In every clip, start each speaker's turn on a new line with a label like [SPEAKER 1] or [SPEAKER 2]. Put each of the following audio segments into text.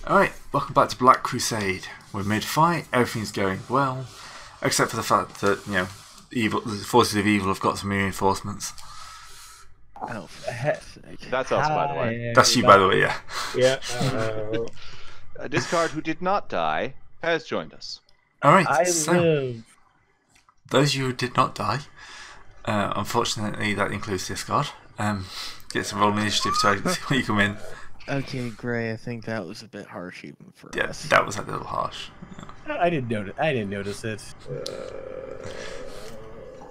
[SPEAKER 1] Alright, welcome back to Black Crusade. We're mid-fight, everything's going well, except for the fact that, the forces of evil have got some reinforcements.
[SPEAKER 2] Oh,
[SPEAKER 3] that's us, by the way.
[SPEAKER 1] That's you, by the way, yeah.
[SPEAKER 4] Yeah.
[SPEAKER 3] A discard who did not die has joined us.
[SPEAKER 1] Alright, so those of you who did not die, unfortunately that includes discard. Get some roll initiative to see what you come in.
[SPEAKER 2] Okay, Gray, I think that was a bit harsh even for us.
[SPEAKER 1] That was a little harsh.
[SPEAKER 4] Yeah. I didn't notice it.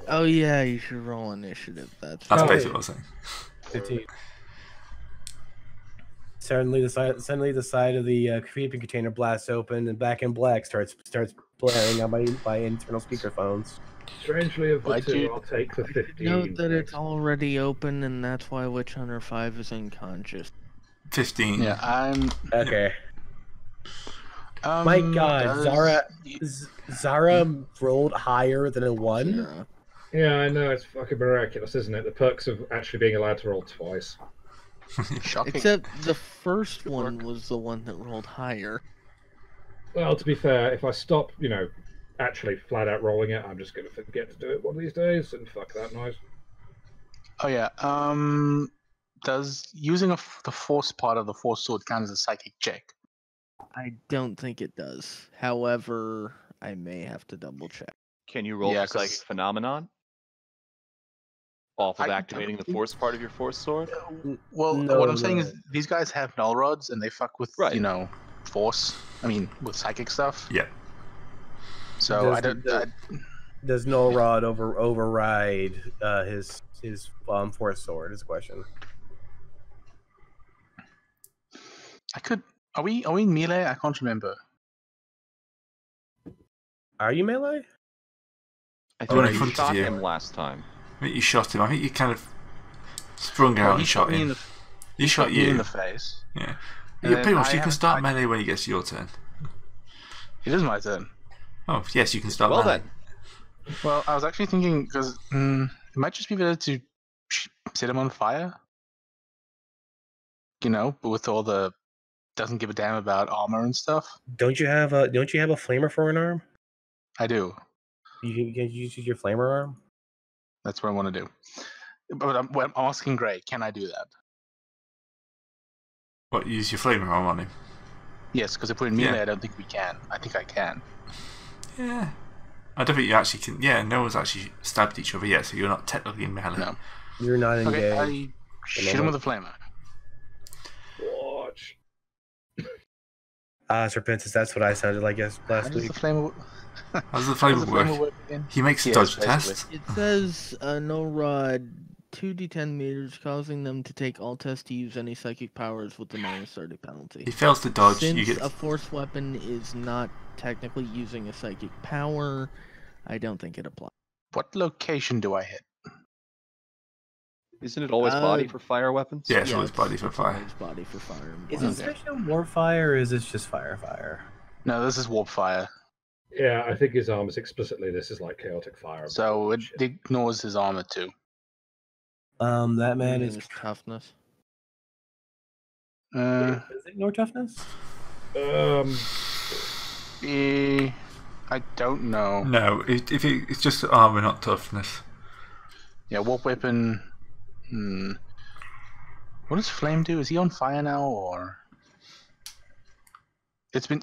[SPEAKER 2] Oh yeah, you should roll initiative. That's
[SPEAKER 1] basically what I was saying.
[SPEAKER 4] 15. Suddenly the side of the creeping container blasts open, and Back in Black starts blaring on my internal speakerphones.
[SPEAKER 5] Strangely, of the two, I'll take the 15.
[SPEAKER 2] Note that it's already open, and that's why Witch Hunter 5 is unconscious.
[SPEAKER 1] 15.
[SPEAKER 6] Yeah, I'm
[SPEAKER 4] okay. My God, Zara rolled higher than a 1.
[SPEAKER 5] Yeah, I know, it's fucking miraculous, isn't it? The perks of actually being allowed to roll twice.
[SPEAKER 6] shocking.
[SPEAKER 2] Except the first one was the one that rolled higher.
[SPEAKER 5] Well, to be fair, if I stop, actually flat out rolling it, I'm just going to forget to do it one of these days, and fuck that noise.
[SPEAKER 6] Oh yeah. Does using the force part of the force sword count as a psychic check?
[SPEAKER 2] I don't think it does. However, I may have to double check.
[SPEAKER 3] Can you roll for Psychic Phenomenon? Off of activating the force part of your force sword?
[SPEAKER 6] Well, what I'm saying is these guys have null rods and they fuck with, force. I mean, with psychic stuff.
[SPEAKER 1] Yeah.
[SPEAKER 6] So
[SPEAKER 4] does null rod override his force sword? Is the question.
[SPEAKER 6] Are we melee? I can't remember.
[SPEAKER 4] Are you melee?
[SPEAKER 3] I think you shot him last time.
[SPEAKER 1] I think you shot him. I think you kind of sprung out and shot him. He shot you
[SPEAKER 6] in the face.
[SPEAKER 1] Yeah. Pretty much. You can start melee when it gets your turn.
[SPEAKER 6] It is my turn.
[SPEAKER 1] Oh yes, you can start melee.
[SPEAKER 3] Then.
[SPEAKER 6] Well, I was actually thinking because it might just be better to set him on fire. With all the doesn't give a damn about armor and stuff.
[SPEAKER 4] Don't you have a flamer for an arm?
[SPEAKER 6] I do.
[SPEAKER 4] You can use your flamer arm.
[SPEAKER 6] That's what I want to do. But I'm asking Gray, can I do that?
[SPEAKER 1] What, use your flamer arm on him?
[SPEAKER 6] Yes, because if we're in melee, I don't think we can. I think I can.
[SPEAKER 1] Yeah. I don't think you actually can. Yeah, no one's actually stabbed each other yet, so you're not technically in melee.
[SPEAKER 6] No.
[SPEAKER 4] You're not engaged.
[SPEAKER 6] Okay, I shoot him with a flamer.
[SPEAKER 5] Watch.
[SPEAKER 4] Serpentis, that's what I sounded like last week.
[SPEAKER 1] How does the flamer work? He makes a dodge test.
[SPEAKER 2] It says no rod 2d10 meters, causing them to take all tests to use any psychic powers with the -30 penalty.
[SPEAKER 1] He fails to dodge.
[SPEAKER 2] Since a force weapon is not technically using a psychic power, I don't think it applies.
[SPEAKER 6] What location do I hit?
[SPEAKER 3] Isn't it always body for fire weapons?
[SPEAKER 1] Yeah, it's always body for fire.
[SPEAKER 2] Always body for fire.
[SPEAKER 4] Is it special warp fire, or is it just fire?
[SPEAKER 6] No, this is warp fire.
[SPEAKER 5] Yeah, I think his arm is explicitly this is like chaotic fire.
[SPEAKER 6] So it ignores his armor too.
[SPEAKER 4] That man is
[SPEAKER 2] toughness.
[SPEAKER 4] Does it ignore toughness?
[SPEAKER 6] I don't know.
[SPEAKER 1] No, it's just armor, not toughness.
[SPEAKER 6] Yeah, warp weapon. What does Flame do? Is he on fire now, or? It's been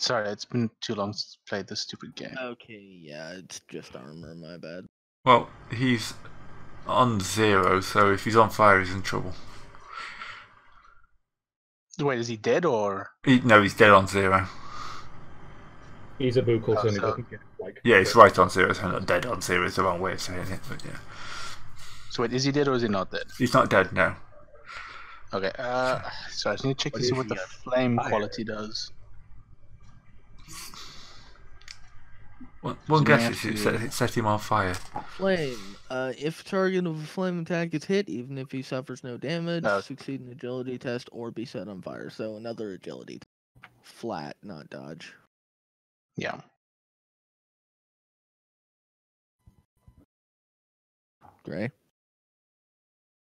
[SPEAKER 6] too long since I played this stupid game.
[SPEAKER 2] Okay, yeah, it's just armor, my bad.
[SPEAKER 1] Well, he's on 0, so if he's on fire, he's in trouble.
[SPEAKER 6] Wait, is he dead, or?
[SPEAKER 1] No, he's dead on 0.
[SPEAKER 5] He's a buccal, so he doesn't get
[SPEAKER 1] Yeah, he's right on 0, so not dead on 0 is the wrong way of saying it, but yeah.
[SPEAKER 6] So wait, is he dead or is he not dead?
[SPEAKER 1] He's not dead, no.
[SPEAKER 6] Okay, so I just need to check to see what the flame quality does.
[SPEAKER 1] One guess is it set him on fire.
[SPEAKER 2] Flame. If target of a flame attack is hit, even if he suffers no damage, succeed an agility test or be set on fire. So another agility. Flat, not dodge.
[SPEAKER 6] Yeah.
[SPEAKER 2] Gray?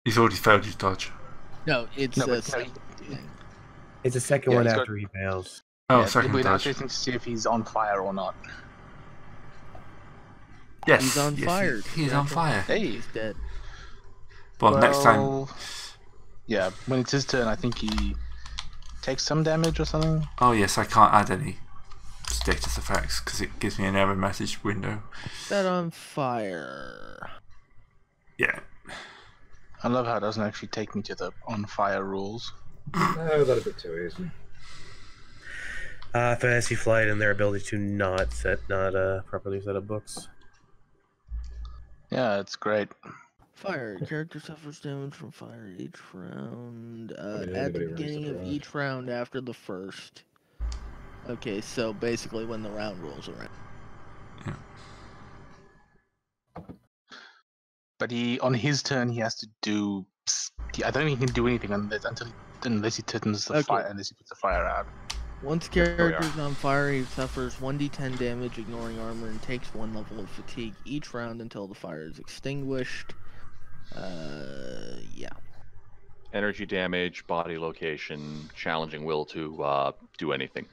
[SPEAKER 1] He's already failed his dodge.
[SPEAKER 2] No, it's
[SPEAKER 4] It's the second one after he fails.
[SPEAKER 1] Oh,
[SPEAKER 6] Yeah,
[SPEAKER 1] second
[SPEAKER 6] we're now
[SPEAKER 1] dodge.
[SPEAKER 6] testing to see if he's on fire or not.
[SPEAKER 1] Yes,
[SPEAKER 2] He's on
[SPEAKER 1] yes,
[SPEAKER 2] fire.
[SPEAKER 1] He's on fire.
[SPEAKER 6] Hey.
[SPEAKER 2] He's dead.
[SPEAKER 1] Well, next time.
[SPEAKER 6] Yeah, when it's his turn, I think he takes some damage or something.
[SPEAKER 1] Oh yes, I can't add any status effects because it gives me an error message window.
[SPEAKER 2] Set on fire.
[SPEAKER 1] Yeah.
[SPEAKER 6] I love how it doesn't actually take me to the on fire rules.
[SPEAKER 5] No, that's a bit too easy.
[SPEAKER 4] Fantasy Flight and their ability to not properly set up books.
[SPEAKER 6] Yeah, it's great.
[SPEAKER 2] Fire. Character suffers damage from fire each round.
[SPEAKER 5] mean,
[SPEAKER 2] At the
[SPEAKER 5] anybody runs
[SPEAKER 2] beginning
[SPEAKER 5] the
[SPEAKER 2] of
[SPEAKER 5] drive.
[SPEAKER 2] each round after the first. Okay, so basically when the round rolls around.
[SPEAKER 6] But on his turn, he has to do. I don't think he can do anything unless he turns the fire, unless he puts the fire out.
[SPEAKER 2] Once character is on fire, he suffers 1d10 damage, ignoring armor, and takes 1 level of fatigue each round until the fire is extinguished. Yeah.
[SPEAKER 3] Energy damage, body location, challenging will to do anything.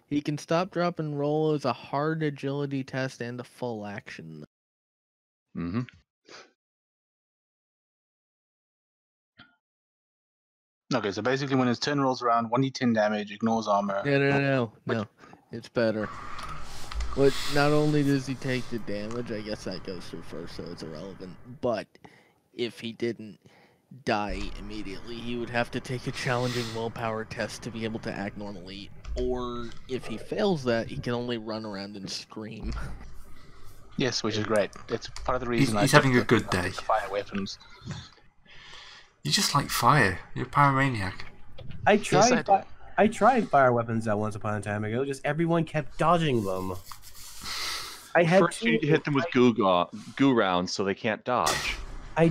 [SPEAKER 2] He can stop, drop, and roll as a hard agility test and a full action.
[SPEAKER 3] Mm-hmm.
[SPEAKER 6] Okay, so basically, when his turn rolls around, 1d10 damage, ignores armor.
[SPEAKER 2] No. It's better. But not only does he take the damage, I guess that goes through first, so it's irrelevant. But if he didn't die immediately, he would have to take a challenging willpower test to be able to act normally. Or if he fails that, he can only run around and scream.
[SPEAKER 6] Yes, which is great. It's part of the reason
[SPEAKER 1] He's having a good day.
[SPEAKER 6] The fire weapons.
[SPEAKER 1] You just like fire. You're a pyromaniac.
[SPEAKER 4] I
[SPEAKER 6] Yes, I do.
[SPEAKER 4] I tried fire weapons once upon a time ago. Just everyone kept dodging them. I had
[SPEAKER 3] First, you need to hit them with goo rounds so they can't dodge.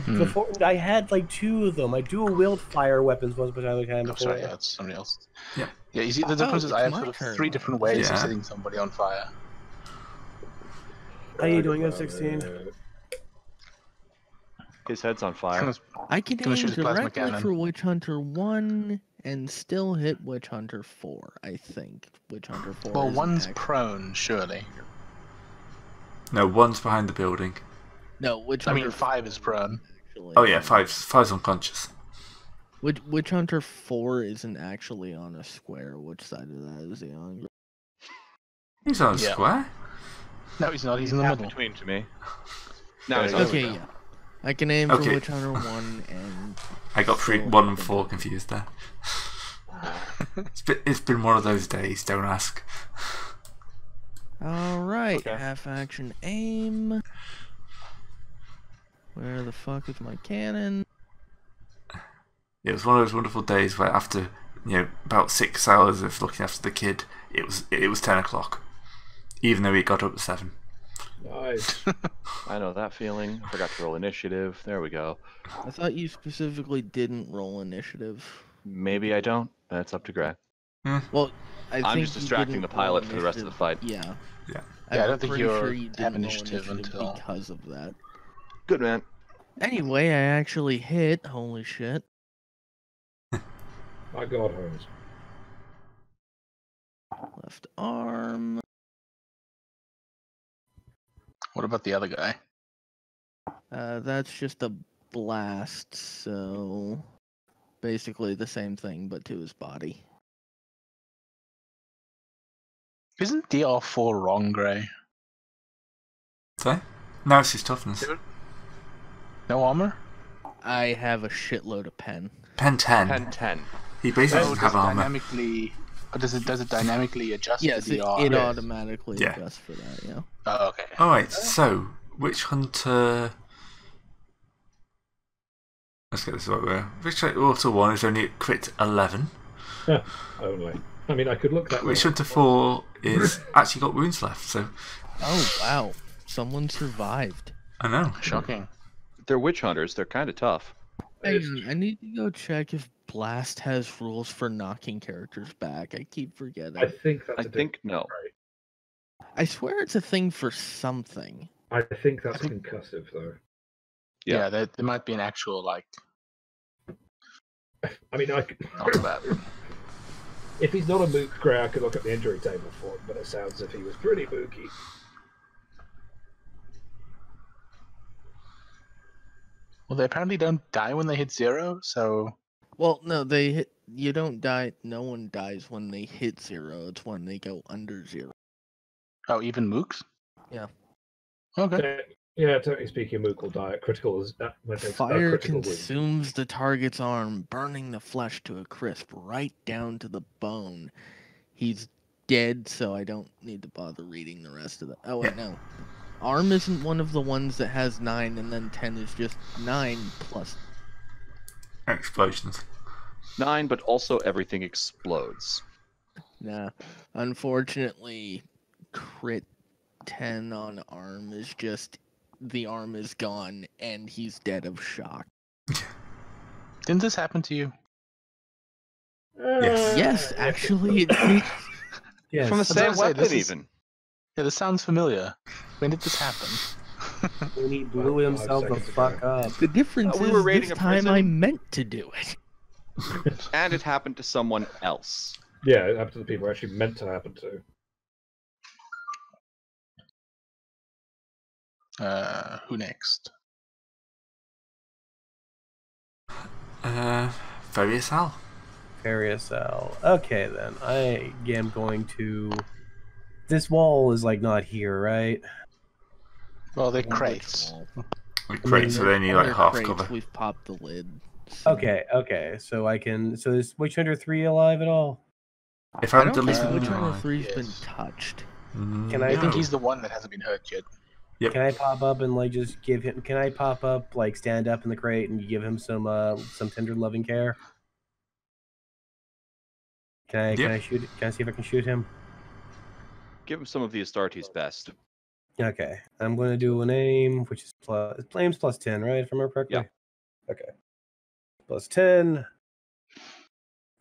[SPEAKER 4] Before I had like 2 of them. I dual wield fire weapons once upon a time
[SPEAKER 6] Oh,
[SPEAKER 4] before.
[SPEAKER 6] sorry, yeah, it's somebody else.
[SPEAKER 1] Yeah.
[SPEAKER 6] Yeah, you see, the difference is
[SPEAKER 2] it's
[SPEAKER 6] I have
[SPEAKER 2] my
[SPEAKER 6] sort of
[SPEAKER 2] turn
[SPEAKER 6] 3
[SPEAKER 2] now.
[SPEAKER 6] different ways of
[SPEAKER 1] Yeah.
[SPEAKER 6] setting somebody on fire.
[SPEAKER 4] How you doing, F16?
[SPEAKER 3] His head's on fire.
[SPEAKER 2] I can
[SPEAKER 6] Gonna
[SPEAKER 2] aim
[SPEAKER 6] shoot his plasma
[SPEAKER 2] directly
[SPEAKER 6] cannon.
[SPEAKER 2] for Witch Hunter 1 and still hit Witch Hunter 4, I think. Witch Hunter 4
[SPEAKER 6] Well,
[SPEAKER 2] is
[SPEAKER 6] one's
[SPEAKER 2] an
[SPEAKER 6] prone, surely.
[SPEAKER 1] No, one's behind the building.
[SPEAKER 2] No, Witch
[SPEAKER 6] I
[SPEAKER 2] Hunter
[SPEAKER 6] mean, 5 is prone.
[SPEAKER 2] actually.
[SPEAKER 1] Oh yeah, five's unconscious.
[SPEAKER 2] Witch Hunter 4 isn't actually on a square. Which side of that is he on?
[SPEAKER 1] He's on a
[SPEAKER 6] Yeah.
[SPEAKER 1] square.
[SPEAKER 6] No, he's not. He's in the
[SPEAKER 3] half
[SPEAKER 6] middle.
[SPEAKER 3] between to me. Now he's
[SPEAKER 6] There you
[SPEAKER 3] on
[SPEAKER 6] go.
[SPEAKER 3] the
[SPEAKER 2] Okay,
[SPEAKER 3] ground.
[SPEAKER 2] yeah. I can aim
[SPEAKER 1] Okay.
[SPEAKER 2] for Witch Hunter 1 and...
[SPEAKER 1] I got
[SPEAKER 2] Still
[SPEAKER 1] 1 and
[SPEAKER 2] nothing.
[SPEAKER 1] 4 confused there. It's been one of those days. Don't ask.
[SPEAKER 2] Alright,
[SPEAKER 3] Okay.
[SPEAKER 2] half action aim. Where the fuck is my cannon?
[SPEAKER 1] It was one of those wonderful days where after about 6 hours of looking after the kid, it was 10 o'clock, even though he got up at 7.
[SPEAKER 5] Nice.
[SPEAKER 3] I know that feeling. I forgot to roll initiative. There we go.
[SPEAKER 2] I thought you specifically didn't roll initiative.
[SPEAKER 3] Maybe I don't. That's up to Greg.
[SPEAKER 2] Well,
[SPEAKER 3] I'm
[SPEAKER 2] think
[SPEAKER 3] just
[SPEAKER 2] you
[SPEAKER 3] distracting
[SPEAKER 2] didn't
[SPEAKER 3] the pilot
[SPEAKER 2] roll
[SPEAKER 3] for the rest of the fight.
[SPEAKER 2] Yeah.
[SPEAKER 1] Yeah.
[SPEAKER 6] Yeah, I don't
[SPEAKER 2] I'm
[SPEAKER 6] think
[SPEAKER 2] pretty
[SPEAKER 6] you
[SPEAKER 2] sure you
[SPEAKER 6] have
[SPEAKER 2] didn't roll
[SPEAKER 6] initiative until-
[SPEAKER 2] because of that.
[SPEAKER 3] Good man.
[SPEAKER 2] Anyway, I actually hit. Holy shit.
[SPEAKER 5] My God, Holmes.
[SPEAKER 2] Left arm.
[SPEAKER 6] What about the other guy?
[SPEAKER 2] That's just a blast, so basically the same thing, but to his body.
[SPEAKER 6] Isn't DR4 wrong, Gray?
[SPEAKER 1] So now it's his toughness.
[SPEAKER 6] No armor?
[SPEAKER 2] I have a shitload of pen.
[SPEAKER 1] Pen 10.
[SPEAKER 3] 10-10.
[SPEAKER 1] He basically
[SPEAKER 6] Oh,
[SPEAKER 1] doesn't have armor.
[SPEAKER 6] Does it dynamically adjust
[SPEAKER 2] Yes,
[SPEAKER 6] the
[SPEAKER 2] it
[SPEAKER 6] DR?
[SPEAKER 2] automatically
[SPEAKER 1] Yeah.
[SPEAKER 2] adjusts for that, yeah.
[SPEAKER 6] Oh, okay.
[SPEAKER 1] Alright, so Witch Hunter. Let's get this right way. Witch Hunter 1 is only at crit 11.
[SPEAKER 5] Only. I mean, I could look that way.
[SPEAKER 1] Witch Hunter 4 is actually got wounds left, so
[SPEAKER 2] Oh, wow. Someone survived.
[SPEAKER 1] I know.
[SPEAKER 6] Shocking.
[SPEAKER 3] They're witch hunters. They're kind of tough.
[SPEAKER 2] Hang on, I need to go check if Blast has rules for knocking characters back. I keep forgetting.
[SPEAKER 5] I think that's
[SPEAKER 3] I
[SPEAKER 5] a
[SPEAKER 3] think
[SPEAKER 5] different
[SPEAKER 3] no.
[SPEAKER 5] trait.
[SPEAKER 2] I swear it's a thing for something.
[SPEAKER 5] I think that's concussive, though.
[SPEAKER 3] Yeah.
[SPEAKER 6] Yeah, there might be an actual, like,
[SPEAKER 5] I mean, I
[SPEAKER 6] not bad.
[SPEAKER 5] If he's not a mook, Gray, I could look at the injury table for him, but it sounds as if he was pretty mooky.
[SPEAKER 6] Well, they apparently don't die when they hit 0, so...
[SPEAKER 2] Well, no, they hit. You don't die. No one dies when they hit 0. It's when they go under 0.
[SPEAKER 6] Oh, even mooks?
[SPEAKER 2] Yeah.
[SPEAKER 6] Okay.
[SPEAKER 5] Yeah, technically speaking, mook will die at critical. When it takes
[SPEAKER 2] Fire
[SPEAKER 5] critical wound.
[SPEAKER 2] consumes the target's arm, burning the flesh to a crisp, right down to the bone. He's dead, so I don't need to bother reading the rest of that. Oh wait, no. Arm isn't one of the ones that has 9, and then 10 is just 9 plus
[SPEAKER 1] explosions.
[SPEAKER 3] 9, but also everything explodes.
[SPEAKER 2] Nah. Unfortunately, crit 10 on arm is just the arm is gone and he's dead of shock.
[SPEAKER 6] Didn't this happen to you?
[SPEAKER 2] Yes, actually it did.
[SPEAKER 4] Yes.
[SPEAKER 3] From the same weapon,
[SPEAKER 6] this
[SPEAKER 3] even.
[SPEAKER 6] Yeah, this sounds familiar. When did this happen?
[SPEAKER 4] When he blew himself the fuck up.
[SPEAKER 2] The difference
[SPEAKER 3] We were
[SPEAKER 2] is
[SPEAKER 3] raiding
[SPEAKER 2] this
[SPEAKER 3] a
[SPEAKER 2] time
[SPEAKER 3] prison.
[SPEAKER 2] I meant to do it.
[SPEAKER 3] And it happened to someone else.
[SPEAKER 5] Yeah, it happened to the people it actually meant to happen to.
[SPEAKER 6] Who next?
[SPEAKER 1] Various Al.
[SPEAKER 4] Various L. Okay, then. I am going to... This wall is, like, not here, right?
[SPEAKER 6] Well, they're
[SPEAKER 2] Which
[SPEAKER 6] crates.
[SPEAKER 2] wall?
[SPEAKER 1] With crates, so they need like
[SPEAKER 2] They're
[SPEAKER 1] half
[SPEAKER 2] crates,
[SPEAKER 1] cover.
[SPEAKER 2] We've popped the lid. So
[SPEAKER 4] Okay. So I can... So is Witch-Hunter 3 alive at all?
[SPEAKER 1] If
[SPEAKER 2] I
[SPEAKER 1] I'm
[SPEAKER 2] don't think
[SPEAKER 1] deleting
[SPEAKER 2] Witch Hunter
[SPEAKER 1] the
[SPEAKER 2] 3's been
[SPEAKER 6] yes.
[SPEAKER 2] touched.
[SPEAKER 4] Can
[SPEAKER 6] I think
[SPEAKER 4] No.
[SPEAKER 6] he's the one that hasn't been hurt yet.
[SPEAKER 1] Yep.
[SPEAKER 4] Can I pop up and, like, just give him... Can I pop up, like, stand up in the crate and give him some tender loving care? Can I shoot? Can I see if I can shoot him?
[SPEAKER 3] Give him some of the Astartes' best.
[SPEAKER 4] Okay, I'm going to do an aim, which is aim's plus 10, right? If I remember correctly.
[SPEAKER 3] Yeah.
[SPEAKER 4] Okay. Plus 10.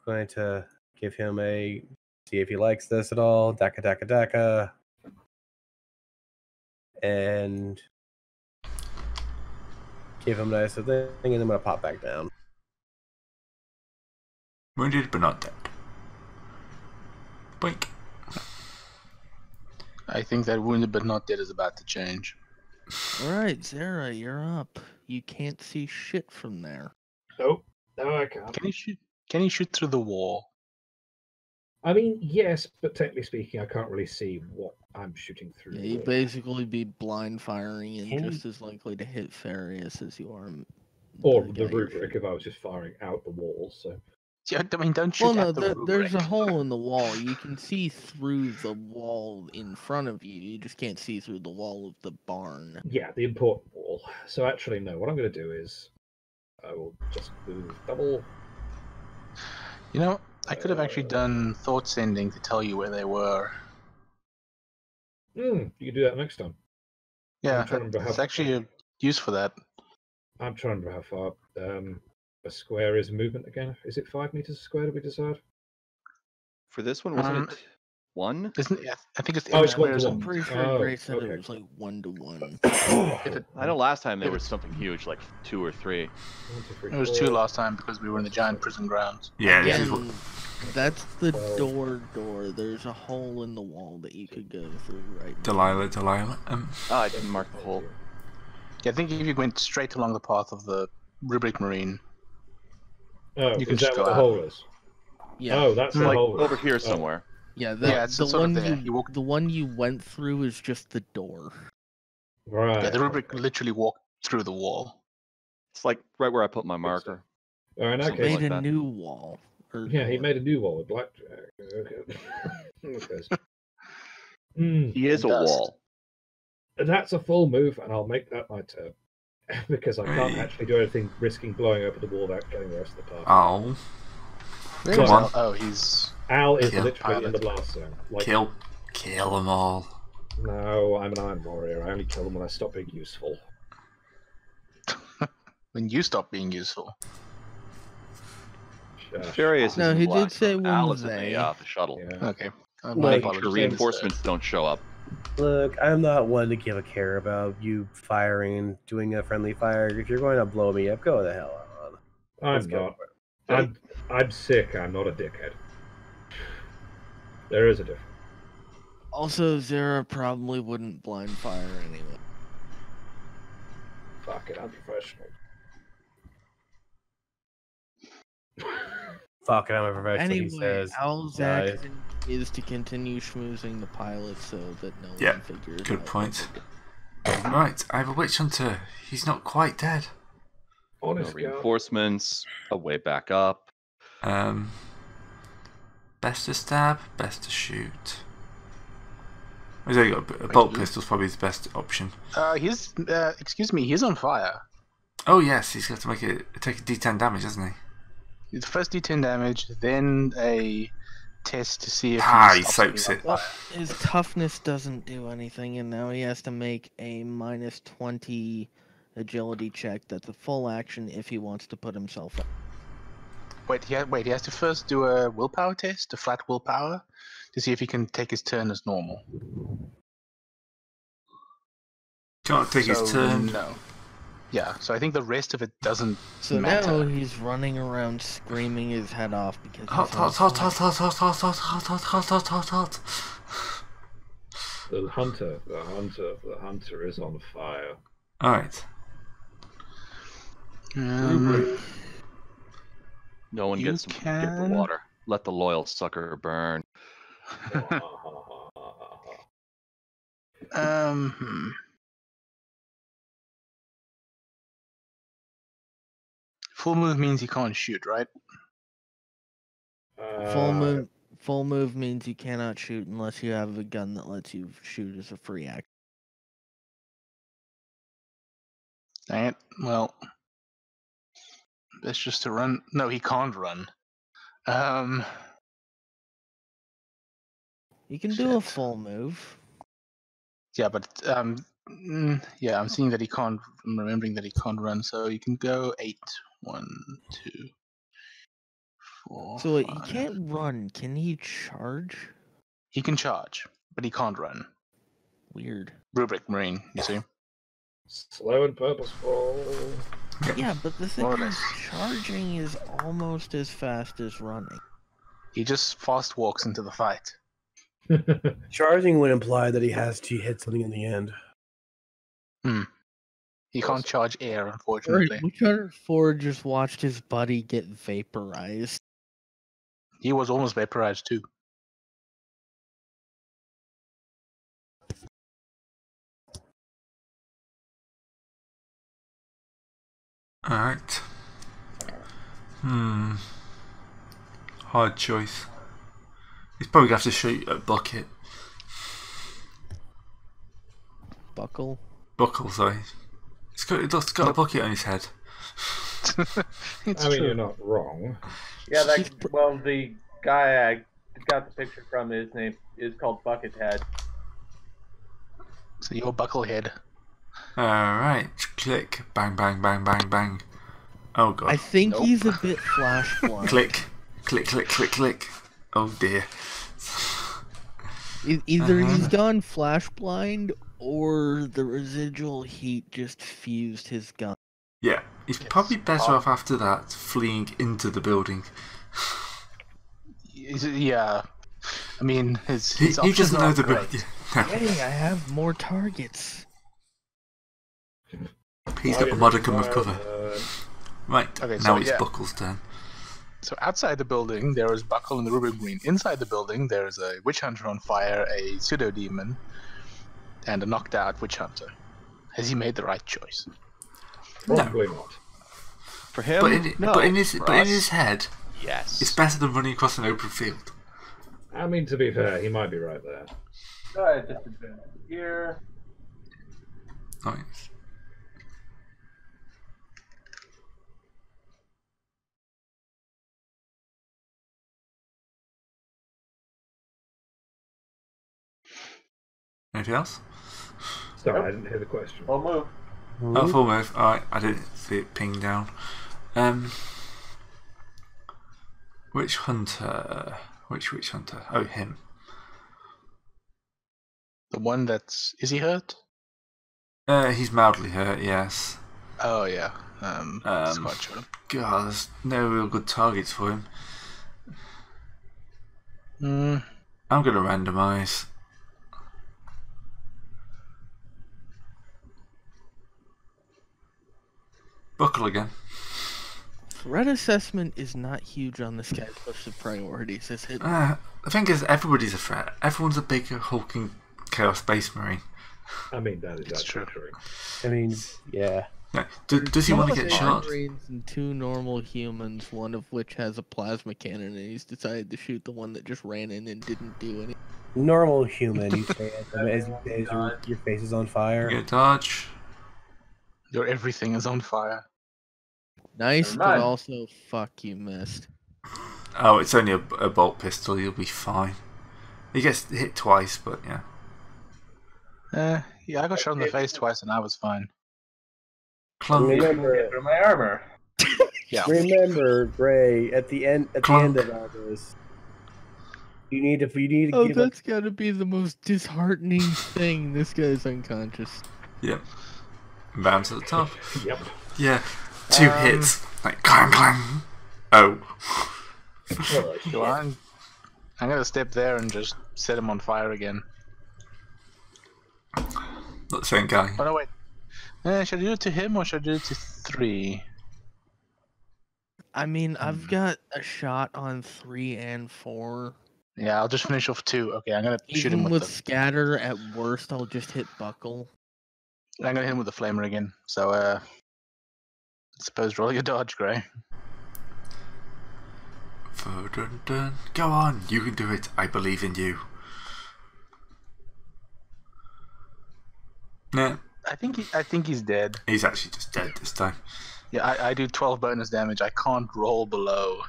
[SPEAKER 4] Going to give him a... See if he likes this at all. Daka. And... Give him a nice thing, and I'm going to pop back down.
[SPEAKER 1] Wounded but not dead. Boink.
[SPEAKER 6] I think that wounded but not dead is about to change.
[SPEAKER 2] Alright, Zara, you're up. You can't see shit from there.
[SPEAKER 5] Nope. No, I can't.
[SPEAKER 6] Can he shoot through the wall?
[SPEAKER 5] I mean, yes, but technically speaking, I can't really see what I'm shooting through.
[SPEAKER 2] Yeah,
[SPEAKER 5] the
[SPEAKER 2] you'd
[SPEAKER 5] wall.
[SPEAKER 2] basically be blind firing and
[SPEAKER 4] Can you-
[SPEAKER 2] just as likely to hit Farius as you are.
[SPEAKER 5] Or
[SPEAKER 2] guy
[SPEAKER 5] the
[SPEAKER 2] you're
[SPEAKER 5] rubric if I was just firing out the wall. So
[SPEAKER 6] Yeah, I mean, don't shoot
[SPEAKER 2] Well, no,
[SPEAKER 6] at the
[SPEAKER 2] there's a
[SPEAKER 6] rubric.
[SPEAKER 2] hole in the wall. You can see through the wall in front of you. You just can't see through the wall of the barn.
[SPEAKER 5] yeah, the important wall. So actually, no. What I'm going to do is I will just move double.
[SPEAKER 6] You know, I could have actually done thought sending to tell you where they were.
[SPEAKER 5] You can do that next time.
[SPEAKER 6] Yeah,
[SPEAKER 5] trying to remember how-
[SPEAKER 6] it's actually a use for that.
[SPEAKER 5] I'm trying to remember how far a square is movement again. Is it 5 meters square? Did we decide?
[SPEAKER 3] For this one, wasn't
[SPEAKER 6] Um,
[SPEAKER 3] it 1?
[SPEAKER 6] Isn't it? I think it's
[SPEAKER 5] Oh, it's
[SPEAKER 6] squares
[SPEAKER 5] 1
[SPEAKER 2] I'm
[SPEAKER 5] to
[SPEAKER 6] and-
[SPEAKER 2] pretty sure Gray said
[SPEAKER 5] okay.
[SPEAKER 2] it was like 1 to 1.
[SPEAKER 3] I know last time there was something huge, like 2 or 3.
[SPEAKER 5] 1, 2, 3,
[SPEAKER 6] It was 2
[SPEAKER 5] 4.
[SPEAKER 6] last time because we were in the giant prison grounds.
[SPEAKER 1] Yeah, this is what...
[SPEAKER 2] Again, that's the
[SPEAKER 5] Well-
[SPEAKER 2] door. There's a hole in the wall that you could go through right now.
[SPEAKER 1] Delilah.
[SPEAKER 3] Ah, I didn't mark the hole.
[SPEAKER 6] Yeah, I think if you went straight along the path of the rubric marine,
[SPEAKER 5] Oh,
[SPEAKER 6] You can
[SPEAKER 5] is that
[SPEAKER 6] just
[SPEAKER 5] what
[SPEAKER 6] go
[SPEAKER 5] the
[SPEAKER 6] out.
[SPEAKER 5] hole is?
[SPEAKER 2] Yeah,
[SPEAKER 5] Oh, that's the
[SPEAKER 3] Like
[SPEAKER 5] hole.
[SPEAKER 3] over here somewhere.
[SPEAKER 2] yeah.
[SPEAKER 6] Yeah, it's
[SPEAKER 2] The
[SPEAKER 6] sort of
[SPEAKER 2] one
[SPEAKER 6] there.
[SPEAKER 2] you
[SPEAKER 6] You walk-
[SPEAKER 2] the one you went through is just the door.
[SPEAKER 5] Right.
[SPEAKER 6] yeah, the rubric literally walked through the wall.
[SPEAKER 3] It's like right where I put my marker.
[SPEAKER 5] All right, in that
[SPEAKER 3] Something
[SPEAKER 5] case,
[SPEAKER 2] Made
[SPEAKER 3] like
[SPEAKER 2] a
[SPEAKER 3] that.
[SPEAKER 2] new wall. Or
[SPEAKER 5] yeah, he
[SPEAKER 2] door.
[SPEAKER 5] made a new wall with blackjack. Okay. Okay.
[SPEAKER 3] He is a
[SPEAKER 6] Dust.
[SPEAKER 3] wall.
[SPEAKER 5] That's a full move, and I'll make that my turn. Because I can't
[SPEAKER 1] Hey.
[SPEAKER 5] actually do anything risking blowing open the wall without getting the rest of the party.
[SPEAKER 1] Oh,
[SPEAKER 2] There's
[SPEAKER 1] come on.
[SPEAKER 6] Oh, he's...
[SPEAKER 5] Al is
[SPEAKER 1] Yeah,
[SPEAKER 5] literally in the
[SPEAKER 6] pilot.
[SPEAKER 5] blast zone. Like,
[SPEAKER 1] kill them all.
[SPEAKER 5] no, I'm an Iron Warrior. I only kill them when I stop being useful.
[SPEAKER 6] when you stop being useful.
[SPEAKER 5] Shush.
[SPEAKER 3] Furious is
[SPEAKER 2] No,
[SPEAKER 3] in
[SPEAKER 2] he
[SPEAKER 3] the
[SPEAKER 2] did
[SPEAKER 3] black
[SPEAKER 2] say
[SPEAKER 3] zone. Al
[SPEAKER 2] one
[SPEAKER 3] is in
[SPEAKER 2] they.
[SPEAKER 3] the shuttle.
[SPEAKER 5] Yeah.
[SPEAKER 6] Okay. My
[SPEAKER 4] Like,
[SPEAKER 3] Making
[SPEAKER 6] apologies.
[SPEAKER 3] sure reinforcements don't show up.
[SPEAKER 4] Look, I'm not one to give a care about you firing and doing a friendly fire. If you're going to blow me up, go the hell on.
[SPEAKER 5] I'm
[SPEAKER 4] Let's go
[SPEAKER 5] not.
[SPEAKER 4] for it.
[SPEAKER 5] I'm sick. I'm not a dickhead. There is a difference.
[SPEAKER 2] Also, Zera probably wouldn't blind fire anyway.
[SPEAKER 5] Fuck it, I'm professional.
[SPEAKER 4] Fuck it, I'm a professional. He
[SPEAKER 2] Anyway,
[SPEAKER 4] says.
[SPEAKER 2] Al's
[SPEAKER 4] dies.
[SPEAKER 2] action is to continue schmoozing the pilot so that no
[SPEAKER 1] Yeah,
[SPEAKER 2] one figures
[SPEAKER 1] good
[SPEAKER 2] out
[SPEAKER 1] point.
[SPEAKER 2] what
[SPEAKER 1] Right, I have a witch hunter. He's not quite dead.
[SPEAKER 3] No
[SPEAKER 5] Honest God.
[SPEAKER 3] reinforcements. A way back up.
[SPEAKER 1] Best to stab, best to shoot. He's only got a bolt pistol's probably his best option.
[SPEAKER 6] He's excuse me, he's on fire.
[SPEAKER 1] Oh yes, he's got to take a D10 damage, hasn't he?
[SPEAKER 6] It's first D10 damage, then a test to see if
[SPEAKER 1] he
[SPEAKER 6] stops
[SPEAKER 1] soaks
[SPEAKER 6] being
[SPEAKER 1] it.
[SPEAKER 6] on
[SPEAKER 2] Well,
[SPEAKER 6] fire.
[SPEAKER 2] his toughness doesn't do anything, and now he has to make a -20 agility check. That's a full action if he wants to put himself up.
[SPEAKER 6] Wait, he has to first do a willpower test, a flat willpower, to see if he can take his turn as normal.
[SPEAKER 1] Can't take his turn.
[SPEAKER 6] No. Yeah, so I think the rest of it doesn't
[SPEAKER 2] So
[SPEAKER 6] matter.
[SPEAKER 2] now he's running around screaming his head off because
[SPEAKER 1] Hot,
[SPEAKER 2] he's
[SPEAKER 1] hot,
[SPEAKER 2] on
[SPEAKER 1] hot,
[SPEAKER 2] fire.
[SPEAKER 1] hot, hot, hot, hot, hot, hot, hot, hot, hot, hot.
[SPEAKER 5] The hunter is on fire.
[SPEAKER 1] Alright.
[SPEAKER 3] No one
[SPEAKER 6] You
[SPEAKER 3] gets to get the
[SPEAKER 6] can-
[SPEAKER 3] water. Let the loyal sucker burn.
[SPEAKER 6] Full move means he can't shoot, right?
[SPEAKER 2] Full move means you cannot shoot unless you have a gun that lets you shoot as a free act.
[SPEAKER 6] Dang it. Well, that's just to run. No, he can't run.
[SPEAKER 2] You can do a
[SPEAKER 6] Shit.
[SPEAKER 2] full move.
[SPEAKER 6] Yeah, but yeah, I'm seeing that he can't. I'm remembering that he can't run, so you can go 8. 1, 2, 4.
[SPEAKER 2] So wait, he
[SPEAKER 6] 5.
[SPEAKER 2] can't run. Can he charge?
[SPEAKER 6] He can charge, but he can't run.
[SPEAKER 2] Weird.
[SPEAKER 6] Rubric Marine, you see.
[SPEAKER 5] Slow and purposeful.
[SPEAKER 2] Yeah, but the thing
[SPEAKER 6] More or
[SPEAKER 2] is,
[SPEAKER 6] less.
[SPEAKER 2] charging is almost as fast as running.
[SPEAKER 6] He just fast walks into the fight.
[SPEAKER 4] Charging would imply that he has to hit something in the end.
[SPEAKER 6] He can't charge air, unfortunately.
[SPEAKER 2] Witch just watched his buddy get vaporized.
[SPEAKER 6] He was almost vaporized too.
[SPEAKER 1] Alright. Hard choice. He's probably going to have to shoot at Bucket.
[SPEAKER 2] Buckle.
[SPEAKER 1] Buckle, sorry. It's got a bucket on his head.
[SPEAKER 6] It's
[SPEAKER 5] I mean,
[SPEAKER 6] true.
[SPEAKER 5] you're not wrong.
[SPEAKER 7] Yeah, the guy I got the picture from, his name is called Buckethead.
[SPEAKER 6] So you're Bucklehead.
[SPEAKER 1] Alright. Click. Bang, bang, bang, bang, bang. Oh god.
[SPEAKER 2] I think
[SPEAKER 6] Nope.
[SPEAKER 2] he's a bit flash blind.
[SPEAKER 1] Click. Click, click, click, click. Oh dear.
[SPEAKER 2] Either he's gone flash blind or the residual heat just fused his gun.
[SPEAKER 1] Yeah. He's probably better off after that fleeing into the building.
[SPEAKER 6] Yeah. I mean, his
[SPEAKER 1] He
[SPEAKER 6] options
[SPEAKER 1] doesn't know
[SPEAKER 6] aren't
[SPEAKER 1] the
[SPEAKER 6] great.
[SPEAKER 1] building.
[SPEAKER 2] Hey, I have more targets.
[SPEAKER 1] He's got a modicum of cover. Right.
[SPEAKER 6] Okay,
[SPEAKER 1] now
[SPEAKER 6] so,
[SPEAKER 1] it's
[SPEAKER 6] yeah.
[SPEAKER 1] Buckle's turn.
[SPEAKER 6] So outside the building, there is Buckle and the Rubric Marine. Inside the building, there is a witch hunter on fire, a pseudo demon, and a knocked out witch hunter. Has he made the right choice?
[SPEAKER 5] Probably not.
[SPEAKER 3] For him,
[SPEAKER 1] But in his head,
[SPEAKER 3] yes.
[SPEAKER 1] it's better than running across an open field.
[SPEAKER 5] I mean, to be fair, he might be right there.
[SPEAKER 7] Alright, just here.
[SPEAKER 1] Nice. Anything else?
[SPEAKER 5] Sorry, I didn't hear the question.
[SPEAKER 7] We'll move.
[SPEAKER 1] Oh, full move. Alright, I didn't see it ping down. Which hunter? Which witch hunter? Oh, him.
[SPEAKER 6] The one that's... Is he hurt?
[SPEAKER 1] He's mildly hurt, yes.
[SPEAKER 6] Oh, yeah. Squad shot him.
[SPEAKER 1] God, there's no real good targets for him. I'm going to randomize. Buckle again.
[SPEAKER 2] Threat assessment is not huge on this guy's list of priorities, is it?
[SPEAKER 1] The thing is, everybody's a threat. Everyone's a big hulking Chaos Space Marine.
[SPEAKER 5] I mean, that is
[SPEAKER 6] It's
[SPEAKER 5] actually
[SPEAKER 6] true.
[SPEAKER 5] true.
[SPEAKER 4] I mean, yeah.
[SPEAKER 1] No. Does he want to get shot?
[SPEAKER 2] Marines and 2 normal humans, one of which has a plasma cannon, and he's decided to shoot the one that just ran in and didn't do anything.
[SPEAKER 4] Normal human, you say as your face is on fire.
[SPEAKER 1] Get dodge.
[SPEAKER 6] Your everything is on fire.
[SPEAKER 2] Nice,
[SPEAKER 7] Never
[SPEAKER 2] but
[SPEAKER 7] mind.
[SPEAKER 2] also, fuck, you missed.
[SPEAKER 1] Oh, it's only a bolt pistol. You'll be fine. He gets hit twice, but yeah.
[SPEAKER 6] Yeah, I got shot in the face twice and I was fine.
[SPEAKER 1] Clunk.
[SPEAKER 4] Remember,
[SPEAKER 7] For my armor.
[SPEAKER 6] Yeah.
[SPEAKER 4] remember, Gray. At the end of all this, you need to
[SPEAKER 2] Oh,
[SPEAKER 4] give
[SPEAKER 2] that's gotta be the most disheartening thing. This guy's unconscious.
[SPEAKER 1] Yep. Bam to the top.
[SPEAKER 5] Yep.
[SPEAKER 1] Yeah. 2 hits. Like clang clang. Oh.
[SPEAKER 6] So I'm gonna step there and just set him on fire again.
[SPEAKER 1] Not the same guy.
[SPEAKER 6] Oh no, wait. Should I do it to him or should I do it to 3?
[SPEAKER 2] I mean, I've got a shot on 3 and 4.
[SPEAKER 6] Yeah, I'll just finish off 2. Okay, I'm gonna shoot him
[SPEAKER 2] Even
[SPEAKER 6] with
[SPEAKER 2] with scatter, at worst, I'll just hit buckle.
[SPEAKER 6] I'm gonna hit him with the flamer again. So I suppose roll your dodge, Gray.
[SPEAKER 1] Dun, dun. Go on, you can do it. I believe in you. Nah,
[SPEAKER 6] I think he's dead.
[SPEAKER 1] he's actually just dead this time.
[SPEAKER 6] Yeah, I do 12 bonus damage. I can't roll below.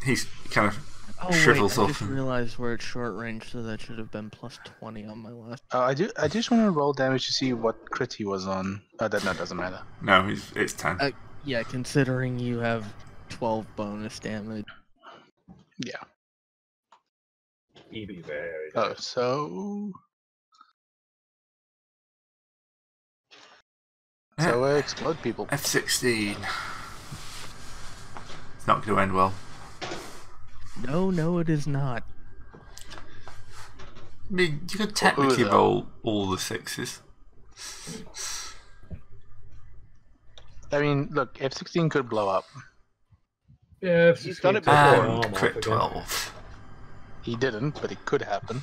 [SPEAKER 1] He's kind of
[SPEAKER 2] Oh wait, I
[SPEAKER 1] shrivels up
[SPEAKER 2] just
[SPEAKER 1] and
[SPEAKER 2] realized we're at short range, so that should have been plus 20 on my last.
[SPEAKER 6] I just want to roll damage to see what crit he was on. That doesn't matter.
[SPEAKER 1] no, it's 10.
[SPEAKER 2] Yeah, considering you have 12 bonus damage.
[SPEAKER 6] Yeah.
[SPEAKER 5] He'd be very.
[SPEAKER 6] Oh, so explode people.
[SPEAKER 1] F-16. It's not going to end well.
[SPEAKER 2] No, it is not.
[SPEAKER 1] I mean, you could technically
[SPEAKER 6] though?
[SPEAKER 1] roll all the 6s.
[SPEAKER 6] I mean, look, F-16 could blow up.
[SPEAKER 5] Yeah,
[SPEAKER 3] He's done it
[SPEAKER 5] take
[SPEAKER 3] before.
[SPEAKER 5] the arm
[SPEAKER 1] And
[SPEAKER 5] off
[SPEAKER 1] crit
[SPEAKER 5] again.
[SPEAKER 1] 12.
[SPEAKER 6] He didn't, but it could happen.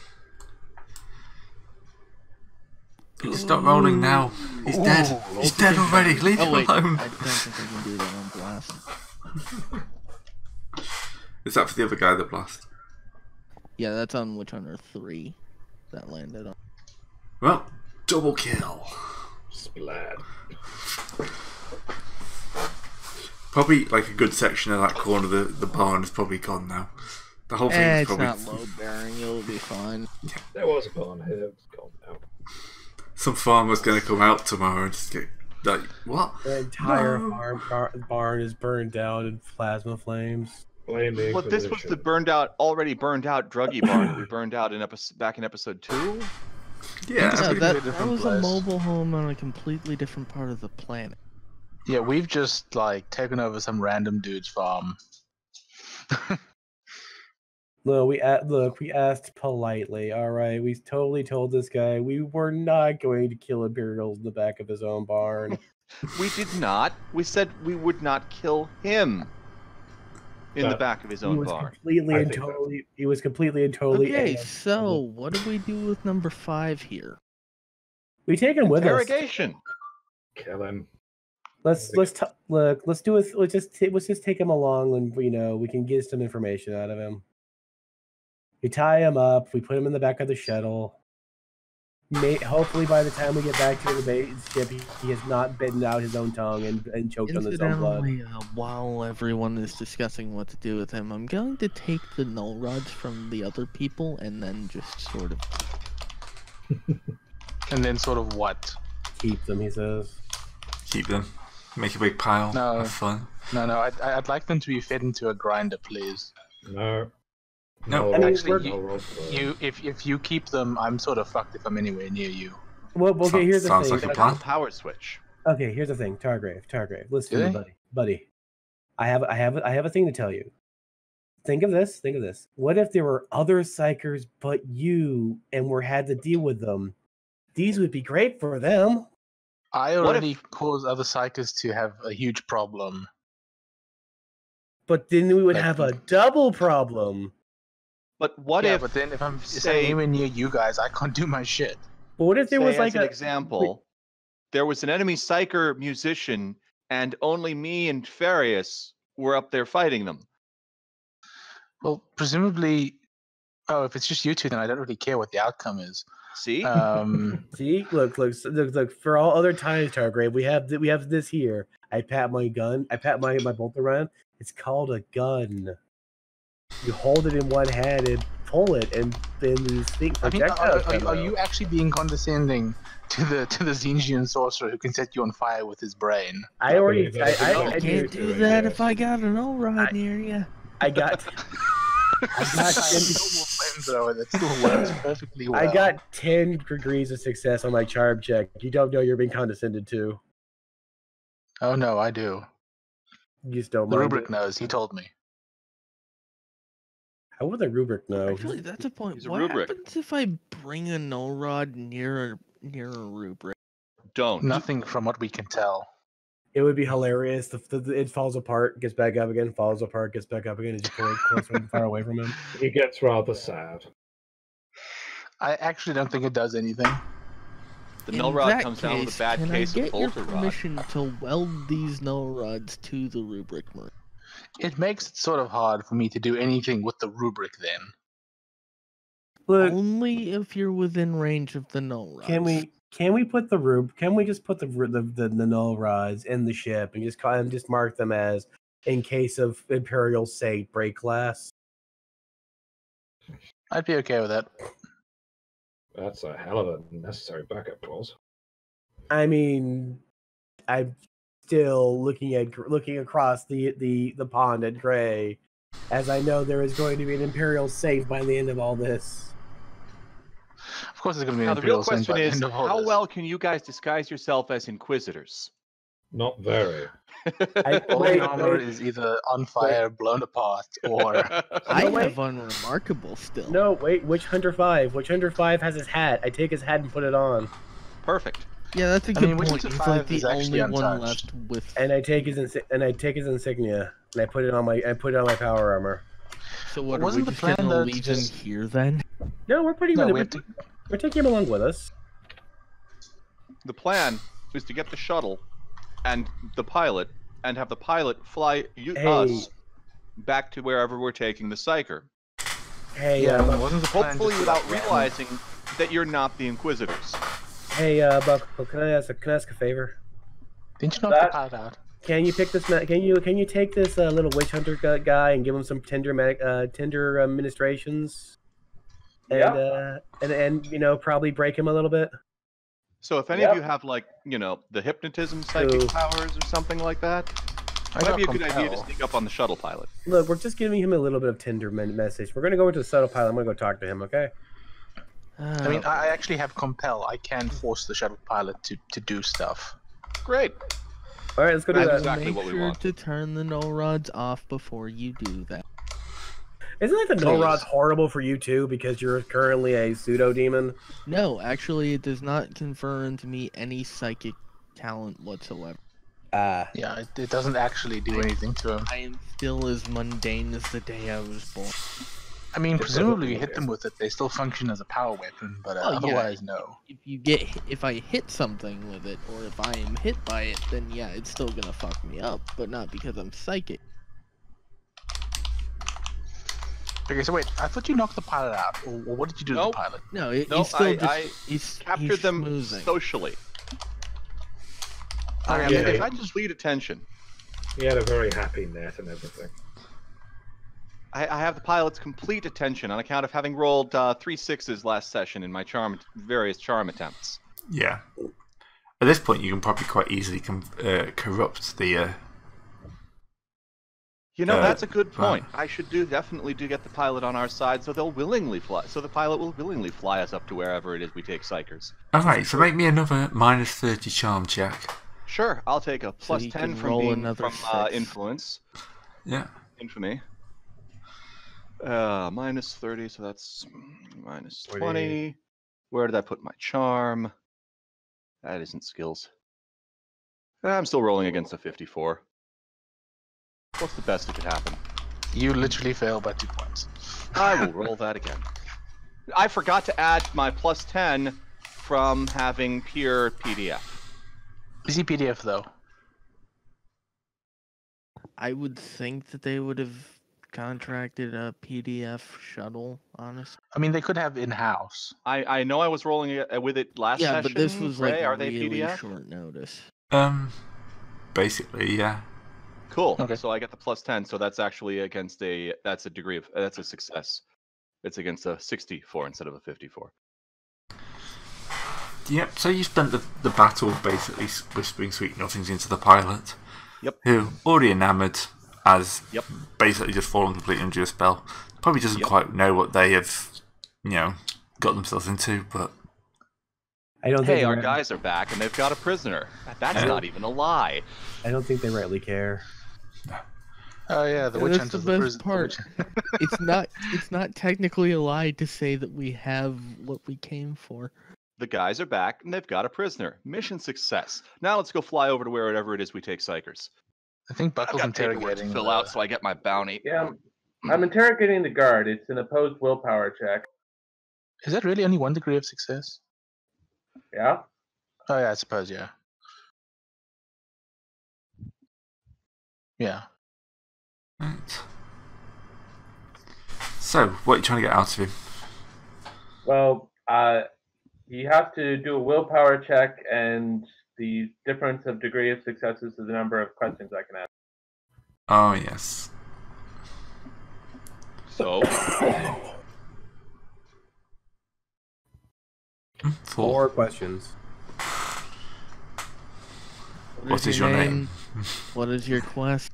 [SPEAKER 1] Stop rolling now. He's dead. He's dead already. Leave
[SPEAKER 2] Oh
[SPEAKER 1] him
[SPEAKER 2] wait,
[SPEAKER 1] alone.
[SPEAKER 2] I don't think I can do that on blast.
[SPEAKER 1] Is that for the other guy that blast?
[SPEAKER 2] Yeah, that's on Witch Hunter 3 that landed on.
[SPEAKER 1] Well, double kill.
[SPEAKER 5] Splat.
[SPEAKER 1] Probably like a good section of that corner of the barn is probably gone now. The whole thing is
[SPEAKER 2] It's
[SPEAKER 1] probably
[SPEAKER 2] not load bearing. It'll be fine.
[SPEAKER 5] There was a barn here. It's gone now.
[SPEAKER 1] some farmer's going to come out tomorrow and just get like, what?
[SPEAKER 4] The entire
[SPEAKER 1] No.
[SPEAKER 4] barn is burned down in plasma flames.
[SPEAKER 5] Blame the
[SPEAKER 3] Well, this was the
[SPEAKER 5] Inquisition.
[SPEAKER 3] already burned out druggy barn that we burned out in back in episode 2.
[SPEAKER 1] Yeah,
[SPEAKER 6] It's
[SPEAKER 2] Yeah,
[SPEAKER 6] a
[SPEAKER 2] that,
[SPEAKER 6] completely
[SPEAKER 2] that
[SPEAKER 6] different
[SPEAKER 2] was a
[SPEAKER 6] place.
[SPEAKER 2] mobile home on a completely different part of the planet.
[SPEAKER 6] Yeah, we've just like taken over some random dude's farm.
[SPEAKER 4] Look, we asked politely. All right, we totally told this guy we were not going to kill Imperials in the back of his own barn.
[SPEAKER 3] We did not. We said we would not kill him in the
[SPEAKER 5] But
[SPEAKER 3] back of his
[SPEAKER 4] He
[SPEAKER 3] own
[SPEAKER 4] was
[SPEAKER 3] barn.
[SPEAKER 4] completely
[SPEAKER 5] I
[SPEAKER 4] and
[SPEAKER 5] think so.
[SPEAKER 4] totally. He was completely and totally.
[SPEAKER 2] Okay,
[SPEAKER 4] alien.
[SPEAKER 2] so what do we do with number 5 here?
[SPEAKER 4] We take him with us.
[SPEAKER 3] Interrogation.
[SPEAKER 5] Kill him.
[SPEAKER 4] Let's look. Let's do it. Let's just take him along, and we can get some information out of him. We tie him up. We put him in the back of the shuttle. Hopefully, by the time we get back to the base ship, he has not bitten out his own tongue and choked on his own blood.
[SPEAKER 2] Incidentally, while everyone is discussing what to do with him, I'm going to take the null rods from the other people and then just sort of.
[SPEAKER 6] And then sort of what?
[SPEAKER 4] Keep them, he says.
[SPEAKER 1] keep them. Make a big pile.
[SPEAKER 6] No.
[SPEAKER 1] Have fun.
[SPEAKER 6] No, I'd like them to be fed into a grinder, please.
[SPEAKER 5] No.
[SPEAKER 1] No,
[SPEAKER 4] I mean,
[SPEAKER 6] actually,
[SPEAKER 5] no rolls for it.
[SPEAKER 6] If you keep them, I'm sort of fucked if I'm anywhere near you.
[SPEAKER 4] Well, okay. Here's the
[SPEAKER 1] Sounds
[SPEAKER 4] thing.
[SPEAKER 1] like a
[SPEAKER 3] That's
[SPEAKER 1] plan.
[SPEAKER 3] the power switch.
[SPEAKER 4] Okay, here's the thing. Targrave. Listen to me,
[SPEAKER 6] Okay.
[SPEAKER 4] buddy. I have a thing to tell you. think of this. Think of this. What if there were other psychers but you, and we had to deal with them? These would be great for them.
[SPEAKER 6] I already caused other psychers to have a huge problem.
[SPEAKER 4] But then we would have a double problem.
[SPEAKER 3] But what if?
[SPEAKER 6] But then if I'm anywhere near you guys, I can't do my shit.
[SPEAKER 4] But what if there was like
[SPEAKER 3] an example? There was an enemy psyker musician, and only me and Farius were up there fighting them.
[SPEAKER 6] Well, presumably, if it's just you two, then I don't really care what the outcome is.
[SPEAKER 3] See?
[SPEAKER 4] See? Look. For all other times, Targrave, we have this here. I pat my gun. I pat my bolt around. It's called a gun. You hold it in one hand and pull it, and then these things.
[SPEAKER 6] Are you actually being condescending to the Zinjian sorcerer who can set you on fire with his brain?
[SPEAKER 2] I can't do that if I got an O-Rod near you.
[SPEAKER 4] I got 10 degrees of success on my charm check. You don't know you're being condescended to.
[SPEAKER 6] Oh no, I do.
[SPEAKER 4] You just don't.
[SPEAKER 6] The rubric knows. He told me.
[SPEAKER 4] How would the rubric know?
[SPEAKER 2] Actually, that's a point. What happens if I bring a null rod near a rubric?
[SPEAKER 3] Don't.
[SPEAKER 6] Nothing from what we can tell.
[SPEAKER 4] It would be hilarious. It falls apart, gets back up again, falls apart, gets back up again. As you pull it closer and far away from him.
[SPEAKER 5] He gets rather sad.
[SPEAKER 6] I actually don't think it does anything.
[SPEAKER 3] The null rod comes down with a bad case of bolter rod.
[SPEAKER 2] Can I get your permission to weld these null rods to the rubric?
[SPEAKER 6] It makes it sort of hard for me to do anything with the rubric then.
[SPEAKER 4] Look,
[SPEAKER 2] only if you're within range of the null rods.
[SPEAKER 4] Can we put the Can we just put the null rods in the ship and just mark them as in case of Imperial Saint break glass?
[SPEAKER 6] I'd be okay with that.
[SPEAKER 5] That's a hell of a necessary backup clause.
[SPEAKER 4] I mean, I'm still looking across the pond at Gray, as I know there is going to be an Imperial Saint by the end of all this.
[SPEAKER 6] Of course, there's going to be an Imperial Saint by the end of all this.
[SPEAKER 3] How well can you guys disguise yourself as Inquisitors?
[SPEAKER 5] Not very.
[SPEAKER 6] All the armor is either on fire, blown apart, or...
[SPEAKER 2] I have unremarkable still.
[SPEAKER 4] No, wait, Witch Hunter 5. Witch Hunter 5 has his hat. I take his hat and put it on.
[SPEAKER 3] Perfect.
[SPEAKER 2] Yeah, that's a good point. He's like the only one left with...
[SPEAKER 4] And I take his insignia, and I put it on my power armor.
[SPEAKER 2] So what, are we just going to leave him here then?
[SPEAKER 4] No, we're taking him along with us.
[SPEAKER 3] The plan is to get the shuttle and the pilot, and have the pilot fly us back to wherever we're taking the Psyker.
[SPEAKER 4] Hey,
[SPEAKER 3] hopefully without realizing that you're not the Inquisitors.
[SPEAKER 4] Hey, Buckle, can I ask a favor?
[SPEAKER 6] Didn't you knock the pilot out?
[SPEAKER 4] Can you pick this? Can you take this little witch hunter guy and give him some tender ministrations? And probably break him a little bit.
[SPEAKER 3] So if any of you have the hypnotism psychic powers or something like that, it might be a good idea to sneak up on the shuttle pilot.
[SPEAKER 4] Look, we're just giving him a little bit of tender message. We're gonna go into the shuttle pilot. I'm gonna go talk to him. Okay.
[SPEAKER 6] I mean, I actually have compel. I can force the shuttle pilot to do stuff.
[SPEAKER 3] Great.
[SPEAKER 4] All right, let's go do that.
[SPEAKER 3] Exactly what we want.
[SPEAKER 2] Make sure to turn the null rods off before you do that.
[SPEAKER 4] Isn't like the null rod's horrible for you too because you're currently a pseudo demon?
[SPEAKER 2] No, actually, it does not confer into me any psychic talent whatsoever.
[SPEAKER 6] Yeah, it doesn't actually do anything to him.
[SPEAKER 2] I am still as mundane as the day I was born.
[SPEAKER 6] I mean, presumably you hit them with it, they still function as a power weapon, but otherwise, no.
[SPEAKER 2] If I hit something with it, or if I am hit by it, then yeah, it's still gonna fuck me up, but not because I'm psychic.
[SPEAKER 6] Okay, so wait, I thought you knocked the pilot out, or what did you do to the pilot?
[SPEAKER 2] No, he's still
[SPEAKER 3] he's captured them
[SPEAKER 2] schmoozing.
[SPEAKER 3] Socially. If I just lead attention.
[SPEAKER 5] He had a very happy net and everything.
[SPEAKER 3] I have the pilot's complete attention on account of having rolled 3 6s last session in my various charm attempts.
[SPEAKER 1] Yeah. At this point, you can probably quite easily corrupt the...
[SPEAKER 3] that's a good point. I should definitely get the pilot on our side, so they'll willingly fly. So the pilot will willingly fly us up to wherever it is we take Psychers.
[SPEAKER 1] All right, so make me another -30 charm check.
[SPEAKER 3] Sure, I'll take a +10 from influence.
[SPEAKER 1] Yeah.
[SPEAKER 3] Infamy. Minus 30, so that's minus 20. Where did I put my charm? That isn't skills. I'm still rolling against a 54. What's the best that could happen?
[SPEAKER 6] You literally fail by 2 points.
[SPEAKER 3] I will roll that again. I forgot to add my plus 10 from having pure PDF.
[SPEAKER 6] Easy PDF though.
[SPEAKER 2] I would think that they would have contracted a PDF shuttle, honestly.
[SPEAKER 6] I mean, they could have in-house.
[SPEAKER 3] I know I was rolling with it last session.
[SPEAKER 2] Yeah, but this was like
[SPEAKER 3] Ray, are they
[SPEAKER 2] really
[SPEAKER 3] PDF?
[SPEAKER 2] short notice.
[SPEAKER 1] Basically, yeah.
[SPEAKER 3] Cool.
[SPEAKER 6] Okay.
[SPEAKER 3] So I get the plus 10, so that's actually against that's a success. It's against a 64 instead of a 54.
[SPEAKER 1] Yep, so you spent the battle basically whispering sweet nothings into the pilot.
[SPEAKER 3] Yep.
[SPEAKER 1] Who, already enamoured, has
[SPEAKER 3] Yep.
[SPEAKER 1] basically just fallen completely under a spell. Probably doesn't quite know what they have, got themselves into, but...
[SPEAKER 4] I don't think
[SPEAKER 3] our guys are back and they've got a prisoner. That's not even a lie.
[SPEAKER 4] I don't think they rightly care.
[SPEAKER 6] Oh yeah, the witch
[SPEAKER 2] That's the
[SPEAKER 6] hunter's
[SPEAKER 2] best part. It's not technically a lie to say that we have what we came for.
[SPEAKER 3] The guys are back and they've got a prisoner. Mission success. Now let's go fly over to wherever it is we take psychers.
[SPEAKER 6] I think
[SPEAKER 3] I've
[SPEAKER 6] Buckle's
[SPEAKER 3] got paperwork to
[SPEAKER 6] interrogating.
[SPEAKER 3] fill out so I get my bounty.
[SPEAKER 7] Yeah, I'm interrogating the guard. It's an opposed willpower check.
[SPEAKER 6] Is that really only 1 degree of success?
[SPEAKER 7] Yeah?
[SPEAKER 6] Oh yeah, I suppose, yeah. Yeah.
[SPEAKER 1] Right. So, what are you trying to get out of him?
[SPEAKER 7] Well, you have to do a willpower check, and the difference of degree of success is the number of questions I can ask.
[SPEAKER 1] Oh, yes.
[SPEAKER 3] So,
[SPEAKER 4] 4 questions.
[SPEAKER 1] What is your name?
[SPEAKER 2] What is your quest?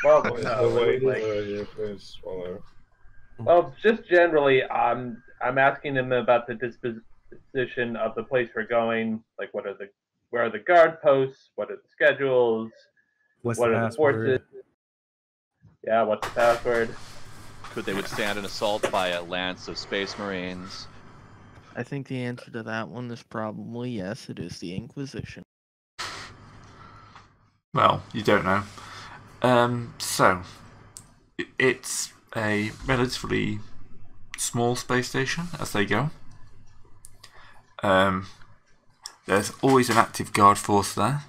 [SPEAKER 7] Well,
[SPEAKER 5] What is
[SPEAKER 7] no,
[SPEAKER 5] the way
[SPEAKER 7] it's like-
[SPEAKER 5] you can swallow?
[SPEAKER 7] well, just generally, I'm asking them about the disposition of the place we're going. Like, where are the guard posts? What are the schedules?
[SPEAKER 4] What's
[SPEAKER 7] What
[SPEAKER 4] the
[SPEAKER 7] are the forces?
[SPEAKER 4] password?
[SPEAKER 7] Yeah, what's the password?
[SPEAKER 3] could they withstand an assault by a lance of space marines?
[SPEAKER 2] I think the answer to that one is probably yes. It is the Inquisition.
[SPEAKER 1] Well, you don't know. So, it's a relatively small space station as they go. There's always an active guard force there,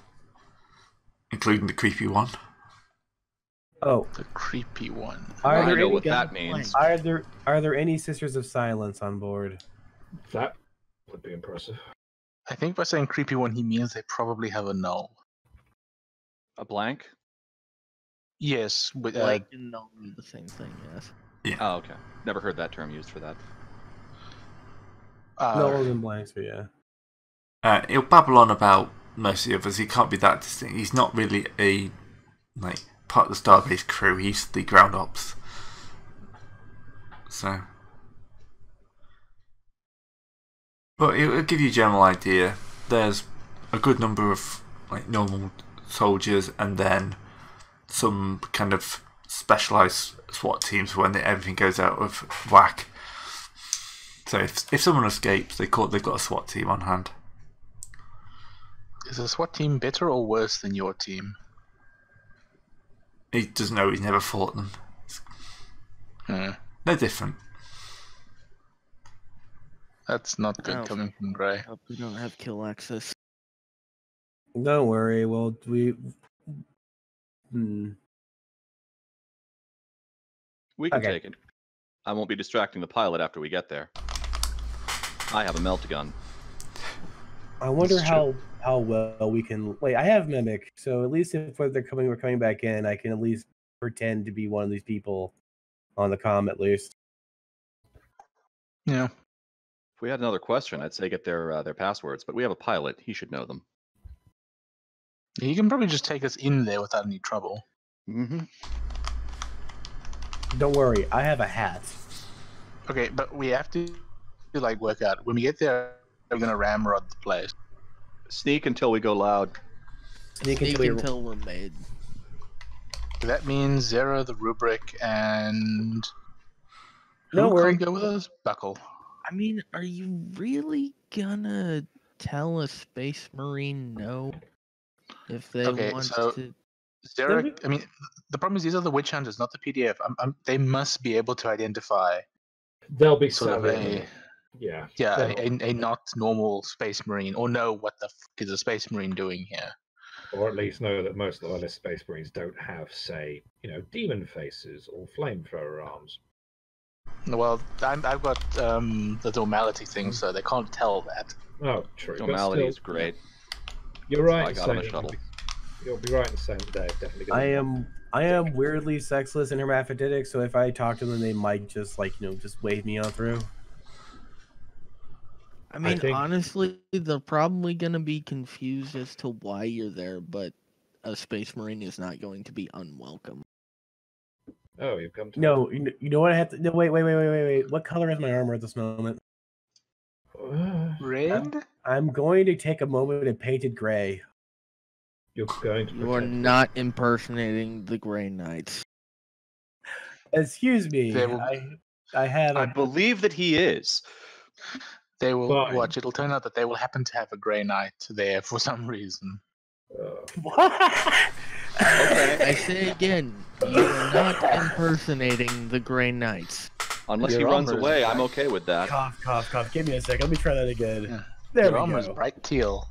[SPEAKER 1] including the creepy one.
[SPEAKER 4] Oh,
[SPEAKER 6] The creepy one.
[SPEAKER 4] are
[SPEAKER 3] I
[SPEAKER 4] there
[SPEAKER 3] know
[SPEAKER 4] any,
[SPEAKER 3] what that means.
[SPEAKER 4] are there any Sisters of Silence on board?
[SPEAKER 5] That would be impressive.
[SPEAKER 6] I think by saying creepy one, he means they probably have a null.
[SPEAKER 3] A blank?
[SPEAKER 6] Yes, but
[SPEAKER 2] Like, no, the same thing. Yes.
[SPEAKER 3] Oh, okay. Never heard that term used for that.
[SPEAKER 4] Nulls and blanks, but yeah.
[SPEAKER 1] He'll babble on about most of the others. He can't be that distinct. He's not really a part of the Starbase crew. He's the ground ops. So, but it'll give you a general idea. There's a good number of normal soldiers, and then some kind of specialized SWAT teams for when everything goes out of whack. So if someone escapes, they've got a SWAT team on hand.
[SPEAKER 6] Is the SWAT team better or worse than your team?
[SPEAKER 1] He doesn't know. He's never fought them. They're different.
[SPEAKER 6] That's not good
[SPEAKER 2] Oh.
[SPEAKER 6] coming from Gray.
[SPEAKER 2] Hope we don't have kill access.
[SPEAKER 4] Don't worry. Well, we.
[SPEAKER 3] We can
[SPEAKER 4] Okay.
[SPEAKER 3] take it. I won't be distracting the pilot after we get there. I have a melt gun.
[SPEAKER 4] I wonder
[SPEAKER 6] That's
[SPEAKER 4] how well we can. Wait, I have mimic, so at least if we're coming back in, I can at least pretend to be one of these people on the comm at least.
[SPEAKER 6] Yeah.
[SPEAKER 3] If we had another question, I'd say get their passwords, but we have a pilot. He should know them.
[SPEAKER 6] He can probably just take us in there without any trouble.
[SPEAKER 3] Mm-hmm.
[SPEAKER 4] Don't worry, I have a hat.
[SPEAKER 6] Okay, but we have to work out. When we get there, we're gonna ramrod the place.
[SPEAKER 3] Sneak until we go loud.
[SPEAKER 4] Sneak
[SPEAKER 2] Sneak
[SPEAKER 4] until
[SPEAKER 2] until we're made.
[SPEAKER 6] That means Zero, the Rubric, and
[SPEAKER 4] No
[SPEAKER 6] Who
[SPEAKER 4] worry.
[SPEAKER 6] can't go with us? Buckle.
[SPEAKER 2] I mean, are you really gonna tell a space marine no if they
[SPEAKER 6] Okay,
[SPEAKER 2] want
[SPEAKER 6] so-
[SPEAKER 2] to?
[SPEAKER 6] I mean, the problem is these are the witch hunters, not the PDF. They must be able to identify
[SPEAKER 5] They'll be
[SPEAKER 6] sort of
[SPEAKER 5] savvy. Yeah.
[SPEAKER 6] a not normal space marine, or know what the fuck is a space marine doing here.
[SPEAKER 5] Or at least know that most loyalist space marines don't have, say, demon faces or flamethrower arms.
[SPEAKER 6] Well, I've got the normality thing, so they can't tell that.
[SPEAKER 5] Oh, true. but
[SPEAKER 3] Normality
[SPEAKER 5] still,
[SPEAKER 3] is great.
[SPEAKER 5] You're
[SPEAKER 3] That's
[SPEAKER 5] right.
[SPEAKER 3] how I
[SPEAKER 5] in
[SPEAKER 3] got on the
[SPEAKER 5] saying
[SPEAKER 3] shuttle.
[SPEAKER 5] You'll be right in saying that they're definitely going
[SPEAKER 4] I am weirdly sexless and hermaphroditic, so if I talk to them, they might just just wave me on through.
[SPEAKER 2] I mean,
[SPEAKER 5] think-
[SPEAKER 2] honestly, they're probably gonna be confused as to why you're there, but a space marine is not going to be unwelcome.
[SPEAKER 5] Oh, you've come to.
[SPEAKER 4] No, you know what I have to. No, wait. What color is my armor at this moment?
[SPEAKER 6] Red?
[SPEAKER 4] I'm going to take a moment and paint it gray.
[SPEAKER 5] You're going to.
[SPEAKER 2] You are
[SPEAKER 5] pretend-
[SPEAKER 2] not impersonating the Grey Knights.
[SPEAKER 4] Excuse me.
[SPEAKER 6] They will-
[SPEAKER 4] I have
[SPEAKER 3] I
[SPEAKER 4] a.
[SPEAKER 3] believe that he is.
[SPEAKER 6] They will
[SPEAKER 5] Fine.
[SPEAKER 6] watch. It'll turn out that they will happen to have a grey knight there for some reason.
[SPEAKER 4] What?
[SPEAKER 3] Okay.
[SPEAKER 2] I say again, you are not impersonating the Grey Knights.
[SPEAKER 3] Unless
[SPEAKER 6] Your
[SPEAKER 3] he runs
[SPEAKER 6] armor is
[SPEAKER 3] away, I'm
[SPEAKER 6] black.
[SPEAKER 3] okay with that.
[SPEAKER 4] Cough. Give me a sec. Let me try that again.
[SPEAKER 6] Yeah.
[SPEAKER 4] There
[SPEAKER 6] Your
[SPEAKER 4] we
[SPEAKER 6] armor is
[SPEAKER 4] go.
[SPEAKER 6] bright teal.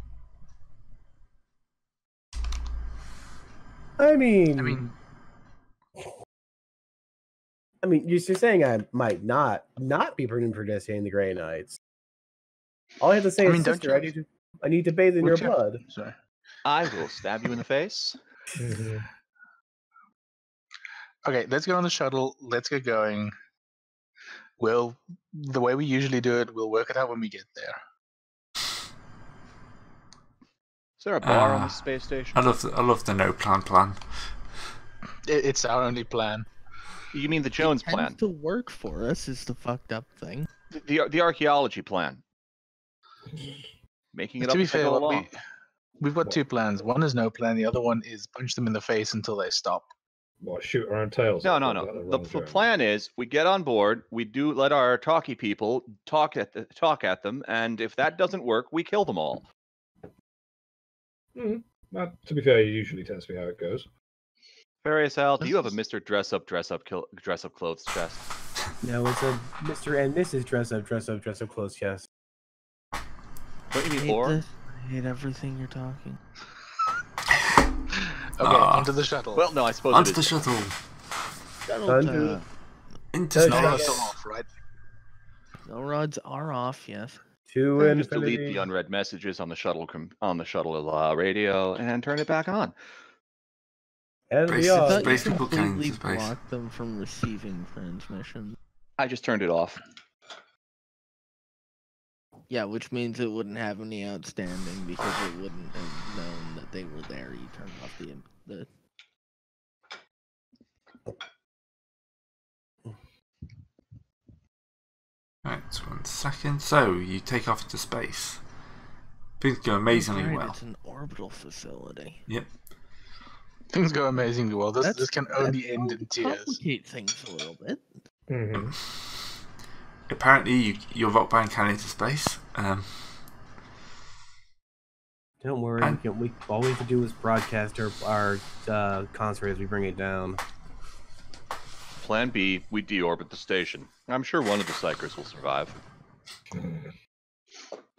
[SPEAKER 4] I mean, you're saying I might not be participating the Grey Knights. All I have to say is,
[SPEAKER 6] don't
[SPEAKER 4] sister,
[SPEAKER 6] you-
[SPEAKER 4] I need to bathe in your
[SPEAKER 6] Would you-
[SPEAKER 4] blood.
[SPEAKER 6] Sorry.
[SPEAKER 3] I will stab you in the face.
[SPEAKER 5] Mhm.
[SPEAKER 6] Okay, let's get on the shuttle. Let's get going. The way we usually do it, we'll work it out when we get there.
[SPEAKER 3] Is there a bar on the space station?
[SPEAKER 1] I love the no plan.
[SPEAKER 6] It's our only plan.
[SPEAKER 3] You mean the Jones
[SPEAKER 2] It tends
[SPEAKER 3] plan?
[SPEAKER 2] to work for us is the fucked up thing.
[SPEAKER 3] The archaeology plan. Making it
[SPEAKER 6] To
[SPEAKER 3] up
[SPEAKER 6] be
[SPEAKER 3] as they
[SPEAKER 6] fair,
[SPEAKER 3] go along.
[SPEAKER 6] we've got two plans. One is no plan. The other one is punch them in the face until they stop.
[SPEAKER 5] What, shoot our own tails?
[SPEAKER 3] No.
[SPEAKER 5] off like the
[SPEAKER 3] The
[SPEAKER 5] wrong
[SPEAKER 3] the
[SPEAKER 5] Jones?
[SPEAKER 3] plan is we get on board, we do let our talkie people talk at them, and if that doesn't work, we kill them all.
[SPEAKER 5] Well, to be fair, it usually tends to be how it goes.
[SPEAKER 3] Farius Al, do you have a Mr. Dress Up clothes chest?
[SPEAKER 4] No, it's a Mr. and Mrs. Dress Up clothes chest.
[SPEAKER 3] Don't you
[SPEAKER 2] I
[SPEAKER 3] need
[SPEAKER 2] hate
[SPEAKER 3] four?
[SPEAKER 2] this. I hate everything you're talking.
[SPEAKER 6] Okay,
[SPEAKER 1] Ah.
[SPEAKER 6] onto the shuttle.
[SPEAKER 3] Well, no, I suppose
[SPEAKER 1] Onto
[SPEAKER 3] it
[SPEAKER 1] the
[SPEAKER 3] is.
[SPEAKER 1] shuttle.
[SPEAKER 2] Shuttle
[SPEAKER 4] Under-
[SPEAKER 2] time.
[SPEAKER 1] Into
[SPEAKER 4] No,
[SPEAKER 6] no,
[SPEAKER 1] space.
[SPEAKER 6] that's off, right?
[SPEAKER 2] No rods are off, yes.
[SPEAKER 4] To
[SPEAKER 3] And just delete
[SPEAKER 4] infinity.
[SPEAKER 3] the unread messages on the shuttle radio and turn it back on.
[SPEAKER 4] And
[SPEAKER 1] Space-
[SPEAKER 2] I
[SPEAKER 4] beyond.
[SPEAKER 2] thought
[SPEAKER 1] Space
[SPEAKER 2] you
[SPEAKER 1] people can
[SPEAKER 2] completely
[SPEAKER 1] into space.
[SPEAKER 2] blocked them from receiving transmissions.
[SPEAKER 3] I just turned it off.
[SPEAKER 2] Yeah, which means it wouldn't have any outstanding because it wouldn't have known that they were there. You turned off the
[SPEAKER 1] Right, 1 second. So you take off into space. Things go amazingly
[SPEAKER 2] Right,
[SPEAKER 1] well.
[SPEAKER 2] It's an orbital facility.
[SPEAKER 1] Yep.
[SPEAKER 6] Things go amazingly well. This
[SPEAKER 2] That's-
[SPEAKER 6] can only end in tears.
[SPEAKER 2] Complicate things a little bit.
[SPEAKER 5] Mm-hmm.
[SPEAKER 1] Apparently, your rock band can into space.
[SPEAKER 4] Don't worry, all we have to do is broadcast our concert as we bring it down.
[SPEAKER 3] Plan B, we deorbit the station. I'm sure one of the psychers will survive.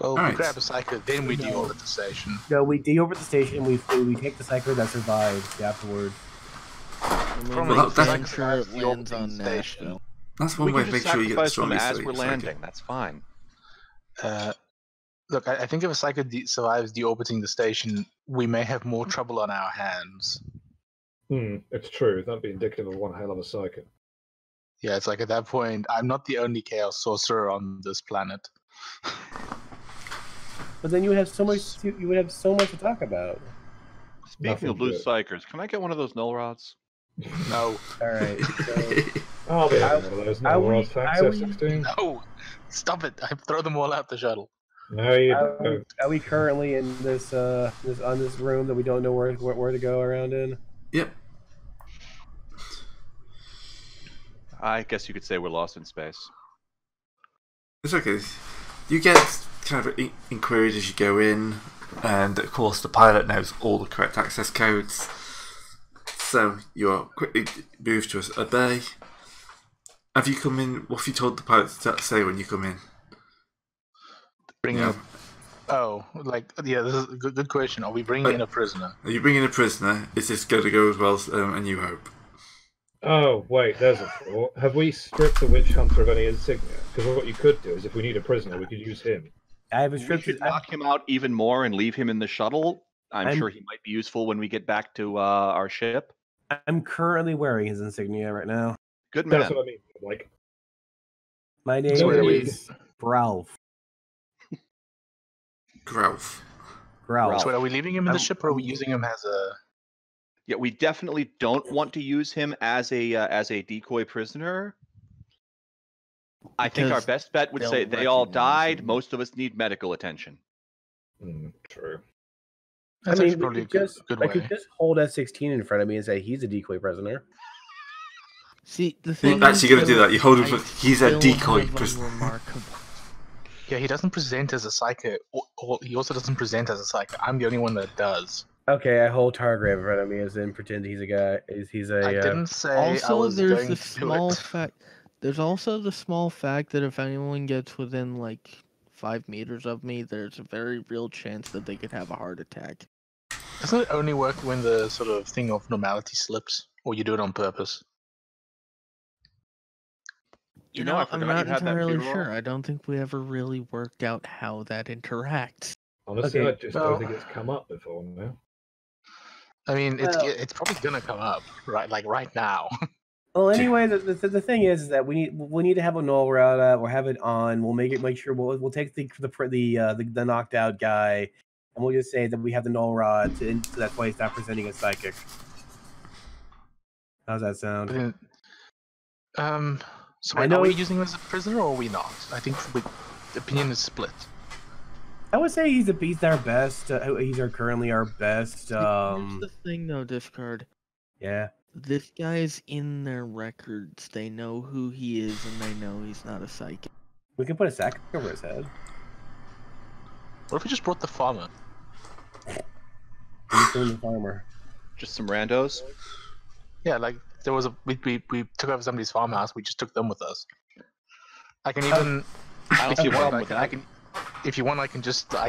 [SPEAKER 6] Well, we
[SPEAKER 1] Alright.
[SPEAKER 6] grab a cycle, then we deorbit the station.
[SPEAKER 4] No, we deorbit the station and we take the cycler that survived afterward.
[SPEAKER 2] And we
[SPEAKER 6] From
[SPEAKER 2] make
[SPEAKER 1] the
[SPEAKER 2] damn sure it
[SPEAKER 6] the
[SPEAKER 2] lands
[SPEAKER 6] orbiting
[SPEAKER 2] on
[SPEAKER 6] station.
[SPEAKER 2] Nashville.
[SPEAKER 1] That's
[SPEAKER 3] We
[SPEAKER 1] one way
[SPEAKER 3] can
[SPEAKER 1] to make
[SPEAKER 3] just
[SPEAKER 1] sure you get the
[SPEAKER 3] sacrifice them
[SPEAKER 1] strongest.
[SPEAKER 3] as we're landing. That's fine.
[SPEAKER 6] Look, I think if a cycle survives deorbiting the station, we may have more trouble on our hands.
[SPEAKER 5] It's true. That'd be indicative of one hell of a psychic.
[SPEAKER 6] Yeah, it's like at that point, I'm not the only chaos sorcerer on this planet.
[SPEAKER 4] But then you would have so much to talk about.
[SPEAKER 3] Speaking
[SPEAKER 5] Nothing
[SPEAKER 3] of loose
[SPEAKER 5] good.
[SPEAKER 3] psychers, can I get one of those null rods?
[SPEAKER 6] No,
[SPEAKER 4] All right. So,
[SPEAKER 5] I'll be
[SPEAKER 4] Are-
[SPEAKER 5] having one of those.
[SPEAKER 4] are
[SPEAKER 5] No,
[SPEAKER 4] we-
[SPEAKER 5] world thanks,
[SPEAKER 4] are we-
[SPEAKER 5] F-16.
[SPEAKER 6] no, stop it! I throw them all out the shuttle.
[SPEAKER 5] No, you
[SPEAKER 4] are,
[SPEAKER 5] don't.
[SPEAKER 4] are we currently in this room that we don't know where to go around in?
[SPEAKER 1] Yep.
[SPEAKER 3] I guess you could say we're lost in space.
[SPEAKER 1] It's okay. You get kind of inquired as you go in, and of course the pilot knows all the correct access codes. So you're quickly moved to a bay. Have you come in? What have you told the pilot to say when you come in?
[SPEAKER 6] Bringing
[SPEAKER 1] Yeah.
[SPEAKER 6] this is a good question. Are we bringing in a prisoner?
[SPEAKER 1] Are you bringing a prisoner? Is this going to go as well as A New Hope?
[SPEAKER 5] Oh, wait, there's a thought. Have we stripped the witch hunter of any insignia? Because what you could do is, if we need a prisoner, we could use him.
[SPEAKER 4] I have
[SPEAKER 3] We
[SPEAKER 4] restricted.
[SPEAKER 3] should knock him out even more and leave him in the shuttle. I'm sure he might be useful when we get back to our ship.
[SPEAKER 4] I'm currently wearing his insignia right now.
[SPEAKER 3] Good man.
[SPEAKER 5] That's what I mean. Like,
[SPEAKER 4] My name
[SPEAKER 5] So wait,
[SPEAKER 4] is Ralph.
[SPEAKER 1] Growth.
[SPEAKER 4] Ralph.
[SPEAKER 6] So are we leaving him in the ship, or are we using him as a?
[SPEAKER 3] Yeah, we definitely don't want to use him as a decoy prisoner. I think our
[SPEAKER 2] Because
[SPEAKER 3] best bet would
[SPEAKER 2] they'll
[SPEAKER 3] say they all
[SPEAKER 2] recognize
[SPEAKER 3] died.
[SPEAKER 2] him.
[SPEAKER 3] Most of us need medical attention.
[SPEAKER 5] True.
[SPEAKER 6] That's
[SPEAKER 4] I
[SPEAKER 6] actually
[SPEAKER 4] mean,
[SPEAKER 6] probably
[SPEAKER 4] we
[SPEAKER 6] a
[SPEAKER 4] could just,
[SPEAKER 6] good
[SPEAKER 4] I
[SPEAKER 6] way.
[SPEAKER 4] could just hold S16 in front of me and say he's a decoy prisoner.
[SPEAKER 2] See, the
[SPEAKER 1] You're
[SPEAKER 2] thing
[SPEAKER 1] actually going to do that. You hold him. He's a
[SPEAKER 2] still
[SPEAKER 1] decoy
[SPEAKER 2] have
[SPEAKER 1] prisoner.
[SPEAKER 2] unremarkable.
[SPEAKER 6] Yeah, he doesn't present as a psycho, or he also doesn't present as a psycho. I'm the only one that does.
[SPEAKER 4] Okay, I hold Targrave in front of me as in pretend he's a guy. He's a.
[SPEAKER 6] I didn't say I
[SPEAKER 2] Also,
[SPEAKER 6] was
[SPEAKER 2] there's
[SPEAKER 6] going
[SPEAKER 2] the
[SPEAKER 6] to do
[SPEAKER 2] small
[SPEAKER 6] it.
[SPEAKER 2] fact. There's also the small fact that if anyone gets within like 5 meters of me, there's a very real chance that they could have a heart attack.
[SPEAKER 6] Doesn't it only work when the sort of thing of normality slips, or you do it on purpose?
[SPEAKER 3] You know, I
[SPEAKER 2] I'm
[SPEAKER 3] forgot
[SPEAKER 2] not
[SPEAKER 3] you had that
[SPEAKER 2] entirely
[SPEAKER 3] B-roll.
[SPEAKER 2] sure. I don't think we ever really worked out how that interacts.
[SPEAKER 5] Honestly,
[SPEAKER 4] Okay,
[SPEAKER 5] I just
[SPEAKER 6] well-
[SPEAKER 5] don't think it's come up before now.
[SPEAKER 6] I mean,
[SPEAKER 4] Well-
[SPEAKER 6] it's probably gonna come up right now.
[SPEAKER 4] Well, anyway, the thing is that we need to have a null route. We'll have it on. We'll make sure we'll take the knocked out guy, and we'll just say that we have the null rod, so that's why he's not presenting as psychic. How's that sound?
[SPEAKER 6] But then, so
[SPEAKER 4] I
[SPEAKER 6] wait,
[SPEAKER 4] know
[SPEAKER 6] are we
[SPEAKER 4] it's-
[SPEAKER 6] using him as a prisoner, or are we not? I think the opinion is split.
[SPEAKER 4] I would say he's our best. He's currently our best.
[SPEAKER 2] Here's the thing, though, Discard.
[SPEAKER 4] Yeah.
[SPEAKER 2] This guy's in their records. They know who he is, and they know he's not a psychic.
[SPEAKER 4] We can put a sack over his head.
[SPEAKER 6] What if we just brought the farmer?
[SPEAKER 4] He's doing the farmer.
[SPEAKER 3] Just some randos.
[SPEAKER 6] Yeah, like there was we took over somebody's farmhouse. We just took them with us. I can even.
[SPEAKER 3] I don't
[SPEAKER 6] if
[SPEAKER 3] see
[SPEAKER 6] you
[SPEAKER 3] a
[SPEAKER 6] want,
[SPEAKER 3] problem with
[SPEAKER 6] I
[SPEAKER 3] that.
[SPEAKER 6] can. If you want, I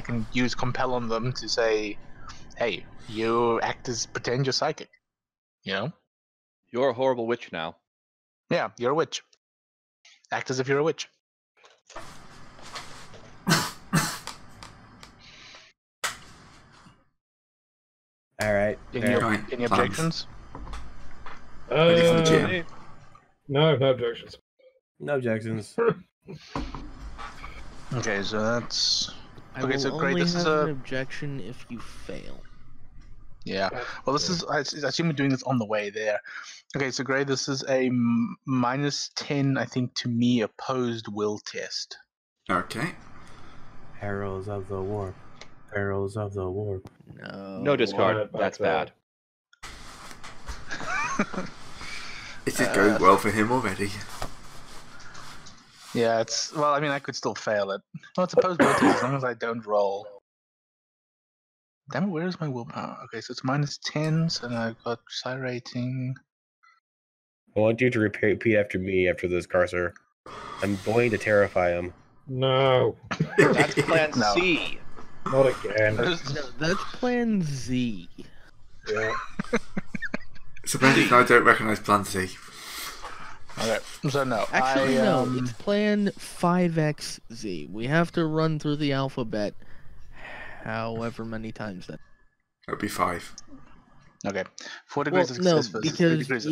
[SPEAKER 6] can use compel on them to say, "Hey, you act as pretend you're psychic." You know?
[SPEAKER 3] You're a horrible witch now.
[SPEAKER 6] Yeah, you're a witch. Act as if you're a witch.
[SPEAKER 4] All right.
[SPEAKER 6] Any
[SPEAKER 1] Right,
[SPEAKER 6] any
[SPEAKER 1] plans.
[SPEAKER 6] objections?
[SPEAKER 1] Ready for the GM?
[SPEAKER 5] No objections.
[SPEAKER 4] No objections.
[SPEAKER 6] Okay, so that's
[SPEAKER 2] I
[SPEAKER 6] Okay,
[SPEAKER 2] will
[SPEAKER 6] so great,
[SPEAKER 2] only
[SPEAKER 6] this is
[SPEAKER 2] have an
[SPEAKER 6] a-
[SPEAKER 2] objection if you fail.
[SPEAKER 6] yeah. Well, this is I assume we're doing this on the way there. Okay, so Gray, this is a -10, I think, to me opposed will test.
[SPEAKER 1] Okay.
[SPEAKER 4] Arrows of the warp. Arrows of the warp.
[SPEAKER 2] No.
[SPEAKER 3] No discard.
[SPEAKER 5] Right back
[SPEAKER 3] That's
[SPEAKER 5] there.
[SPEAKER 3] bad.
[SPEAKER 1] It is going well for him already.
[SPEAKER 6] Yeah, it's well. I mean, I could still fail it. Well, it's opposed will test as long as I don't roll. Damn it! Where is my willpower? Okay, so it's -10, so then I've got psi rating.
[SPEAKER 4] I want you to repeat after me after this, Carcer. I'm going to terrify him.
[SPEAKER 5] No,
[SPEAKER 3] That's plan
[SPEAKER 6] No.
[SPEAKER 3] C.
[SPEAKER 5] not again.
[SPEAKER 2] No, that's Plan Z.
[SPEAKER 5] Yeah.
[SPEAKER 1] Surprisingly, I don't recognise Plan C.
[SPEAKER 6] Okay, so no.
[SPEAKER 2] Actually,
[SPEAKER 6] I,
[SPEAKER 2] no. It's Plan 5XZ. We have to run through the alphabet however many times that.
[SPEAKER 1] That would be 5.
[SPEAKER 6] Okay, 4
[SPEAKER 2] Well,
[SPEAKER 6] degrees of
[SPEAKER 2] no,
[SPEAKER 6] success versus 3
[SPEAKER 2] because
[SPEAKER 6] degrees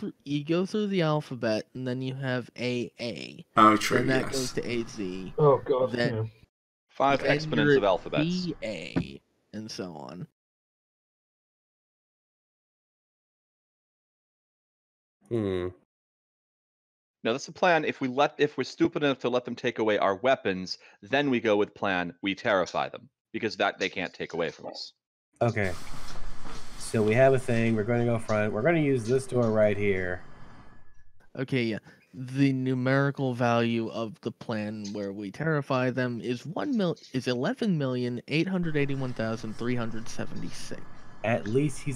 [SPEAKER 6] of
[SPEAKER 2] you go through the alphabet, and then you have AA.
[SPEAKER 1] Oh, true,
[SPEAKER 2] Then that
[SPEAKER 1] yes.
[SPEAKER 2] goes to AZ.
[SPEAKER 5] Oh god.
[SPEAKER 2] That-
[SPEAKER 5] yeah.
[SPEAKER 3] 5
[SPEAKER 2] Then
[SPEAKER 3] exponents
[SPEAKER 2] you're
[SPEAKER 3] of alphabets.
[SPEAKER 2] BA, and so on.
[SPEAKER 3] No, that's the plan. If we're stupid enough to let them take away our weapons, then we go with plan. We terrify them because that they can't take away from us.
[SPEAKER 4] Okay. So we have a thing. We're going to go front. We're going to use this door right here.
[SPEAKER 2] Okay, yeah. the numerical value of the plan where we terrify them is 11,881,376.
[SPEAKER 4] At least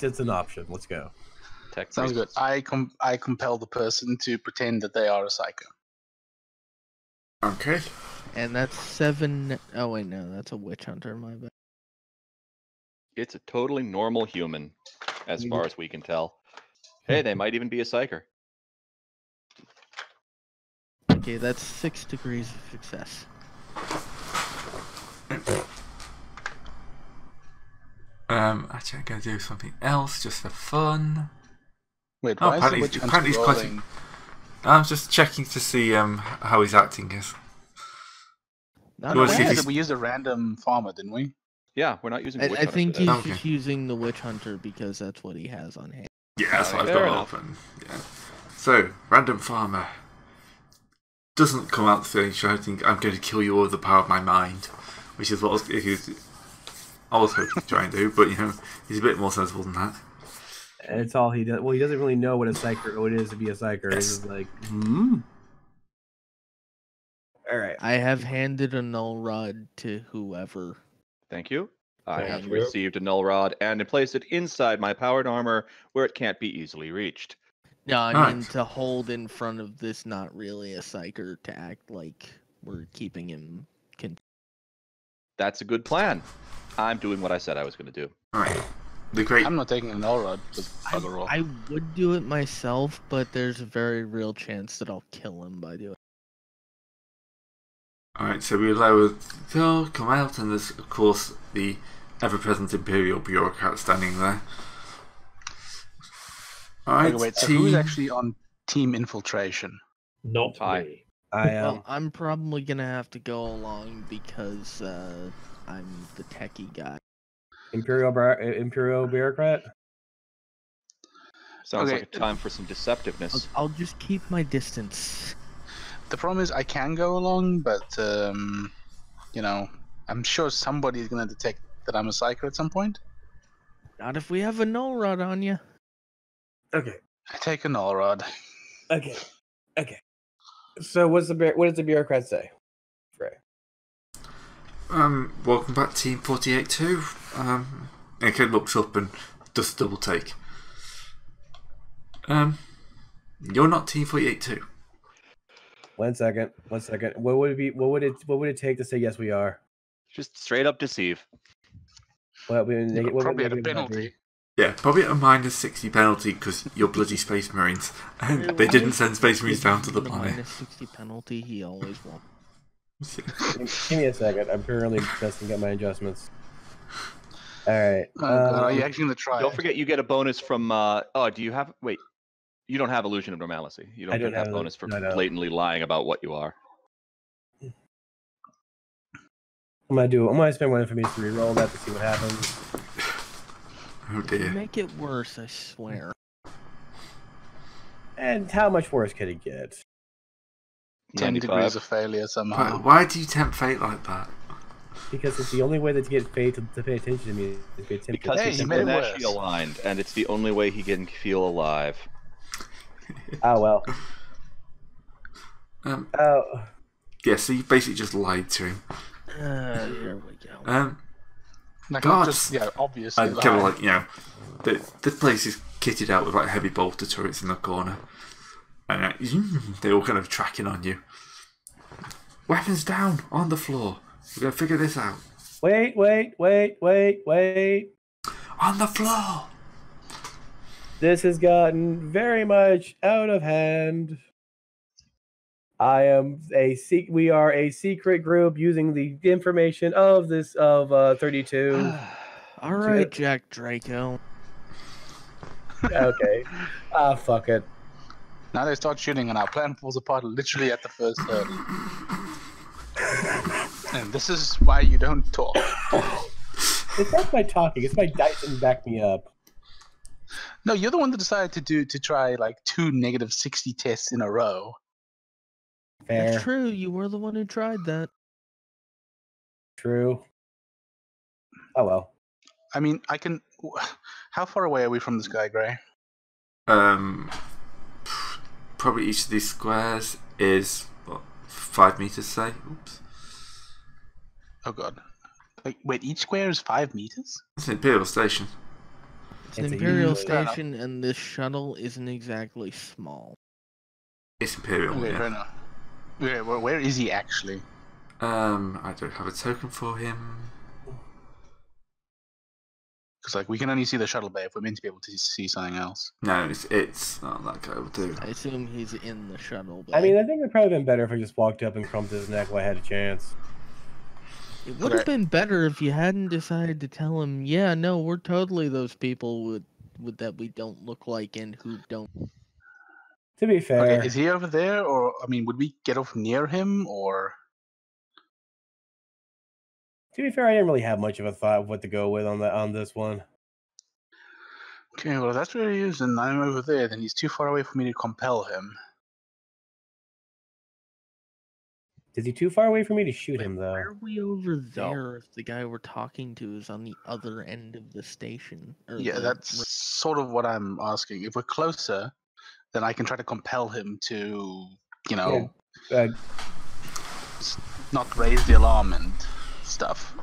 [SPEAKER 4] it's an option. Let's go.
[SPEAKER 3] Tech
[SPEAKER 6] Sounds good.
[SPEAKER 3] reasons.
[SPEAKER 6] I compel the person to pretend that they are a psycho.
[SPEAKER 1] Okay.
[SPEAKER 2] And that's 7. Oh wait, no, that's a witch hunter. My bad.
[SPEAKER 3] It's a totally normal human, as far as we can tell. Hey, they might even be a psyker.
[SPEAKER 2] Okay, that's 6 degrees of success.
[SPEAKER 1] Actually, I'm gonna do something else just for fun.
[SPEAKER 6] Wait,
[SPEAKER 1] Oh,
[SPEAKER 6] why is the witch
[SPEAKER 1] apparently
[SPEAKER 6] hunter
[SPEAKER 1] he's quite.
[SPEAKER 6] rolling?
[SPEAKER 1] I'm just checking to see how his acting is.
[SPEAKER 2] Not
[SPEAKER 1] Well, see,
[SPEAKER 2] bad.
[SPEAKER 1] he's-
[SPEAKER 6] We used a random farmer, didn't we?
[SPEAKER 3] Yeah, we're not using
[SPEAKER 2] I
[SPEAKER 3] witch hunter
[SPEAKER 2] think
[SPEAKER 3] for
[SPEAKER 2] he's
[SPEAKER 3] this.
[SPEAKER 1] Okay.
[SPEAKER 2] just using the witch hunter because that's what he has on hand.
[SPEAKER 1] Yeah, that's what I've
[SPEAKER 3] Fair
[SPEAKER 1] got
[SPEAKER 3] enough.
[SPEAKER 1] open. Yeah. So, random farmer doesn't come out saying, shouting, "I'm going to kill you with the power of my mind," which is what I was hoping to try and do, but he's a bit more sensible than that.
[SPEAKER 4] And it's all he does. Well, he doesn't really know what it is to be a psyker. He's just like, All right.
[SPEAKER 2] I have handed a null rod to whoever.
[SPEAKER 3] Thank you. I
[SPEAKER 5] Thank
[SPEAKER 3] have
[SPEAKER 5] you.
[SPEAKER 3] received a null rod and placed it inside my powered armor where it can't be easily reached.
[SPEAKER 2] No, I mean
[SPEAKER 1] Right.
[SPEAKER 2] to hold in front of this not really a psyker to act like we're keeping him.
[SPEAKER 3] That's a good plan. I'm doing what I said I was going to do.
[SPEAKER 1] Alright. The great.
[SPEAKER 6] I'm not taking an all rod with bugger all.
[SPEAKER 2] I would do it myself, but there's a very real chance that I'll kill him by doing it.
[SPEAKER 1] Alright, so we allow Phil come out, and there's, of course, the ever-present Imperial bureaucrat standing there. Alright,
[SPEAKER 6] Okay, wait, so
[SPEAKER 1] team.
[SPEAKER 6] who's actually on team infiltration?
[SPEAKER 5] Not
[SPEAKER 3] Hi.
[SPEAKER 5] me.
[SPEAKER 4] I am.
[SPEAKER 2] Well, I'm probably gonna have to go along because I'm the techie guy.
[SPEAKER 4] Imperial bureaucrat.
[SPEAKER 3] Sounds
[SPEAKER 6] Okay.
[SPEAKER 3] like a time for some deceptiveness.
[SPEAKER 2] I'll just keep my distance.
[SPEAKER 6] The problem is I can go along, but I'm sure somebody's gonna detect that I'm a psycho at some point.
[SPEAKER 2] Not if we have a null rod on you.
[SPEAKER 4] Okay.
[SPEAKER 6] I take an all rod.
[SPEAKER 4] Okay. So what does the bureaucrat say? Right.
[SPEAKER 1] Welcome back, Team 48-2. And Ken looks up and does a double take. You're not Team 48-2.
[SPEAKER 4] 1 second. What would it take to say yes we are?
[SPEAKER 3] Just straight up deceive.
[SPEAKER 4] What
[SPEAKER 6] Probably at a penalty.
[SPEAKER 1] Yeah, probably at a -60 penalty because you're bloody Space Marines. And they didn't send Space Marines down to the planet.
[SPEAKER 2] -60 penalty, he always won.
[SPEAKER 4] Give me a second. I'm currently testing out my adjustments. All right.
[SPEAKER 6] Oh, God, are you actually gonna try?
[SPEAKER 3] Don't forget you get a bonus from... do you have... Wait. You don't have Illusion of Normalcy. You
[SPEAKER 4] I
[SPEAKER 3] don't
[SPEAKER 4] don't
[SPEAKER 3] get that
[SPEAKER 4] have
[SPEAKER 3] bonus for
[SPEAKER 4] no.
[SPEAKER 3] blatantly lying about what you are.
[SPEAKER 4] I'm gonna spend 1 for me to reroll that to see what happens.
[SPEAKER 1] Oh
[SPEAKER 2] You
[SPEAKER 1] dear.
[SPEAKER 2] make it worse, I swear.
[SPEAKER 4] And how much worse could it get?
[SPEAKER 6] 10
[SPEAKER 3] 95.
[SPEAKER 6] degrees of failure somehow.
[SPEAKER 1] Why do you tempt fate like that?
[SPEAKER 4] Because it's the only way that to get Faye to pay attention to me is to attempt
[SPEAKER 3] Because
[SPEAKER 6] Hey,
[SPEAKER 3] he's
[SPEAKER 6] he made it
[SPEAKER 3] internationally
[SPEAKER 6] worse.
[SPEAKER 3] aligned, and it's the only way he can feel alive.
[SPEAKER 4] Oh well. Oh.
[SPEAKER 1] Yeah, so you basically just lied to him.
[SPEAKER 2] Here we go.
[SPEAKER 6] Like,
[SPEAKER 1] God.
[SPEAKER 6] not just, obviously.
[SPEAKER 1] And kind of like, this place is kitted out with like heavy bolter turrets in the corner. And they're all kind of tracking on you. Weapons down, on the floor. We're going to figure this out.
[SPEAKER 4] Wait.
[SPEAKER 1] On the floor!
[SPEAKER 4] This has gotten very much out of hand. We are a secret group using the information of 32.
[SPEAKER 2] All right, Jack Draco.
[SPEAKER 4] Okay. Fuck it.
[SPEAKER 6] Now they start shooting and our plan falls apart literally at the first hurdle. And this is why you don't talk.
[SPEAKER 4] It's not my talking, it's my dice and back me up.
[SPEAKER 6] No, you're the one that decided to try like 2 -60 tests in a row.
[SPEAKER 4] Fair.
[SPEAKER 2] That's true. You were the one who tried that.
[SPEAKER 4] True. Oh well.
[SPEAKER 6] I mean, How far away are we from this guy, Gray?
[SPEAKER 1] probably each of these squares is what, 5 meters, say. Oops.
[SPEAKER 6] Oh god. Like, wait, each square is 5 meters?
[SPEAKER 1] It's an Imperial station.
[SPEAKER 2] It's an
[SPEAKER 4] It's a
[SPEAKER 2] Imperial
[SPEAKER 4] huge-
[SPEAKER 2] station, and this shuttle isn't exactly small.
[SPEAKER 1] It's Imperial.
[SPEAKER 6] Okay,
[SPEAKER 1] Yeah.
[SPEAKER 6] fair enough. Okay, well, where is he actually?
[SPEAKER 1] I don't have a token for him.
[SPEAKER 6] Because like we can only see the shuttle bay if we're meant to be able to see something else.
[SPEAKER 1] No, it's that guy will do.
[SPEAKER 2] I assume he's in the shuttle.
[SPEAKER 4] I mean, I think it would probably been better if I just walked up and crumped his neck while I had a chance.
[SPEAKER 2] it would have been better if you hadn't decided to tell him, yeah, no, we're totally those people with that we don't look like and who don't.
[SPEAKER 4] To be fair,
[SPEAKER 6] Okay, is he over there, or I mean, would we get off near him, or?
[SPEAKER 4] I didn't really have much of a thought of what to go with on this one.
[SPEAKER 6] Okay, well, if that's where he is, and I'm over there, then he's too far away for me to compel him.
[SPEAKER 4] Is he too far away for me to shoot him, though?
[SPEAKER 2] Why are we over there if the guy we're talking to is on the other end of the station?
[SPEAKER 6] Yeah, that's sort of what I'm asking. If we're closer, then I can try to compel him to, not raise the alarm and stuff.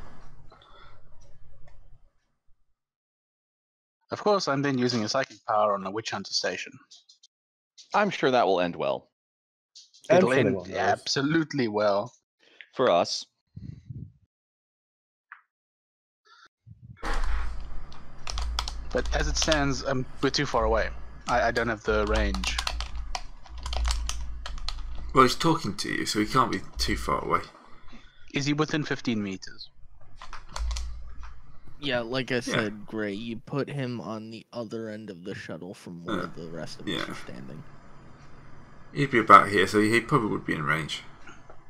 [SPEAKER 6] Of course, I'm then using a psychic power on a witch hunter station.
[SPEAKER 3] I'm sure that will end well
[SPEAKER 4] I'm
[SPEAKER 6] It'll
[SPEAKER 4] sure they
[SPEAKER 6] end
[SPEAKER 4] won't notice.
[SPEAKER 6] absolutely well.
[SPEAKER 3] for us.
[SPEAKER 6] But as it stands, we're too far away. I don't have the range.
[SPEAKER 1] Well, he's talking to you, so he can't be too far away.
[SPEAKER 6] Is he within 15 meters?
[SPEAKER 2] Yeah, like I said, Gray, you put him on the other end of the shuttle from where the rest of us are standing.
[SPEAKER 1] He'd be about here, so he probably would be in range.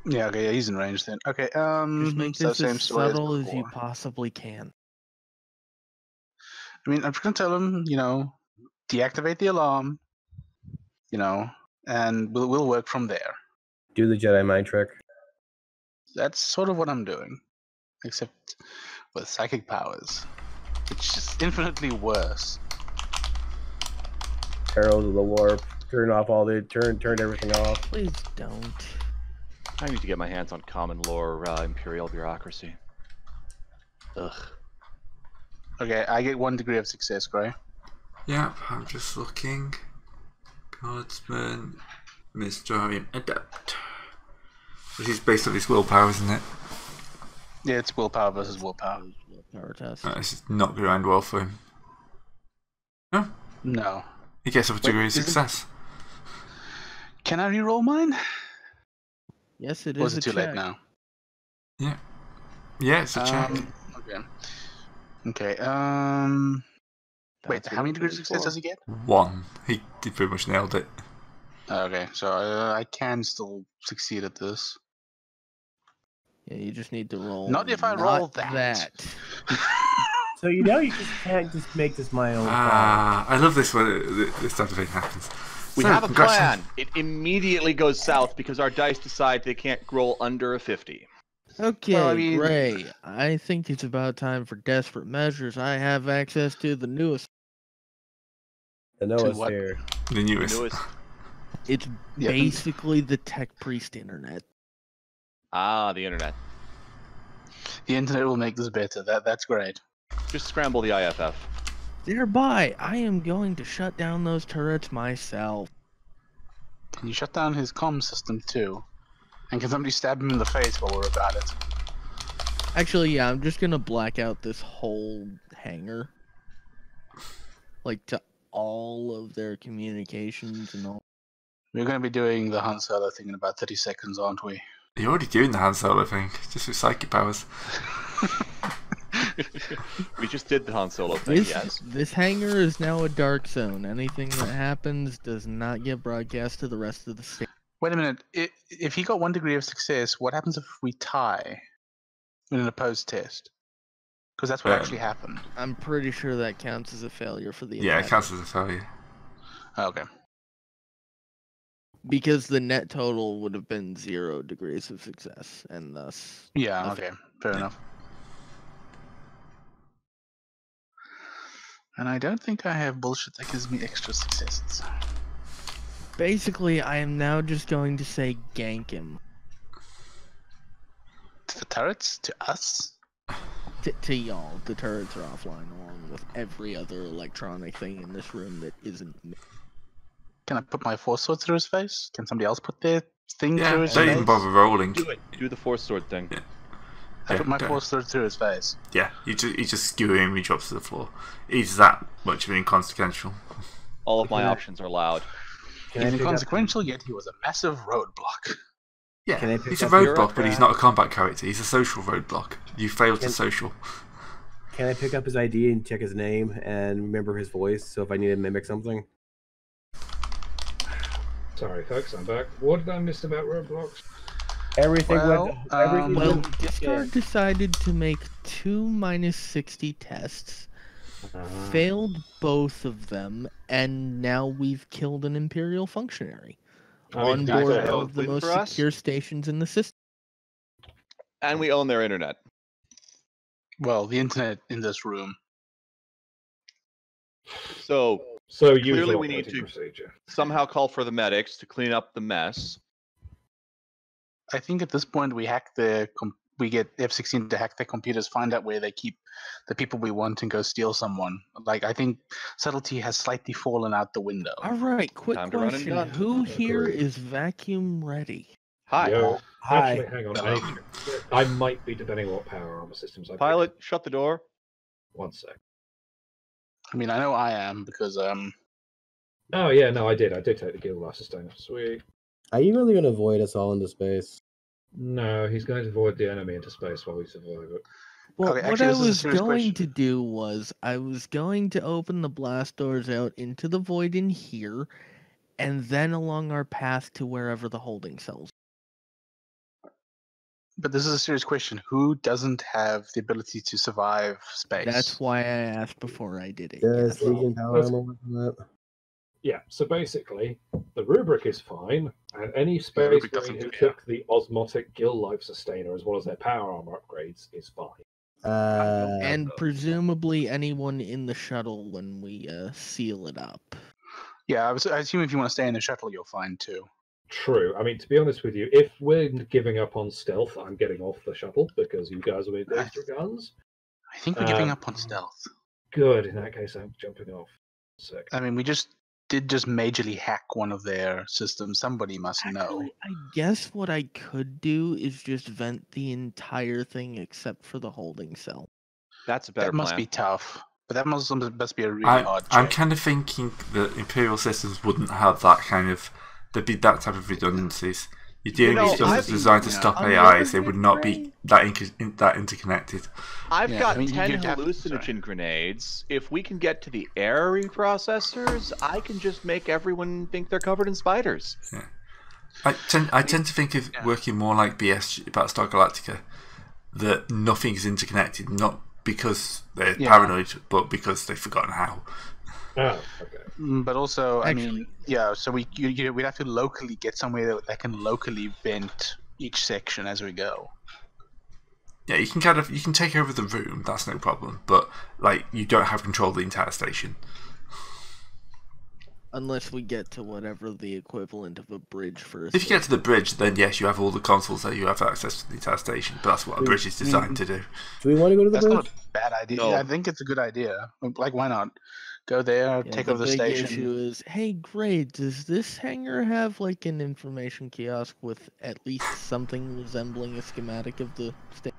[SPEAKER 6] Yeah, okay, yeah, he's in range then. Okay,
[SPEAKER 2] Just make
[SPEAKER 6] so
[SPEAKER 2] this
[SPEAKER 6] same
[SPEAKER 2] as
[SPEAKER 6] story
[SPEAKER 2] subtle as you
[SPEAKER 6] before.
[SPEAKER 2] possibly can.
[SPEAKER 6] I mean, I'm just gonna tell him, deactivate the alarm, and we'll work from there.
[SPEAKER 4] Do the Jedi mind trick.
[SPEAKER 6] That's sort of what I'm doing, except with psychic powers, which is infinitely worse.
[SPEAKER 4] Herald of the Warp. Turned everything off.
[SPEAKER 2] Please don't.
[SPEAKER 3] I need to get my hands on common lore Imperial bureaucracy. Ugh.
[SPEAKER 6] Okay, I get 1 degree of success, Gray.
[SPEAKER 1] Yep, I'm just looking. Guardsman, Misdrive, Adept. Which is based on his willpower, isn't it?
[SPEAKER 6] Yeah, it's willpower versus willpower.
[SPEAKER 2] Willpower test.
[SPEAKER 1] This is not going to end well for him. No?
[SPEAKER 6] No.
[SPEAKER 1] He gets a degree of success.
[SPEAKER 6] Can I reroll mine?
[SPEAKER 2] Yes, it
[SPEAKER 6] Or
[SPEAKER 2] is
[SPEAKER 6] is it
[SPEAKER 2] a
[SPEAKER 6] too
[SPEAKER 2] check.
[SPEAKER 6] late now?
[SPEAKER 1] Yeah. Yeah, it's a check.
[SPEAKER 6] Okay. Wait,
[SPEAKER 3] That's
[SPEAKER 6] how many degrees of
[SPEAKER 3] 34.
[SPEAKER 6] success does he get?
[SPEAKER 1] 1. He pretty much nailed it.
[SPEAKER 6] Okay, so I can still succeed at this.
[SPEAKER 2] Yeah, you just need to roll.
[SPEAKER 6] Not if I roll that.
[SPEAKER 4] So you just can't just make this my own. problem.
[SPEAKER 1] I love this when this type of thing happens.
[SPEAKER 3] We
[SPEAKER 1] So,
[SPEAKER 3] have a
[SPEAKER 1] congratulations.
[SPEAKER 3] plan. It immediately goes south because our dice decide they can't roll under a 50.
[SPEAKER 2] Okay,
[SPEAKER 6] Well, I mean-
[SPEAKER 2] Gray. I think it's about time for desperate measures. I have access to the newest.
[SPEAKER 4] The
[SPEAKER 6] To
[SPEAKER 4] Noah's
[SPEAKER 6] what?
[SPEAKER 4] here.
[SPEAKER 1] The newest.
[SPEAKER 3] Newest.
[SPEAKER 2] It's
[SPEAKER 6] Yeah.
[SPEAKER 2] basically the Tech Priest internet.
[SPEAKER 3] The internet.
[SPEAKER 6] The internet will make this better. That's great.
[SPEAKER 3] Just scramble the IFF.
[SPEAKER 2] Thereby, I am going to shut down those turrets myself.
[SPEAKER 6] Can you shut down his comm system too? And can somebody stab him in the face while we're about it?
[SPEAKER 2] Actually, yeah, I'm just gonna black out this whole hangar. Like, to all of their communications and all.
[SPEAKER 6] We're going to be doing the Han Solo thing in about 30 seconds, aren't we?
[SPEAKER 1] You're already doing the Han Solo thing, just with psychic powers.
[SPEAKER 3] We just did the Han Solo thing, yes.
[SPEAKER 2] This hangar is now a dark zone. Anything that happens does not get broadcast to the rest of the state.
[SPEAKER 6] Wait a minute. If he got 1 degree of success, what happens if we tie in an opposed test? Because that's what actually happened.
[SPEAKER 2] I'm pretty sure that counts as a failure for the
[SPEAKER 1] Yeah, it
[SPEAKER 2] attack.
[SPEAKER 1] counts as a failure.
[SPEAKER 6] Oh, okay.
[SPEAKER 2] Because the net total would have been 0 degrees of success, and thus...
[SPEAKER 6] Yeah,
[SPEAKER 2] nothing.
[SPEAKER 6] okay. Fair enough. And I don't think I have bullshit that gives me extra successes.
[SPEAKER 2] Basically, I am now just going to say gank him.
[SPEAKER 6] To the turrets? To us?
[SPEAKER 2] To y'all. The turrets are offline along with every other electronic thing in this room that isn't me.
[SPEAKER 6] Can I put my force sword through his face? Can somebody else put their thing through
[SPEAKER 1] Yeah,
[SPEAKER 6] his
[SPEAKER 1] don't
[SPEAKER 6] face?
[SPEAKER 1] even bother rolling.
[SPEAKER 3] Do it. Do the force sword thing.
[SPEAKER 1] Yeah.
[SPEAKER 6] I put my
[SPEAKER 1] don't.
[SPEAKER 6] force sword through his face.
[SPEAKER 1] Yeah, you just skew him, he drops to the floor. He's that much of an inconsequential.
[SPEAKER 3] All of my
[SPEAKER 4] Can I-
[SPEAKER 3] options are loud.
[SPEAKER 4] Can I
[SPEAKER 6] He's
[SPEAKER 4] pick up-
[SPEAKER 6] inconsequential, yet he was a massive roadblock.
[SPEAKER 1] Yeah,
[SPEAKER 4] Can I pick
[SPEAKER 1] he's a
[SPEAKER 4] up your
[SPEAKER 1] roadblock, but he's
[SPEAKER 3] backpack?
[SPEAKER 1] not a combat character. He's a social roadblock. You failed to
[SPEAKER 4] Can-
[SPEAKER 1] social.
[SPEAKER 4] Can I pick up his ID and check his name and remember his voice? So if I need to mimic something,
[SPEAKER 5] Sorry, folks, I'm back. What did I miss about roadblocks?
[SPEAKER 4] everything
[SPEAKER 6] Well,
[SPEAKER 4] went. Everything
[SPEAKER 2] Well,
[SPEAKER 4] went.
[SPEAKER 2] Discard decided to make 2 -60 tests, failed both of them, and now we've killed an Imperial functionary on
[SPEAKER 3] guys,
[SPEAKER 2] board
[SPEAKER 3] I have a
[SPEAKER 2] of the
[SPEAKER 3] win
[SPEAKER 2] most
[SPEAKER 3] for us.
[SPEAKER 2] secure stations in the system.
[SPEAKER 3] And we own their internet.
[SPEAKER 6] Well, the internet in this room.
[SPEAKER 3] So
[SPEAKER 5] So use
[SPEAKER 3] Clearly
[SPEAKER 5] your
[SPEAKER 3] we need
[SPEAKER 5] operating
[SPEAKER 3] to-
[SPEAKER 5] procedure.
[SPEAKER 3] somehow call for the medics to clean up the mess.
[SPEAKER 6] I think at this point we hack we get F-16 to hack their computers, find out where they keep the people we want, and go steal someone. Like, I think subtlety has slightly fallen out the window.
[SPEAKER 2] All right, quick
[SPEAKER 3] Time to run and
[SPEAKER 2] question:
[SPEAKER 3] gun.
[SPEAKER 2] Who here
[SPEAKER 5] Agreed.
[SPEAKER 2] is vacuum ready?
[SPEAKER 3] Hi,
[SPEAKER 5] Yo,
[SPEAKER 4] Hi.
[SPEAKER 5] actually, hang on. I might be, depending on what power armor systems I
[SPEAKER 3] pilot, shut the door.
[SPEAKER 5] pick. One sec.
[SPEAKER 6] I mean, I know I am because
[SPEAKER 5] Oh yeah, no, I did. I did take the Guild Last Sustainer. Sweet.
[SPEAKER 4] Are you really going to avoid us all into space?
[SPEAKER 5] No, he's going to avoid the enemy into space while we survive it.
[SPEAKER 2] Well,
[SPEAKER 6] Okay,
[SPEAKER 2] what
[SPEAKER 6] actually,
[SPEAKER 2] I
[SPEAKER 6] this is a
[SPEAKER 2] was
[SPEAKER 6] serious
[SPEAKER 2] going
[SPEAKER 6] question.
[SPEAKER 2] to do was I was going to open the blast doors out into the void in here, and then along our path to wherever the holding cells.
[SPEAKER 6] but this is a serious question. Who doesn't have the ability to survive space?
[SPEAKER 2] That's why I asked before I did it.
[SPEAKER 4] Does
[SPEAKER 2] Yes.
[SPEAKER 4] Legion Power
[SPEAKER 5] let's-
[SPEAKER 4] Armor work on that?
[SPEAKER 5] Yeah, so basically, the rubric is fine, and any space
[SPEAKER 6] rubric
[SPEAKER 5] marine
[SPEAKER 6] doesn't-
[SPEAKER 5] who
[SPEAKER 6] yeah.
[SPEAKER 5] took the osmotic Gill Life Sustainer as well as their power armor upgrades is fine.
[SPEAKER 2] And presumably anyone in the shuttle when we seal it up.
[SPEAKER 6] Yeah, I assume if you want to stay in the shuttle, you're fine too.
[SPEAKER 5] True. I mean, to be honest with you, if we're giving up on stealth, I'm getting off the shuttle because you guys are with extra guns.
[SPEAKER 6] I think we're giving
[SPEAKER 5] Um,
[SPEAKER 6] up on stealth.
[SPEAKER 5] Good. In that case, I'm jumping off. Sick.
[SPEAKER 6] I mean, we did just majorly hack one of their systems. Somebody must know.
[SPEAKER 2] Actually, I guess what I could do is just vent the entire thing except for the holding cell.
[SPEAKER 3] That's a better
[SPEAKER 6] That must
[SPEAKER 3] plan.
[SPEAKER 6] be tough. But that must be a really hard
[SPEAKER 1] I'm
[SPEAKER 6] check.
[SPEAKER 1] kind of thinking that Imperial systems wouldn't have that kind of. There'd be that type of redundancies. You're dealing
[SPEAKER 3] know,
[SPEAKER 1] with stuff that's
[SPEAKER 3] I've-
[SPEAKER 1] designed to
[SPEAKER 6] yeah.
[SPEAKER 1] stop
[SPEAKER 2] On the
[SPEAKER 1] AIs.
[SPEAKER 2] other
[SPEAKER 1] They would
[SPEAKER 2] hand,
[SPEAKER 1] not
[SPEAKER 2] Ray-
[SPEAKER 1] be that interconnected.
[SPEAKER 3] I've
[SPEAKER 6] Yeah,
[SPEAKER 3] got
[SPEAKER 6] I mean,
[SPEAKER 3] 10
[SPEAKER 6] you'd have-
[SPEAKER 3] hallucinogen grenades. If we can get to the air reprocessors, I can just make everyone think they're covered in spiders.
[SPEAKER 1] I tend to think of
[SPEAKER 6] Yeah.
[SPEAKER 1] working more like BS Battlestar Galactica, that nothing's interconnected, not because they're
[SPEAKER 6] Yeah.
[SPEAKER 1] paranoid, but because they've forgotten how.
[SPEAKER 5] Oh, okay.
[SPEAKER 6] But also, I
[SPEAKER 2] Actually-
[SPEAKER 6] mean, yeah. So we'd have to locally get somewhere that can locally vent each section as we go.
[SPEAKER 1] Yeah, you can take over the room, that's no problem, but like you don't have control of the entire station.
[SPEAKER 2] Unless we get to whatever the equivalent of a bridge for a
[SPEAKER 1] If you get to the bridge, then yes, you have all the consoles there, you have access to the entire station, but that's what a bridge is designed to do.
[SPEAKER 4] Do we want to go to the
[SPEAKER 6] That's
[SPEAKER 4] bridge?
[SPEAKER 6] not a bad idea.
[SPEAKER 3] No.
[SPEAKER 6] Yeah, I think it's a good idea. Like, why not? Go there,
[SPEAKER 2] Yeah,
[SPEAKER 6] take
[SPEAKER 2] the
[SPEAKER 6] over the
[SPEAKER 2] big
[SPEAKER 6] station.
[SPEAKER 2] issue is, hey, great, does this hangar have like an information kiosk with at least something resembling a schematic of the station?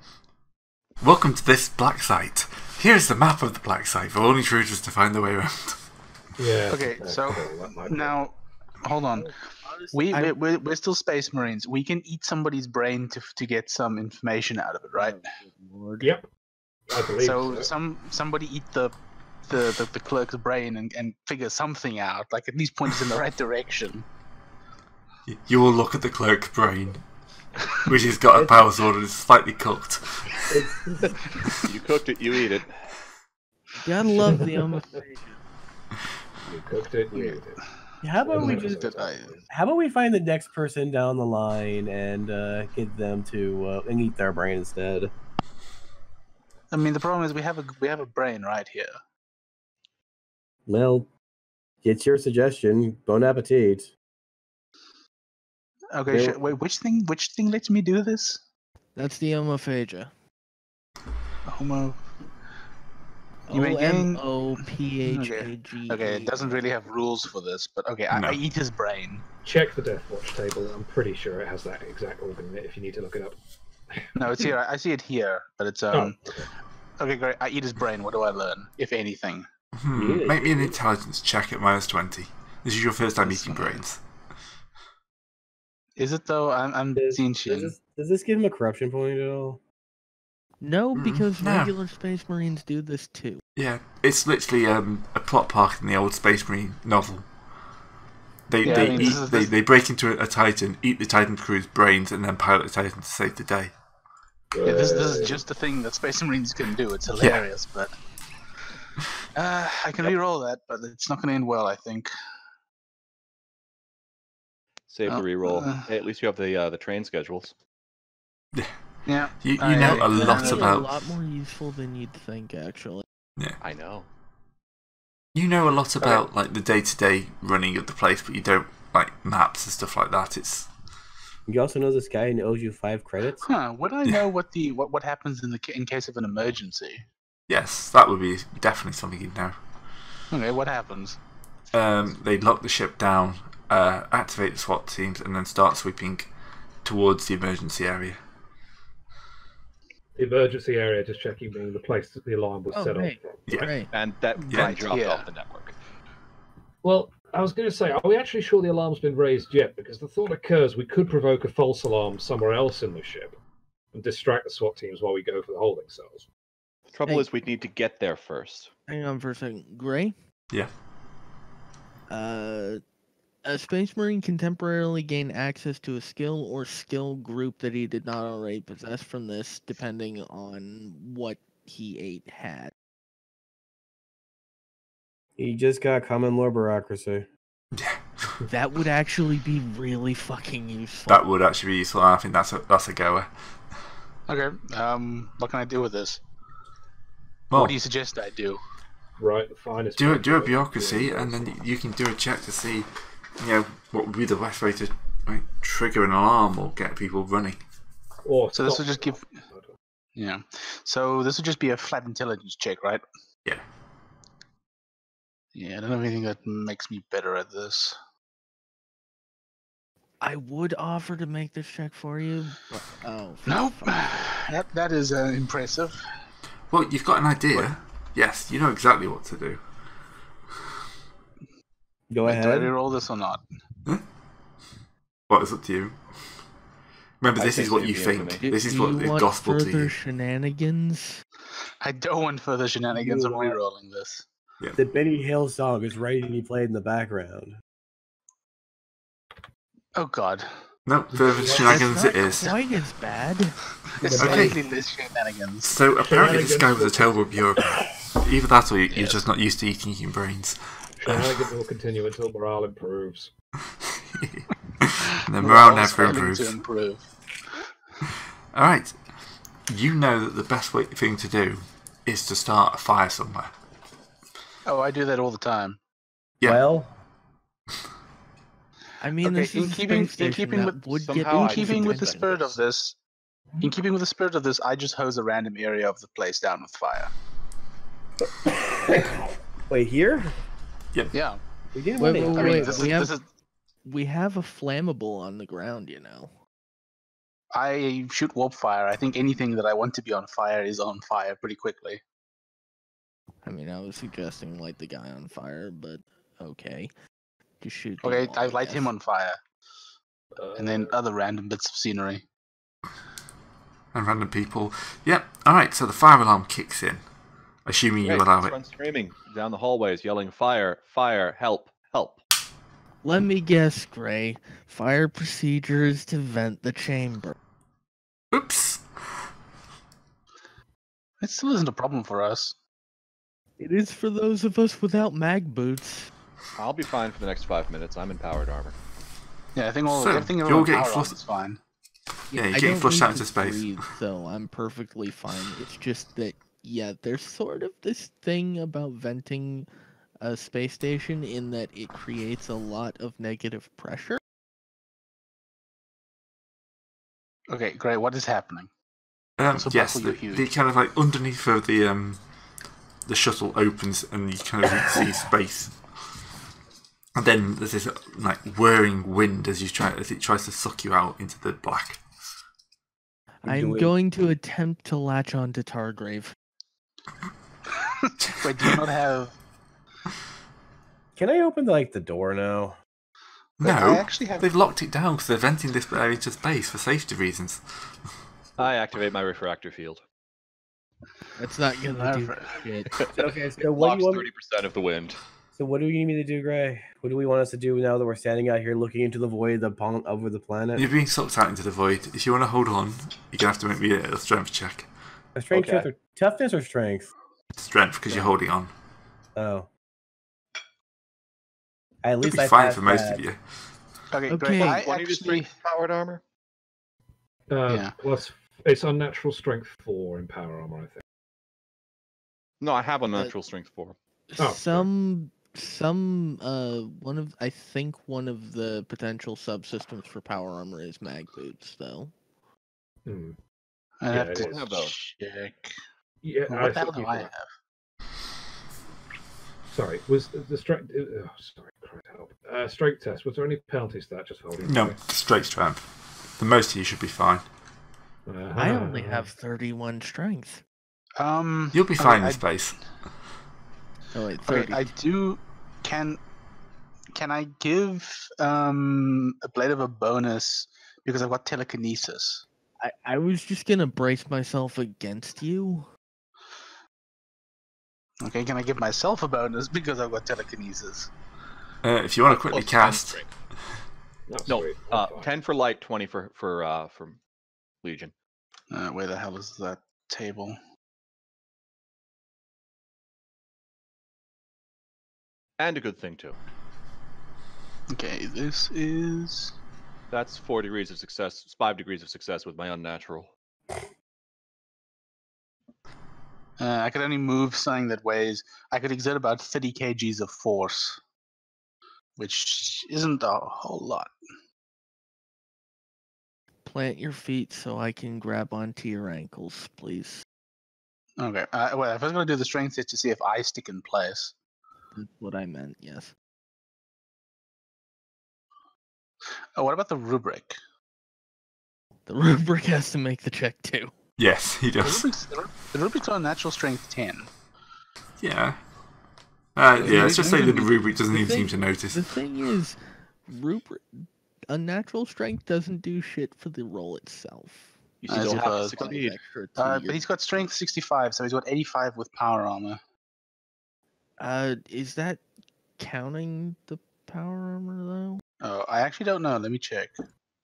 [SPEAKER 1] Welcome to this black site. Here's the map of the black site for all intruders to find their way around.
[SPEAKER 5] Yeah.
[SPEAKER 6] Okay, so
[SPEAKER 5] cool, that might be-
[SPEAKER 6] Now, hold on. We're still Space Marines. We can eat somebody's brain to get some information out of it, right?
[SPEAKER 2] Lord.
[SPEAKER 5] Yep. I believe
[SPEAKER 6] So
[SPEAKER 5] so.
[SPEAKER 6] somebody eat the clerk's brain and figure something out. Like, at least point us in the right direction.
[SPEAKER 1] You will look at the clerk's brain, which has got a power sword and is slightly cooked.
[SPEAKER 3] You cooked it, you eat it.
[SPEAKER 2] Gotta love the almost.
[SPEAKER 5] You cooked it, you ate it.
[SPEAKER 4] How about we
[SPEAKER 5] Wasn't
[SPEAKER 4] just?
[SPEAKER 5] episode
[SPEAKER 4] How about we find the next person down the line and get them to and eat their brain instead?
[SPEAKER 6] I mean, the problem is we have a brain right here.
[SPEAKER 4] Well, it's your suggestion. Bon appetit.
[SPEAKER 6] Okay,
[SPEAKER 4] There-
[SPEAKER 6] wait, which thing lets me do this?
[SPEAKER 2] That's the homophagia.
[SPEAKER 6] Homo. You may gain-
[SPEAKER 2] OMOPHAGA.
[SPEAKER 6] Okay, it doesn't really have rules for this, but okay, I
[SPEAKER 1] No.
[SPEAKER 6] eat his brain.
[SPEAKER 5] Check the Death Watch table. I'm pretty sure it has that exact organ in it if you need to look it up.
[SPEAKER 6] No, it's here. I see it here, but it's
[SPEAKER 5] Oh,
[SPEAKER 6] Okay, great. I eat his brain. What do I learn, if anything?
[SPEAKER 4] Yeah,
[SPEAKER 1] Make me an
[SPEAKER 4] yeah.
[SPEAKER 1] intelligence check at -20. This is your first time eating brains.
[SPEAKER 6] Is it though? I'm seeing shit.
[SPEAKER 4] Does this give him a corruption point at all?
[SPEAKER 2] No, because
[SPEAKER 1] no.
[SPEAKER 2] regular Space Marines do this too.
[SPEAKER 1] Yeah, it's literally a plot part in the old Space Marine novel. They
[SPEAKER 6] Yeah, I mean,
[SPEAKER 1] eat,
[SPEAKER 6] this-
[SPEAKER 1] they break into a Titan, eat the Titan crew's brains, and then pilot the Titan to save the day.
[SPEAKER 6] Yeah, this is just a thing that Space Marines can do. It's hilarious, but I can re-roll that, but it's not going to end well, I think.
[SPEAKER 3] Save the
[SPEAKER 6] Oh,
[SPEAKER 3] reroll. Hey, at least you have the train schedules.
[SPEAKER 6] Yeah.
[SPEAKER 1] You
[SPEAKER 6] I-
[SPEAKER 1] know a
[SPEAKER 6] I-
[SPEAKER 1] lot
[SPEAKER 2] Actually,
[SPEAKER 1] about
[SPEAKER 2] a lot more useful than you'd think, actually.
[SPEAKER 3] I know.
[SPEAKER 1] you know a lot about like the day-to-day running of the place, but you don't like maps and stuff like that. It's
[SPEAKER 4] You also know this guy and owes you 5 credits.
[SPEAKER 6] Huh? Would I know what happens in case of an emergency?
[SPEAKER 1] yes, that would be definitely something you'd know.
[SPEAKER 6] Okay, what happens?
[SPEAKER 1] They lock the ship down, activate the SWAT teams, and then start sweeping towards the emergency area.
[SPEAKER 5] the emergency area, just checking being the place that the alarm was set
[SPEAKER 2] right.
[SPEAKER 5] off from.
[SPEAKER 1] Yeah.
[SPEAKER 2] Right.
[SPEAKER 3] And that
[SPEAKER 1] Yeah.
[SPEAKER 3] got dropped
[SPEAKER 6] Yeah.
[SPEAKER 3] off the network.
[SPEAKER 5] Well, I was going to say, are we actually sure the alarm's been raised yet? Because the thought occurs we could provoke a false alarm somewhere else in the ship and distract the SWAT teams while we go for the holding cells.
[SPEAKER 3] The trouble
[SPEAKER 2] Hey.
[SPEAKER 3] is we'd need to get there first.
[SPEAKER 2] Hang on for a second. Gray?
[SPEAKER 1] Yeah.
[SPEAKER 2] A Space Marine can temporarily gain access to a skill or skill group that he did not already possess from this, depending on what he ate had.
[SPEAKER 4] He just got common law bureaucracy.
[SPEAKER 2] That would actually be really fucking useful.
[SPEAKER 1] That would actually be useful. I think that's a goer.
[SPEAKER 6] Okay. What can I do with this?
[SPEAKER 1] Well,
[SPEAKER 6] What do you suggest I do?
[SPEAKER 5] Right, the finest.
[SPEAKER 1] do a
[SPEAKER 5] paperwork.
[SPEAKER 1] bureaucracy, and then you can do a check to see, what would be the best way to trigger an alarm or get people running.
[SPEAKER 5] Or
[SPEAKER 6] So this
[SPEAKER 5] stop-
[SPEAKER 6] will just give. Yeah. So this would just be a flat intelligence check, right?
[SPEAKER 1] Yeah.
[SPEAKER 6] Yeah, I don't have anything that makes me better at this.
[SPEAKER 2] I would offer to make this check for you, but
[SPEAKER 6] Nope.
[SPEAKER 2] fuck.
[SPEAKER 6] That is impressive.
[SPEAKER 1] Well, you've got an idea. Yes, you know exactly what to do.
[SPEAKER 4] Go
[SPEAKER 6] Do I
[SPEAKER 4] ahead.
[SPEAKER 6] reroll this or not?
[SPEAKER 1] Well, it's up to you. Remember,
[SPEAKER 3] I
[SPEAKER 1] this is
[SPEAKER 3] think
[SPEAKER 1] what
[SPEAKER 3] it'd
[SPEAKER 1] you
[SPEAKER 3] be
[SPEAKER 1] think.
[SPEAKER 3] infamy.
[SPEAKER 1] This is
[SPEAKER 2] Do
[SPEAKER 1] what
[SPEAKER 2] you
[SPEAKER 1] the
[SPEAKER 2] want
[SPEAKER 1] gospel to
[SPEAKER 2] further
[SPEAKER 1] you.
[SPEAKER 2] shenanigans?
[SPEAKER 6] I don't want further shenanigans of
[SPEAKER 4] You want-
[SPEAKER 6] rerolling this.
[SPEAKER 4] The Benny Hill song is ready to be played in the background.
[SPEAKER 6] Oh god.
[SPEAKER 1] No, further shenanigans
[SPEAKER 2] It's
[SPEAKER 1] it
[SPEAKER 2] not
[SPEAKER 1] is.
[SPEAKER 2] quite as bad.
[SPEAKER 6] It's
[SPEAKER 1] Okay.
[SPEAKER 6] slightly less shenanigans.
[SPEAKER 1] So apparently this guy was a
[SPEAKER 5] Shenanigans.
[SPEAKER 1] terrible bureaucrat. Either that or you're
[SPEAKER 6] Yes.
[SPEAKER 1] just not used to eating human brains.
[SPEAKER 5] Shenanigans will continue until morale improves.
[SPEAKER 1] And the morale
[SPEAKER 6] Morale's
[SPEAKER 1] never
[SPEAKER 6] failing
[SPEAKER 1] improves.
[SPEAKER 6] to improve.
[SPEAKER 1] Alright. You know that the best thing to do is to start a fire somewhere.
[SPEAKER 6] Oh, I do that all the time.
[SPEAKER 1] Yeah.
[SPEAKER 4] Well,
[SPEAKER 2] I mean,
[SPEAKER 6] Okay,
[SPEAKER 2] this
[SPEAKER 6] in
[SPEAKER 2] is a
[SPEAKER 6] keeping-
[SPEAKER 2] space
[SPEAKER 6] in
[SPEAKER 2] station
[SPEAKER 6] keeping
[SPEAKER 2] that
[SPEAKER 3] with-
[SPEAKER 2] would get
[SPEAKER 3] somehow
[SPEAKER 6] In
[SPEAKER 3] I
[SPEAKER 2] people
[SPEAKER 6] keeping with the
[SPEAKER 2] attention.
[SPEAKER 6] spirit of this, I just hose a random area of the place down with fire.
[SPEAKER 4] wait, here?
[SPEAKER 6] Yeah.
[SPEAKER 4] We didn't
[SPEAKER 2] Wait,
[SPEAKER 4] want
[SPEAKER 2] wait,
[SPEAKER 6] I mean,
[SPEAKER 2] wait.
[SPEAKER 6] this
[SPEAKER 2] we
[SPEAKER 6] is
[SPEAKER 2] have a flammable on the ground, you know.
[SPEAKER 6] I shoot warp fire. I think anything that I want to be on fire is on fire pretty quickly.
[SPEAKER 2] I mean, I was suggesting light the guy on fire, but okay. Just shoot. the
[SPEAKER 6] Okay,
[SPEAKER 2] wall,
[SPEAKER 6] I light him
[SPEAKER 2] guess.
[SPEAKER 6] on fire, and then
[SPEAKER 5] Uh,
[SPEAKER 6] other random bits of scenery.
[SPEAKER 1] And random people. Yep. Alright, so the fire alarm kicks in. Assuming you
[SPEAKER 3] Great,
[SPEAKER 1] allow
[SPEAKER 3] let's
[SPEAKER 1] it.
[SPEAKER 3] run screaming down the hallways, yelling, "Fire! Fire! Help! Help!"
[SPEAKER 2] Let me guess, Gray. Fire procedures to vent the chamber.
[SPEAKER 1] Oops.
[SPEAKER 6] It still isn't a problem for us.
[SPEAKER 2] It is for those of us without mag boots.
[SPEAKER 3] I'll be fine for the next 5 minutes. I'm in powered armor.
[SPEAKER 6] Yeah, I think
[SPEAKER 1] So,
[SPEAKER 6] everything
[SPEAKER 1] you're
[SPEAKER 6] around
[SPEAKER 1] getting
[SPEAKER 6] power on
[SPEAKER 1] flustered-
[SPEAKER 6] is fine.
[SPEAKER 1] Yeah, you're
[SPEAKER 2] I
[SPEAKER 1] getting
[SPEAKER 2] don't
[SPEAKER 1] flushed
[SPEAKER 2] need
[SPEAKER 1] out into
[SPEAKER 2] to
[SPEAKER 1] space.
[SPEAKER 2] breathe, so I'm perfectly fine. It's just that, yeah, there's sort of this thing about venting a space station in that it creates a lot of negative pressure.
[SPEAKER 6] Okay, great. What is happening? So
[SPEAKER 1] Yes,
[SPEAKER 6] Buffalo, you're huge.
[SPEAKER 1] the kind of like underneath of the shuttle opens and you kind of see space. And then there's this like whirring wind as it tries to suck you out into the black.
[SPEAKER 2] I'm going to attempt to latch on to Targrave.
[SPEAKER 6] Wait, do you not have?
[SPEAKER 4] Can I open the door now?
[SPEAKER 1] No,
[SPEAKER 6] I actually have.
[SPEAKER 1] they've locked it down because they're venting this area to space for safety reasons.
[SPEAKER 3] I activate my refractor field.
[SPEAKER 2] That's not gonna do shit.
[SPEAKER 4] Okay, so what do you want?
[SPEAKER 3] 30% of the wind.
[SPEAKER 4] So what do you need me to do, Gray? What do we want us to do now that we're standing out here looking into the void over the planet?
[SPEAKER 1] You're being sucked out into the void. If you want to hold on, you're gonna have to make me a strength check.
[SPEAKER 4] A strength check or toughness or strength?
[SPEAKER 1] Strength, because you're holding on.
[SPEAKER 4] Oh. At least
[SPEAKER 1] It'll be
[SPEAKER 4] I
[SPEAKER 1] fine
[SPEAKER 4] passed
[SPEAKER 1] for most
[SPEAKER 4] that.
[SPEAKER 1] of you.
[SPEAKER 6] Okay, great. I actually
[SPEAKER 3] powered armor.
[SPEAKER 5] Yeah. Plus, it's unnatural strength 4 in power armor, I think.
[SPEAKER 3] No, I have unnatural strength 4.
[SPEAKER 2] Oh, I think one of the potential subsystems for power armor is mag boots, though.
[SPEAKER 6] I have to
[SPEAKER 3] have those.
[SPEAKER 6] check.
[SPEAKER 5] Yeah,
[SPEAKER 6] What the hell do I have?
[SPEAKER 5] Sorry, was the strength? Sorry, Christ help. Strength test. Was there any penalties to that? Just holding.
[SPEAKER 1] No, straight strength. The most of you should be fine.
[SPEAKER 2] I only have 31 strength.
[SPEAKER 1] You'll be fine in space.
[SPEAKER 2] Oh wait, 30.
[SPEAKER 6] Okay, I do. Can I give a blade of a bonus because I've got telekinesis?
[SPEAKER 2] I was just gonna brace myself against you.
[SPEAKER 6] Okay, can I give myself a bonus because I've got telekinesis?
[SPEAKER 1] If you want to quickly cast.
[SPEAKER 5] No,
[SPEAKER 3] 10 for light, 20 for Legion.
[SPEAKER 6] Where the hell is that table?
[SPEAKER 3] And a good thing too.
[SPEAKER 6] Okay, this is.
[SPEAKER 3] That's 4 degrees of success. It's 5 degrees of success with my unnatural.
[SPEAKER 6] I could only move something that weighs. I could exert about 30 kgs of force, which isn't a whole lot.
[SPEAKER 2] Plant your feet so I can grab onto your ankles, please.
[SPEAKER 6] Okay. Well, if I was going to do the strength test to see if I stick in place.
[SPEAKER 2] That's what I meant, yes.
[SPEAKER 6] Oh, what about the rubric?
[SPEAKER 2] The rubric has to make the check too.
[SPEAKER 1] Yes, he does.
[SPEAKER 6] The rubric's on natural strength 10.
[SPEAKER 1] Yeah. Let's just say that the rubric doesn't even seem to notice.
[SPEAKER 2] The thing is, unnatural strength doesn't do shit for the roll itself.
[SPEAKER 3] You still have to
[SPEAKER 6] succeed. But he's got strength 65, so he's got 85 with power armor.
[SPEAKER 2] Is that counting the power armor though?
[SPEAKER 6] Oh, I actually don't know. Let me check.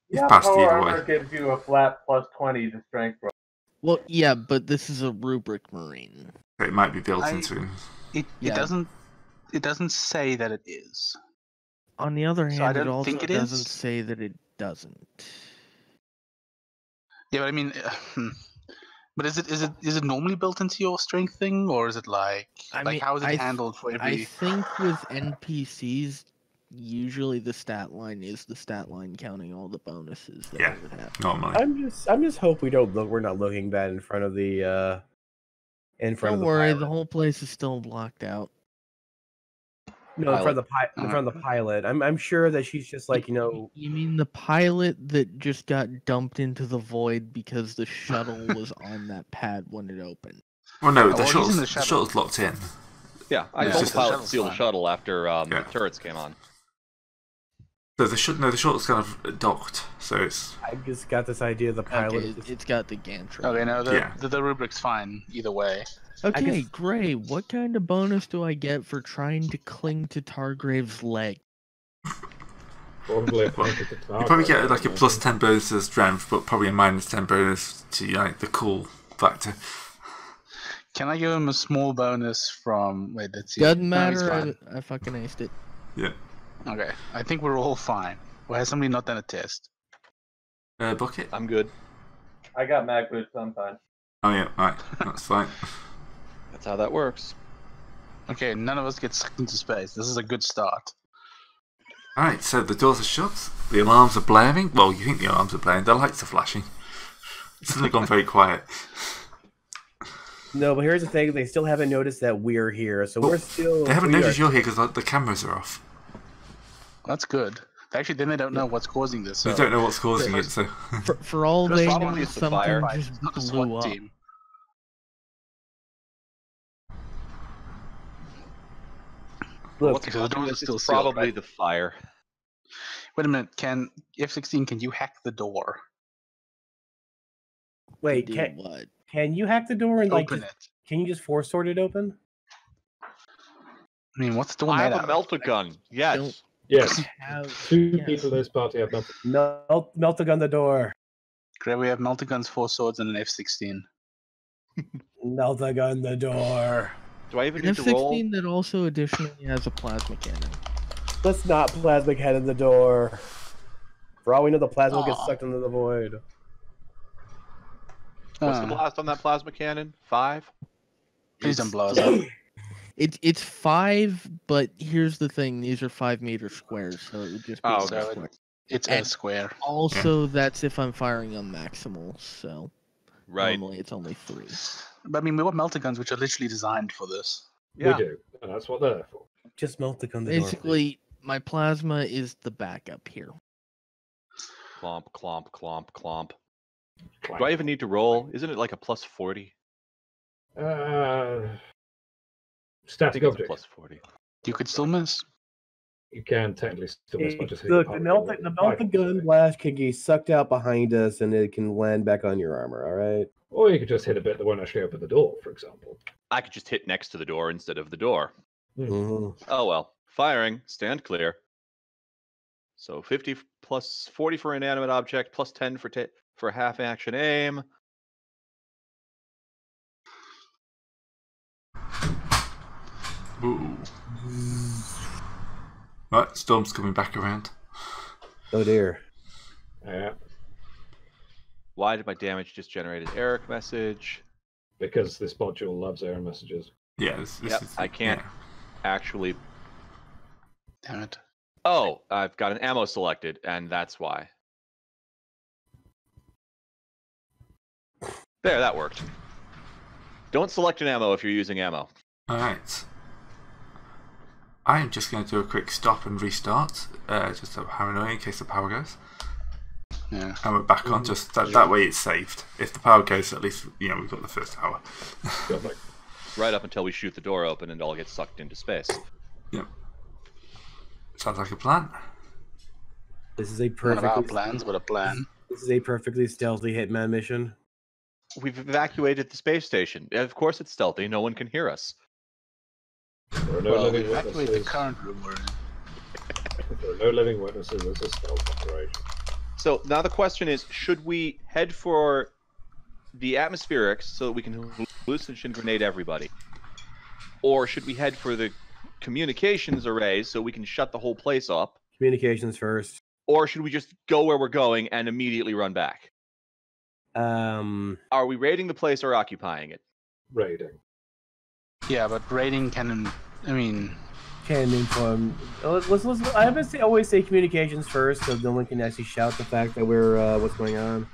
[SPEAKER 7] Yeah,
[SPEAKER 1] passed
[SPEAKER 7] power
[SPEAKER 1] either
[SPEAKER 7] armor
[SPEAKER 1] way.
[SPEAKER 7] gives you a flat plus 20 to strength roll.
[SPEAKER 2] Well, yeah, but this is a rubric marine.
[SPEAKER 1] It might be built into him.
[SPEAKER 6] It doesn't say that it is.
[SPEAKER 2] On the other hand,
[SPEAKER 6] I
[SPEAKER 2] it
[SPEAKER 6] don't
[SPEAKER 2] also
[SPEAKER 6] think it
[SPEAKER 2] doesn't
[SPEAKER 6] is.
[SPEAKER 2] say that it doesn't.
[SPEAKER 6] Yeah, but I mean, but is it normally built into your strength thing, or is it like how is it handled for every?
[SPEAKER 2] I think with NPCs, usually the stat line is the stat line counting all the bonuses that it would have.
[SPEAKER 1] Normally.
[SPEAKER 4] I'm just hope we're not looking bad in front of the
[SPEAKER 2] Don't worry, the whole place is still blocked out.
[SPEAKER 4] No, in front of the pilot. I'm sure that she's just like,
[SPEAKER 2] You mean the pilot that just got dumped into the void because the shuttle was on that pad when it opened?
[SPEAKER 1] Well, no, the shuttle's locked in.
[SPEAKER 3] Yeah, I told the pilot to seal the shuttle after the turrets came on.
[SPEAKER 1] So the shuttle's kind of docked, so it's.
[SPEAKER 4] I've just got this idea of the pilot.
[SPEAKER 2] Okay, it's got the gantry.
[SPEAKER 6] Okay, no, the rubric's fine either way.
[SPEAKER 2] Okay, Gray, what kind of bonus do I get for trying to cling to Targrave's leg?
[SPEAKER 5] Probably
[SPEAKER 1] you probably get like a plus 10 bonus to strength, but probably a minus 10 bonus to the cool factor.
[SPEAKER 6] Can I give him a small bonus from? Wait, let's see.
[SPEAKER 2] Doesn't
[SPEAKER 6] No, he's
[SPEAKER 2] matter.
[SPEAKER 6] fine.
[SPEAKER 2] I fucking aced it.
[SPEAKER 1] Yeah.
[SPEAKER 6] Okay, I think we're all fine. Well, has somebody not done a test?
[SPEAKER 1] Bucket?
[SPEAKER 3] I'm good.
[SPEAKER 7] I got mag boots, I'm fine.
[SPEAKER 1] Oh yeah, right. That's fine.
[SPEAKER 3] That's how that works.
[SPEAKER 6] Okay, none of us get sucked into space. This is a good start.
[SPEAKER 1] Alright, so the doors are shut, the alarms are blaring. Well, you think the alarms are blaring, the lights are flashing. Suddenly gone very quiet.
[SPEAKER 4] No, but here's the thing: they still haven't noticed that we're here, so we're still.
[SPEAKER 1] They haven't
[SPEAKER 4] we
[SPEAKER 1] noticed
[SPEAKER 4] are-
[SPEAKER 1] you're here because the cameras are off.
[SPEAKER 6] That's good. Actually, then they don't know what's causing this.
[SPEAKER 1] They
[SPEAKER 6] So.
[SPEAKER 1] don't know what's causing it, so...
[SPEAKER 2] For all
[SPEAKER 3] Because
[SPEAKER 2] they
[SPEAKER 3] probably
[SPEAKER 2] know,
[SPEAKER 3] it's the
[SPEAKER 2] something
[SPEAKER 3] fire.
[SPEAKER 2] just
[SPEAKER 6] It's not the
[SPEAKER 2] blew
[SPEAKER 6] SWAT
[SPEAKER 2] up.
[SPEAKER 6] team.
[SPEAKER 4] Look,
[SPEAKER 3] What's
[SPEAKER 6] So the
[SPEAKER 3] causing
[SPEAKER 6] door is
[SPEAKER 3] this?
[SPEAKER 6] still
[SPEAKER 3] It's
[SPEAKER 6] sealed,
[SPEAKER 3] probably
[SPEAKER 6] right?
[SPEAKER 3] the fire.
[SPEAKER 6] Wait a minute. Can F-16? Can you hack the door?
[SPEAKER 4] wait,
[SPEAKER 2] Do what?
[SPEAKER 4] can you hack the door and like
[SPEAKER 6] Open
[SPEAKER 4] just,
[SPEAKER 6] it.
[SPEAKER 4] can you just force sword it open?
[SPEAKER 6] I mean, what's the door
[SPEAKER 3] I
[SPEAKER 6] made
[SPEAKER 3] have a
[SPEAKER 6] out of?
[SPEAKER 3] melter gun. Yes.
[SPEAKER 5] Yes,
[SPEAKER 2] Have
[SPEAKER 5] 2
[SPEAKER 2] yes.
[SPEAKER 5] people in this party have nothing.
[SPEAKER 4] Melt a gun the door.
[SPEAKER 6] Great, we have multi-guns, 4 swords, and an F-16.
[SPEAKER 4] Melt a gun the door.
[SPEAKER 3] Do I even
[SPEAKER 2] An
[SPEAKER 3] need to roll?
[SPEAKER 2] F-16 that also additionally has a plasma cannon.
[SPEAKER 4] Let's not plasma cannon the door. For all we know, the plasma will get
[SPEAKER 2] Aw.
[SPEAKER 4] sucked into the void.
[SPEAKER 3] What's the blast on that plasma cannon? 5?
[SPEAKER 6] Please don't blow us up.
[SPEAKER 2] It's 5, but here's the thing: these are 5-meter squares, so it would just be
[SPEAKER 3] Oh,
[SPEAKER 2] one
[SPEAKER 3] okay.
[SPEAKER 6] So
[SPEAKER 2] square.
[SPEAKER 6] it's a
[SPEAKER 2] And-
[SPEAKER 6] square.
[SPEAKER 2] Also, that's if I'm firing on maximal. So
[SPEAKER 3] Right.
[SPEAKER 2] normally it's only 3.
[SPEAKER 6] But I mean, we have multi-guns, which are literally designed for this.
[SPEAKER 3] Yeah.
[SPEAKER 5] We do, and that's what they're there for.
[SPEAKER 4] Just melt the gun the door.
[SPEAKER 2] Basically, my plasma is the backup here.
[SPEAKER 3] Clomp, clomp, clomp, clomp.
[SPEAKER 5] Clank.
[SPEAKER 3] Do I even need to roll? Isn't it like a plus 40?
[SPEAKER 5] Static
[SPEAKER 3] It's a
[SPEAKER 5] object.
[SPEAKER 3] plus 40.
[SPEAKER 6] You could still miss.
[SPEAKER 5] You can technically still miss by just hitting
[SPEAKER 4] Look,
[SPEAKER 5] the
[SPEAKER 4] the
[SPEAKER 5] power
[SPEAKER 4] melt the gun blast can get sucked out behind us, and it can land back on your armor. All right.
[SPEAKER 5] Or you could just hit a bit that won't actually open the door, for example.
[SPEAKER 3] I could just hit next to the door instead of the door.
[SPEAKER 4] Mm-hmm.
[SPEAKER 3] Oh well. Firing. Stand clear. So 50 plus 40 for inanimate object, plus 10 for half action aim.
[SPEAKER 1] Ooh. Right, Storm's coming back around.
[SPEAKER 4] Oh dear.
[SPEAKER 5] Yeah,
[SPEAKER 3] Why did my damage just generate an error message?
[SPEAKER 5] because this module loves error messages.
[SPEAKER 1] Yeah, this
[SPEAKER 3] Yep,
[SPEAKER 1] is...
[SPEAKER 3] I can't
[SPEAKER 1] yeah.
[SPEAKER 3] actually.
[SPEAKER 6] Damn it.
[SPEAKER 3] Oh, I've got an ammo selected, and that's why. There, that worked. Don't select an ammo if you're using ammo.
[SPEAKER 1] Alright. I am just going to do a quick stop and restart, just so paranoid in case the power goes.
[SPEAKER 6] Yeah.
[SPEAKER 1] And we're back on, just that way it's saved. If the power goes, at least, you know, we've got the first hour.
[SPEAKER 5] Got like,
[SPEAKER 3] Right up until we shoot the door open and it all gets sucked into space.
[SPEAKER 1] Yep. Sounds like a plan.
[SPEAKER 4] This is a
[SPEAKER 6] One of our
[SPEAKER 4] perfectly
[SPEAKER 6] plans, but a plan.
[SPEAKER 4] This is a perfectly stealthy hitman mission.
[SPEAKER 3] We've evacuated the space station. Of course it's stealthy, no one can hear us.
[SPEAKER 5] there are no
[SPEAKER 6] Well,
[SPEAKER 5] living
[SPEAKER 6] evacuate the
[SPEAKER 5] witnesses.
[SPEAKER 6] current room we're in.
[SPEAKER 5] There are no living witnesses. It's a stealth operation.
[SPEAKER 3] So now the question is, should we head for the atmospherics so that we can hallucination grenade everybody? Or should we head for the communications arrays so we can shut the whole place up?
[SPEAKER 4] Communications first.
[SPEAKER 3] Or should we just go where we're going and immediately run back? Are we raiding the place or occupying it?
[SPEAKER 5] Raiding.
[SPEAKER 6] Yeah, but raiding can. I mean,
[SPEAKER 4] Can inform. Let's I always say communications first, so no one can actually shout the fact that we're what's going on.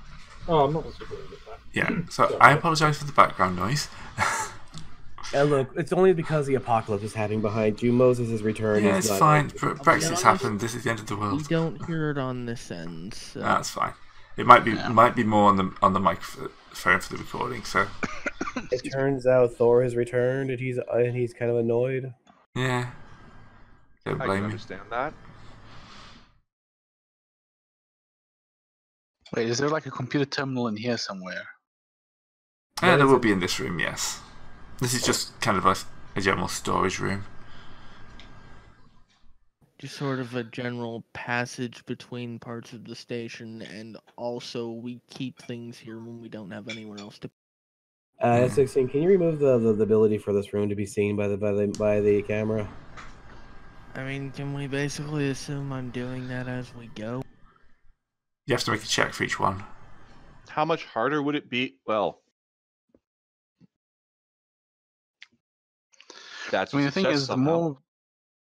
[SPEAKER 5] Oh, I'm not disagreeing with that.
[SPEAKER 1] Yeah, so I apologise for the background noise.
[SPEAKER 4] And look, it's only because the apocalypse is happening behind you. Moses' return
[SPEAKER 1] Yeah,
[SPEAKER 4] is
[SPEAKER 1] it's
[SPEAKER 4] not-
[SPEAKER 1] fine. Brexit's
[SPEAKER 2] honest,
[SPEAKER 1] happened. This is the end of the
[SPEAKER 2] We
[SPEAKER 1] world.
[SPEAKER 2] don't hear it on this end. So.
[SPEAKER 1] That's fine. It might be more on the microphone for the recording. So
[SPEAKER 4] It turns out Thor has returned, and he's kind of annoyed.
[SPEAKER 1] yeah, don't
[SPEAKER 3] I can
[SPEAKER 1] blame me.
[SPEAKER 3] understand that.
[SPEAKER 6] wait, is there like a computer terminal in here somewhere?
[SPEAKER 1] Yeah, there will be in this room. Yes, this is just kind of a general storage room.
[SPEAKER 2] Just sort of a general passage between parts of the station, and also we keep things here when we don't have anywhere else to.
[SPEAKER 4] S16, can you remove the ability for this room to be seen by the camera?
[SPEAKER 2] I mean, can we basically assume I'm doing that as we go?
[SPEAKER 1] You have to make a check for each one.
[SPEAKER 3] How much harder would it be? Well, that's
[SPEAKER 6] I mean,
[SPEAKER 3] a
[SPEAKER 6] the thing
[SPEAKER 3] success
[SPEAKER 6] is,
[SPEAKER 3] somehow.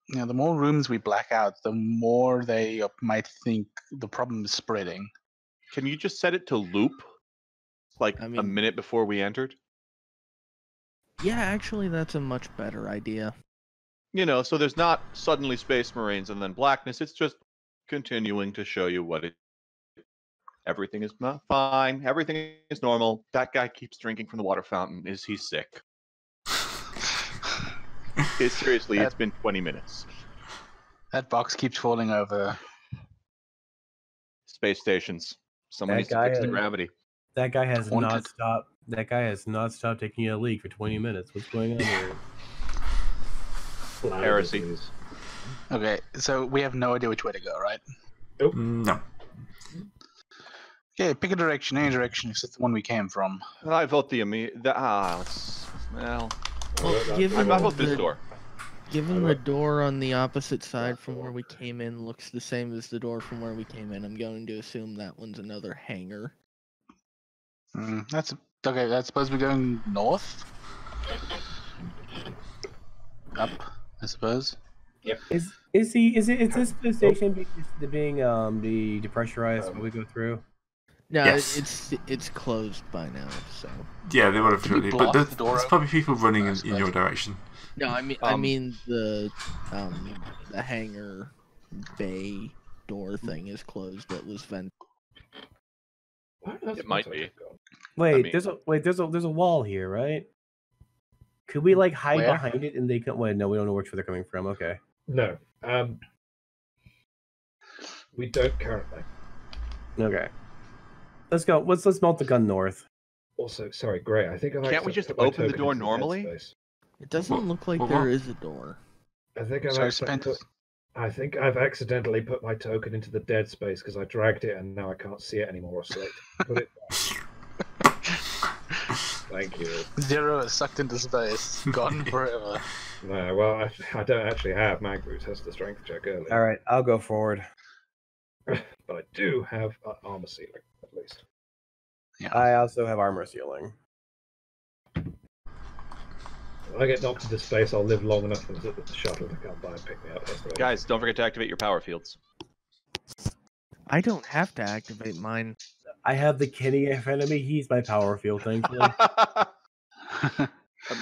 [SPEAKER 6] the more rooms we black out, the more they might think the problem is spreading.
[SPEAKER 3] Can you just set it to loop? Like
[SPEAKER 2] I
[SPEAKER 3] a
[SPEAKER 2] mean-
[SPEAKER 3] minute before we entered.
[SPEAKER 2] Yeah, actually, that's a much better idea.
[SPEAKER 3] You know, so there's not suddenly Space Marines and then blackness. It's just continuing to show you what it. Everything is not fine. Everything is normal. That guy keeps drinking from the water fountain. Is he sick? Seriously, it's been 20 minutes.
[SPEAKER 6] That box keeps falling over.
[SPEAKER 3] Space stations. Someone
[SPEAKER 4] That
[SPEAKER 3] needs to
[SPEAKER 4] guy
[SPEAKER 3] fix the
[SPEAKER 4] is-
[SPEAKER 3] gravity.
[SPEAKER 4] That guy has not
[SPEAKER 6] Haunted.
[SPEAKER 4] stopped. That guy has not stopped taking a leak for 20 minutes. What's going on here?
[SPEAKER 3] Heresy.
[SPEAKER 5] Disease.
[SPEAKER 6] Okay, so we have no idea which way to go, right?
[SPEAKER 1] No.
[SPEAKER 6] Okay, pick a direction, any direction except the one we came from.
[SPEAKER 3] I vote well,
[SPEAKER 2] Well,
[SPEAKER 5] that-
[SPEAKER 2] given
[SPEAKER 3] I vote this
[SPEAKER 2] the-
[SPEAKER 3] door.
[SPEAKER 2] Given the door on the opposite side from where we came in looks the same as the door from where we came in, I'm going to assume that one's another hangar.
[SPEAKER 6] That's okay. I suppose we're going north. Up, I suppose.
[SPEAKER 4] Is this the station being the depressurized when we go through?
[SPEAKER 2] No,
[SPEAKER 1] Yes.
[SPEAKER 2] it's closed by now. So
[SPEAKER 1] Yeah, they would have
[SPEAKER 6] Did we
[SPEAKER 1] shut it.
[SPEAKER 6] block
[SPEAKER 1] But
[SPEAKER 6] the door
[SPEAKER 1] there's
[SPEAKER 6] open?
[SPEAKER 1] probably people running
[SPEAKER 6] I
[SPEAKER 1] in your
[SPEAKER 6] suppose.
[SPEAKER 1] direction.
[SPEAKER 2] no, I mean the hangar bay door thing is closed. That was vented.
[SPEAKER 3] It might be.
[SPEAKER 4] Wait,
[SPEAKER 3] mean-
[SPEAKER 4] there's a wall here, right? Could we like hide
[SPEAKER 6] Where?
[SPEAKER 4] behind it and they can? Wait, no, we don't know which way they're coming from. Okay.
[SPEAKER 5] No. We don't currently.
[SPEAKER 4] Okay. Let's go. Let's melt the gun north.
[SPEAKER 5] Also, sorry, Gray. I think I've
[SPEAKER 3] Can't we
[SPEAKER 5] accidentally
[SPEAKER 3] just
[SPEAKER 5] put my
[SPEAKER 3] open the
[SPEAKER 5] token
[SPEAKER 3] door
[SPEAKER 5] into dead
[SPEAKER 3] normally?
[SPEAKER 5] space.
[SPEAKER 2] It doesn't
[SPEAKER 1] What-
[SPEAKER 2] look like
[SPEAKER 1] what-
[SPEAKER 2] there
[SPEAKER 1] what?
[SPEAKER 2] is a door.
[SPEAKER 5] I think I've
[SPEAKER 6] So
[SPEAKER 5] accidentally I think I've accidentally put my token into the dead space because I dragged it and now I can't see it anymore or select. Put it back. Thank you.
[SPEAKER 6] Zero is sucked into space, gone forever.
[SPEAKER 5] No, well, I don't actually have mag boots. That's the strength check earlier.
[SPEAKER 4] All right, I'll go forward.
[SPEAKER 5] But I do have armor ceiling, at least.
[SPEAKER 6] Yeah.
[SPEAKER 4] I also have armor ceiling.
[SPEAKER 5] When I get knocked into space, I'll live long enough until the shuttle to come by and pick me up. That's what I
[SPEAKER 3] Guys, don't forget to activate your power fields.
[SPEAKER 2] I don't have to activate mine.
[SPEAKER 4] I have the Kenny in front of me. He's my power field, thankfully.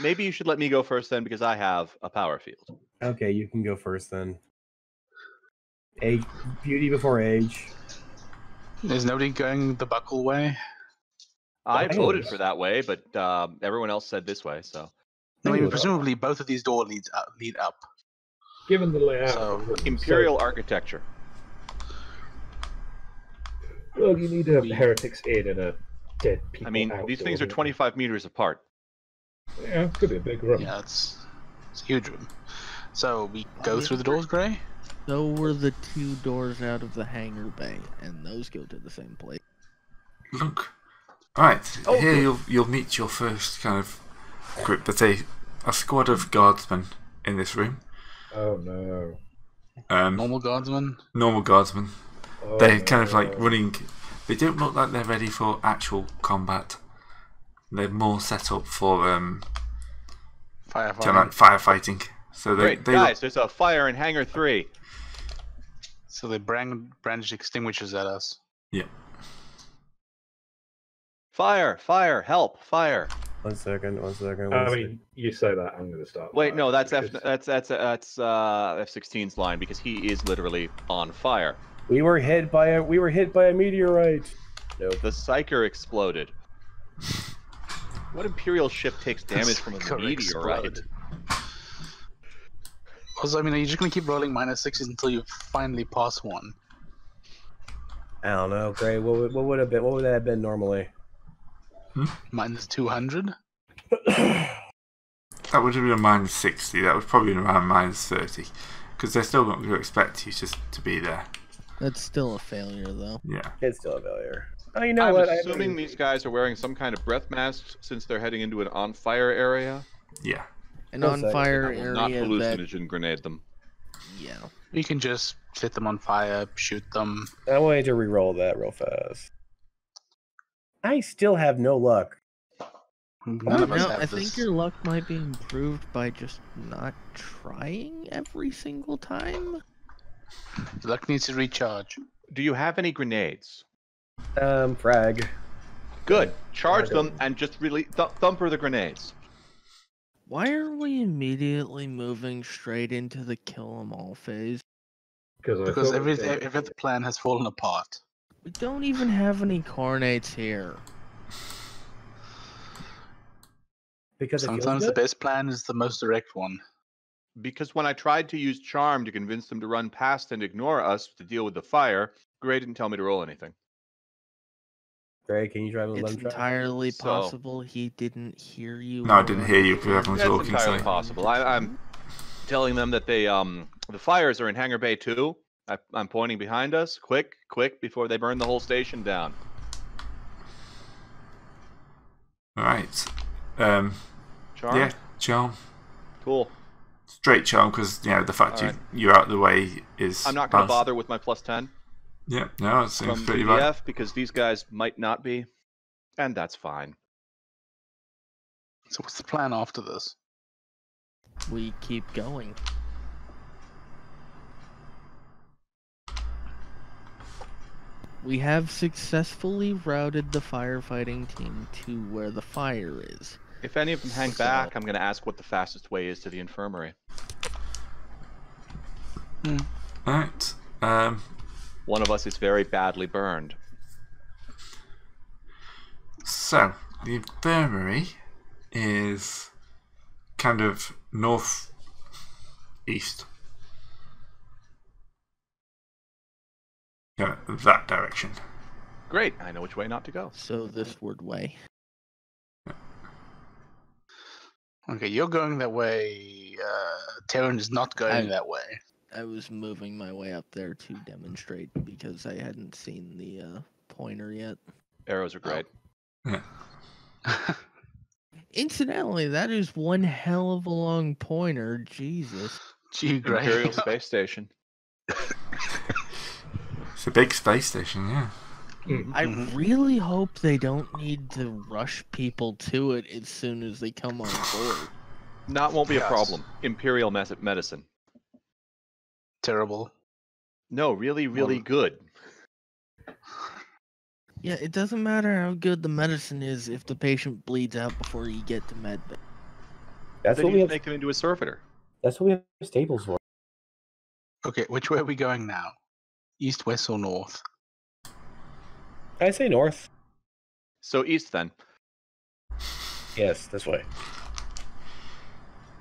[SPEAKER 3] Maybe you should let me go first then, because I have a power field.
[SPEAKER 4] Okay, you can go first then. Age, beauty before age.
[SPEAKER 6] Is nobody going the buckle way?
[SPEAKER 3] I
[SPEAKER 4] Well,
[SPEAKER 3] voted
[SPEAKER 4] anyways.
[SPEAKER 3] for that way, but everyone else said this way. So
[SPEAKER 6] I mean,
[SPEAKER 4] Anyway.
[SPEAKER 6] presumably both of these doors lead up.
[SPEAKER 5] Given the layout,
[SPEAKER 6] So,
[SPEAKER 5] of the room,
[SPEAKER 3] Imperial architecture.
[SPEAKER 5] well, you need to have
[SPEAKER 6] we-
[SPEAKER 5] heretics in and a dead people.
[SPEAKER 3] I mean,
[SPEAKER 5] out
[SPEAKER 3] these things are
[SPEAKER 5] door.
[SPEAKER 3] 25 meters apart.
[SPEAKER 5] Yeah, it could be a big room.
[SPEAKER 6] Yeah, it's a huge room. So we go through the doors, Gray.
[SPEAKER 2] So were the two doors out of the hangar bay, and those go to the same place.
[SPEAKER 1] Look. Right,
[SPEAKER 3] Oh,
[SPEAKER 1] here
[SPEAKER 3] good.
[SPEAKER 1] you'll meet your first kind of group. There's a squad of guardsmen in this room.
[SPEAKER 5] Oh no.
[SPEAKER 6] Normal guardsmen.
[SPEAKER 1] Normal guardsmen.
[SPEAKER 5] Oh,
[SPEAKER 1] They're kind of
[SPEAKER 5] no.
[SPEAKER 1] like running. They don't look like they're ready for actual combat. They're more set up for kind of like
[SPEAKER 6] Firefighting.
[SPEAKER 1] firefighting. So
[SPEAKER 3] Great,
[SPEAKER 1] they
[SPEAKER 3] guys, there's a fire in Hangar 3.
[SPEAKER 6] So they brandish extinguishers at us.
[SPEAKER 1] yeah.
[SPEAKER 3] Fire, fire, help, fire.
[SPEAKER 4] 1 second.
[SPEAKER 5] I
[SPEAKER 4] second.
[SPEAKER 5] mean, you say that, I'm going to start.
[SPEAKER 3] Wait, no, that's
[SPEAKER 5] because-
[SPEAKER 3] that's F-16's line, because he is literally on fire.
[SPEAKER 4] We were hit by a meteorite.
[SPEAKER 3] No, the Psyker exploded. What Imperial ship takes damage from a
[SPEAKER 6] Psyker
[SPEAKER 3] meteorite?
[SPEAKER 6] exploded. Also, I mean, are you just going to keep rolling -6s until you finally pass one?
[SPEAKER 4] I don't know, Gray. What would have been? What would that have been normally?
[SPEAKER 6] -200?
[SPEAKER 1] That would have been a -60. That was probably around -30. Because they're still not going to expect you just to be there.
[SPEAKER 2] That's still a failure, though.
[SPEAKER 1] Yeah.
[SPEAKER 4] It's still a failure. Oh, you know
[SPEAKER 3] I'm
[SPEAKER 4] what?
[SPEAKER 3] assuming these guys are wearing some kind of breath masks since they're heading into an on-fire area.
[SPEAKER 1] Yeah.
[SPEAKER 2] An
[SPEAKER 4] One
[SPEAKER 2] on
[SPEAKER 4] second.
[SPEAKER 2] fire
[SPEAKER 3] I will not
[SPEAKER 2] area that,
[SPEAKER 3] hallucinogen grenade them.
[SPEAKER 2] yeah.
[SPEAKER 6] You can just set them on fire, shoot them.
[SPEAKER 4] I wanted to re-roll that real fast. I still have no luck.
[SPEAKER 6] None of us
[SPEAKER 2] No,
[SPEAKER 6] have
[SPEAKER 2] I
[SPEAKER 6] this.
[SPEAKER 2] think your luck might be improved by just not trying every single time.
[SPEAKER 6] Luck needs to recharge.
[SPEAKER 3] Do you have any grenades?
[SPEAKER 4] Frag.
[SPEAKER 3] Good. Charge them and just really thumper the grenades.
[SPEAKER 2] Why are we immediately moving straight into the kill 'em all phase?
[SPEAKER 6] Because every other plan has fallen apart.
[SPEAKER 2] We don't even have any carnates here.
[SPEAKER 4] Because
[SPEAKER 6] Sometimes the best plan is the most direct one.
[SPEAKER 3] Because when I tried to use charm to convince them to run past and ignore us to deal with the fire, Gray didn't tell me to roll anything.
[SPEAKER 4] Gray, can you drive a
[SPEAKER 2] It's
[SPEAKER 4] lung truck?
[SPEAKER 2] entirely
[SPEAKER 3] So-
[SPEAKER 2] possible he didn't hear you.
[SPEAKER 1] No, I didn't hear you because everyone's
[SPEAKER 3] That's
[SPEAKER 1] talking.
[SPEAKER 3] entirely
[SPEAKER 1] So.
[SPEAKER 3] possible. I'm telling them that they the fires are in Hangar Bay 2. I'm pointing behind us. Quick, before they burn the whole station down.
[SPEAKER 1] Alright.
[SPEAKER 3] Charm?
[SPEAKER 1] Yeah, charm.
[SPEAKER 3] Cool.
[SPEAKER 1] Straight charm because, you know, the fact
[SPEAKER 3] Alright.
[SPEAKER 1] you're out of the way is...
[SPEAKER 3] I'm not going to
[SPEAKER 1] balanced.
[SPEAKER 3] bother with my plus 10
[SPEAKER 1] Yeah, no, it seems
[SPEAKER 3] from
[SPEAKER 1] pretty
[SPEAKER 3] BF
[SPEAKER 1] right.
[SPEAKER 3] because these guys might not be. And that's fine.
[SPEAKER 6] So what's the plan after this?
[SPEAKER 2] We keep going. We have successfully routed the firefighting team to where the fire is.
[SPEAKER 3] If any of them hang back, I'm going to ask what the fastest way is to the infirmary.
[SPEAKER 1] Alright.
[SPEAKER 3] One of us is very badly burned.
[SPEAKER 1] So, the infirmary is kind of north east. Yeah, that direction.
[SPEAKER 3] Great, I know which way not to go.
[SPEAKER 2] So thisward way.
[SPEAKER 6] Okay, you're going that way. Terran is not going that way.
[SPEAKER 2] I was moving my way up there to demonstrate because I hadn't seen the pointer yet.
[SPEAKER 3] Arrows are great.
[SPEAKER 1] Yeah.
[SPEAKER 2] Incidentally, that is one hell of a long pointer. Jesus.
[SPEAKER 6] Gee, great.
[SPEAKER 3] Imperial Space Station.
[SPEAKER 1] It's a big space station, yeah.
[SPEAKER 2] I really hope they don't need to rush people to it as soon as they come on board.
[SPEAKER 3] Not won't be a
[SPEAKER 6] Yes.
[SPEAKER 3] problem. Imperial medicine.
[SPEAKER 6] Terrible.
[SPEAKER 3] No, really, really
[SPEAKER 6] Well-
[SPEAKER 3] good.
[SPEAKER 2] Yeah, it doesn't matter how good the medicine is if the patient bleeds out before you get to medbay.
[SPEAKER 4] That's
[SPEAKER 3] They
[SPEAKER 4] what
[SPEAKER 3] need
[SPEAKER 4] we
[SPEAKER 3] to
[SPEAKER 4] have.
[SPEAKER 3] make them into a servitor.
[SPEAKER 4] That's what we have stables for.
[SPEAKER 6] Okay, which way are we going now? East, west, or north?
[SPEAKER 4] I say north.
[SPEAKER 3] So east then.
[SPEAKER 4] Yes, this way.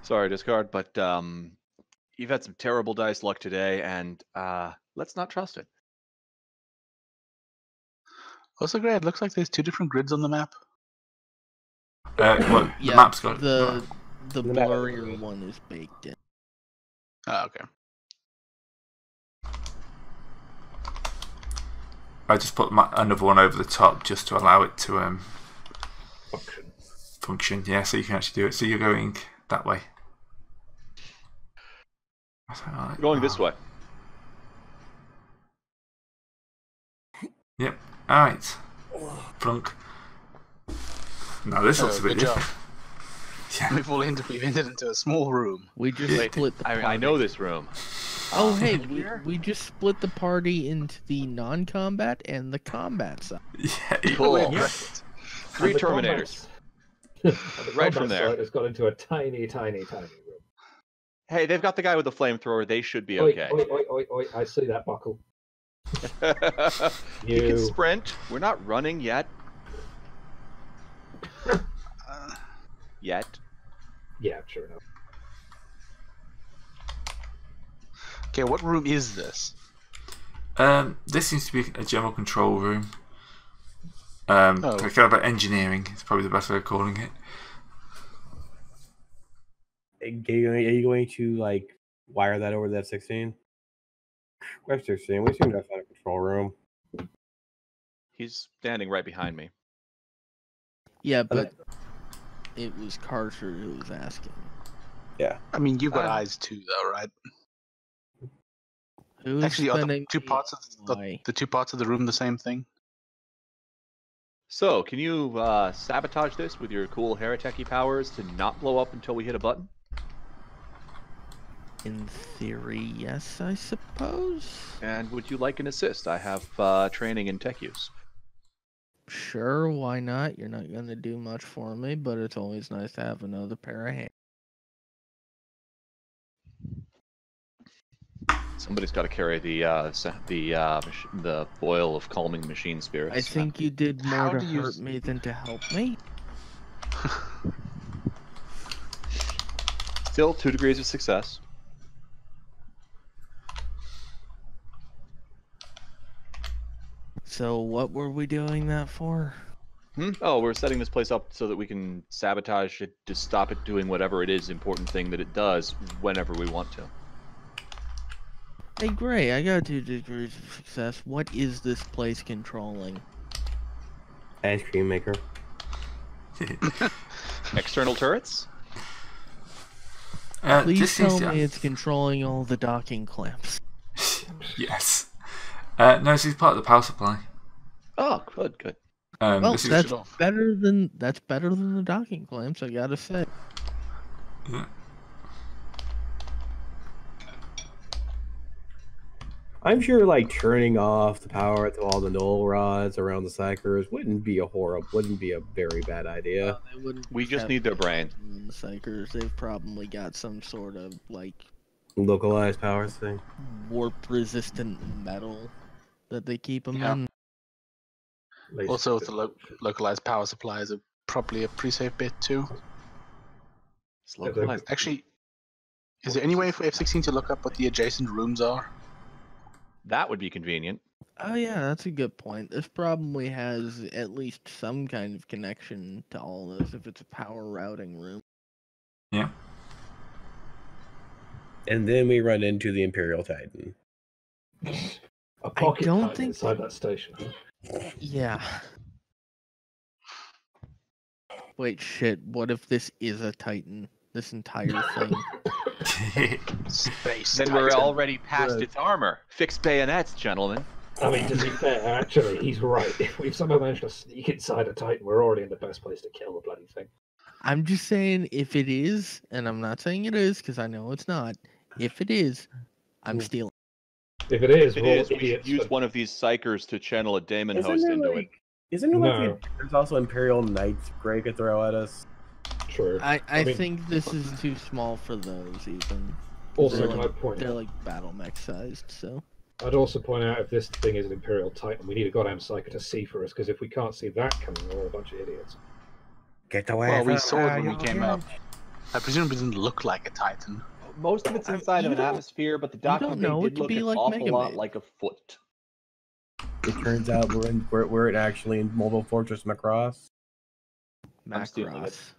[SPEAKER 3] Sorry, discard, but you've had some terrible dice luck today, and let's not trust it.
[SPEAKER 6] Also, great. It looks like there's two different grids on the map.
[SPEAKER 1] Well,
[SPEAKER 2] Yeah,
[SPEAKER 1] the map's got
[SPEAKER 2] the
[SPEAKER 4] The map has
[SPEAKER 2] blurrier
[SPEAKER 4] green.
[SPEAKER 2] one is baked in.
[SPEAKER 6] Oh, okay.
[SPEAKER 1] I just put another one over the top just to allow it to function. Yeah, so you can actually do it. So you're going that way.
[SPEAKER 3] Going this way.
[SPEAKER 1] Yep. All right. Plunk. Now this looks a bit
[SPEAKER 6] good job.
[SPEAKER 1] different. Yeah.
[SPEAKER 6] We've entered into a small room.
[SPEAKER 2] We just
[SPEAKER 3] Wait,
[SPEAKER 2] split the party.
[SPEAKER 3] I know this room.
[SPEAKER 2] Oh, hey, we just split the party into the non-combat and the combat side.
[SPEAKER 1] Yeah.
[SPEAKER 3] Cool.
[SPEAKER 6] Great.
[SPEAKER 3] 3 Terminators. Right from there.
[SPEAKER 5] It's got into a tiny, tiny, tiny room.
[SPEAKER 3] Hey, they've got the guy with the flamethrower. They should be
[SPEAKER 5] Oi,
[SPEAKER 3] okay.
[SPEAKER 5] oi, oi, oi, oi, I see that buckle.
[SPEAKER 3] He can
[SPEAKER 5] You.
[SPEAKER 3] sprint. We're not running yet. Yet.
[SPEAKER 5] Yeah, sure enough.
[SPEAKER 6] Okay, what room is this?
[SPEAKER 1] This seems to be a general control room.
[SPEAKER 6] Oh.
[SPEAKER 1] Kind of about engineering. It's probably the best way of calling it.
[SPEAKER 4] Are you going to like wire that over the F-16? F-16. We seem to have found a control room.
[SPEAKER 3] He's standing right behind me.
[SPEAKER 2] Yeah, but it was Carter who was asking.
[SPEAKER 6] I mean, you've got eyes too, though, right?
[SPEAKER 2] Who's
[SPEAKER 6] Actually, are the
[SPEAKER 2] spending
[SPEAKER 6] two parts of
[SPEAKER 2] why?
[SPEAKER 6] the two parts of the room the same thing?
[SPEAKER 3] So, can you sabotage this with your cool Heretic powers to not blow up until we hit a button?
[SPEAKER 2] In theory, yes, I suppose.
[SPEAKER 3] And would you like an assist? I have training in tech use.
[SPEAKER 2] Sure, why not? You're not gonna do much for me, but it's always nice to have another pair of hands.
[SPEAKER 3] Somebody's got to carry the oil of calming machine spirits.
[SPEAKER 2] I think you did more
[SPEAKER 6] How
[SPEAKER 2] to
[SPEAKER 6] do you
[SPEAKER 2] hurt me than to help me.
[SPEAKER 3] Still 2 degrees of success.
[SPEAKER 2] So what were we doing that for?
[SPEAKER 3] Oh, we're setting this place up so that we can sabotage it to stop it doing whatever it is important thing that it does whenever we want to.
[SPEAKER 2] Hey, Gray, I got 2 degrees of success. What is this place controlling?
[SPEAKER 4] Ice cream maker.
[SPEAKER 3] External turrets?
[SPEAKER 2] Please
[SPEAKER 1] this
[SPEAKER 2] tell
[SPEAKER 1] seems to-
[SPEAKER 2] me it's controlling all the docking clamps.
[SPEAKER 1] Yes. No, this is part of the power supply.
[SPEAKER 3] Oh, good.
[SPEAKER 2] Well,
[SPEAKER 1] This is
[SPEAKER 2] that's better than the docking clamps, I gotta say.
[SPEAKER 1] yeah.
[SPEAKER 4] I'm sure like turning off the power to all the null rods around the psychers wouldn't be a very bad idea.
[SPEAKER 2] They wouldn't
[SPEAKER 3] We just
[SPEAKER 2] have
[SPEAKER 3] need their brains.
[SPEAKER 2] the psychers. They've probably got some sort of like
[SPEAKER 4] Localized power thing.
[SPEAKER 2] warp-resistant metal that they keep them
[SPEAKER 6] Yeah.
[SPEAKER 2] in.
[SPEAKER 6] Also, with the localized power supply is probably a pre-save bit too.
[SPEAKER 3] It's localized.
[SPEAKER 6] Actually, is there any way for F-16 to look up what the adjacent rooms are?
[SPEAKER 3] That would be convenient.
[SPEAKER 2] Oh yeah, that's a good point. This probably has at least some kind of connection to all this if it's a power routing room.
[SPEAKER 1] Yeah.
[SPEAKER 4] And then we run into the Imperial Titan.
[SPEAKER 5] A pocket
[SPEAKER 2] don't
[SPEAKER 5] Titan
[SPEAKER 2] think
[SPEAKER 5] inside that station.
[SPEAKER 2] Yeah. Wait, shit. What if this is a Titan? This entire thing.
[SPEAKER 6] Space.
[SPEAKER 3] Then we're
[SPEAKER 6] Titan.
[SPEAKER 3] already past
[SPEAKER 5] Right.
[SPEAKER 3] its armor. Fixed bayonets, gentlemen.
[SPEAKER 5] I mean, to be fair, actually, he's right. If we've somehow managed to sneak inside a Titan, we're already in the best place to kill the bloody thing.
[SPEAKER 2] I'm just saying, if it is, and I'm not saying it is because I know it's not. If it is, I'm stealing.
[SPEAKER 5] If it is,
[SPEAKER 3] If it
[SPEAKER 5] we're all
[SPEAKER 3] is, we should
[SPEAKER 5] idiots
[SPEAKER 3] use
[SPEAKER 5] for-
[SPEAKER 3] one of these psychers to channel a Daemon
[SPEAKER 4] Isn't
[SPEAKER 3] host
[SPEAKER 4] there
[SPEAKER 3] into
[SPEAKER 4] like,
[SPEAKER 3] it.
[SPEAKER 4] isn't it like
[SPEAKER 5] No.
[SPEAKER 4] there's also Imperial Knights Gray could throw at us?
[SPEAKER 5] True.
[SPEAKER 2] I
[SPEAKER 5] mean,
[SPEAKER 2] think this is too small for those even.
[SPEAKER 5] Also,
[SPEAKER 2] they're
[SPEAKER 5] can I
[SPEAKER 2] like,
[SPEAKER 5] point
[SPEAKER 2] they're
[SPEAKER 5] out,
[SPEAKER 2] like battle mech sized, so.
[SPEAKER 5] I'd also point out if this thing is an Imperial Titan, we need a goddamn psyker to see for us, because if we can't see that coming, we're all a bunch of idiots.
[SPEAKER 4] Get away
[SPEAKER 6] Well, we
[SPEAKER 4] from
[SPEAKER 6] saw it when we
[SPEAKER 4] her,
[SPEAKER 6] came
[SPEAKER 4] you
[SPEAKER 6] up. I presume it didn't look like a Titan.
[SPEAKER 3] Most of it's inside
[SPEAKER 2] you
[SPEAKER 3] of an
[SPEAKER 2] don't-
[SPEAKER 3] atmosphere, but the
[SPEAKER 2] you
[SPEAKER 3] docking
[SPEAKER 2] don't
[SPEAKER 3] bay
[SPEAKER 2] know, it
[SPEAKER 3] did
[SPEAKER 2] could
[SPEAKER 3] look
[SPEAKER 2] be
[SPEAKER 3] an
[SPEAKER 2] like
[SPEAKER 3] awful
[SPEAKER 2] Mega
[SPEAKER 3] lot
[SPEAKER 2] Man.
[SPEAKER 3] like a foot.
[SPEAKER 4] It turns out we're actually in Mobile Fortress Macross.
[SPEAKER 3] I'm stealing it.
[SPEAKER 2] Macross.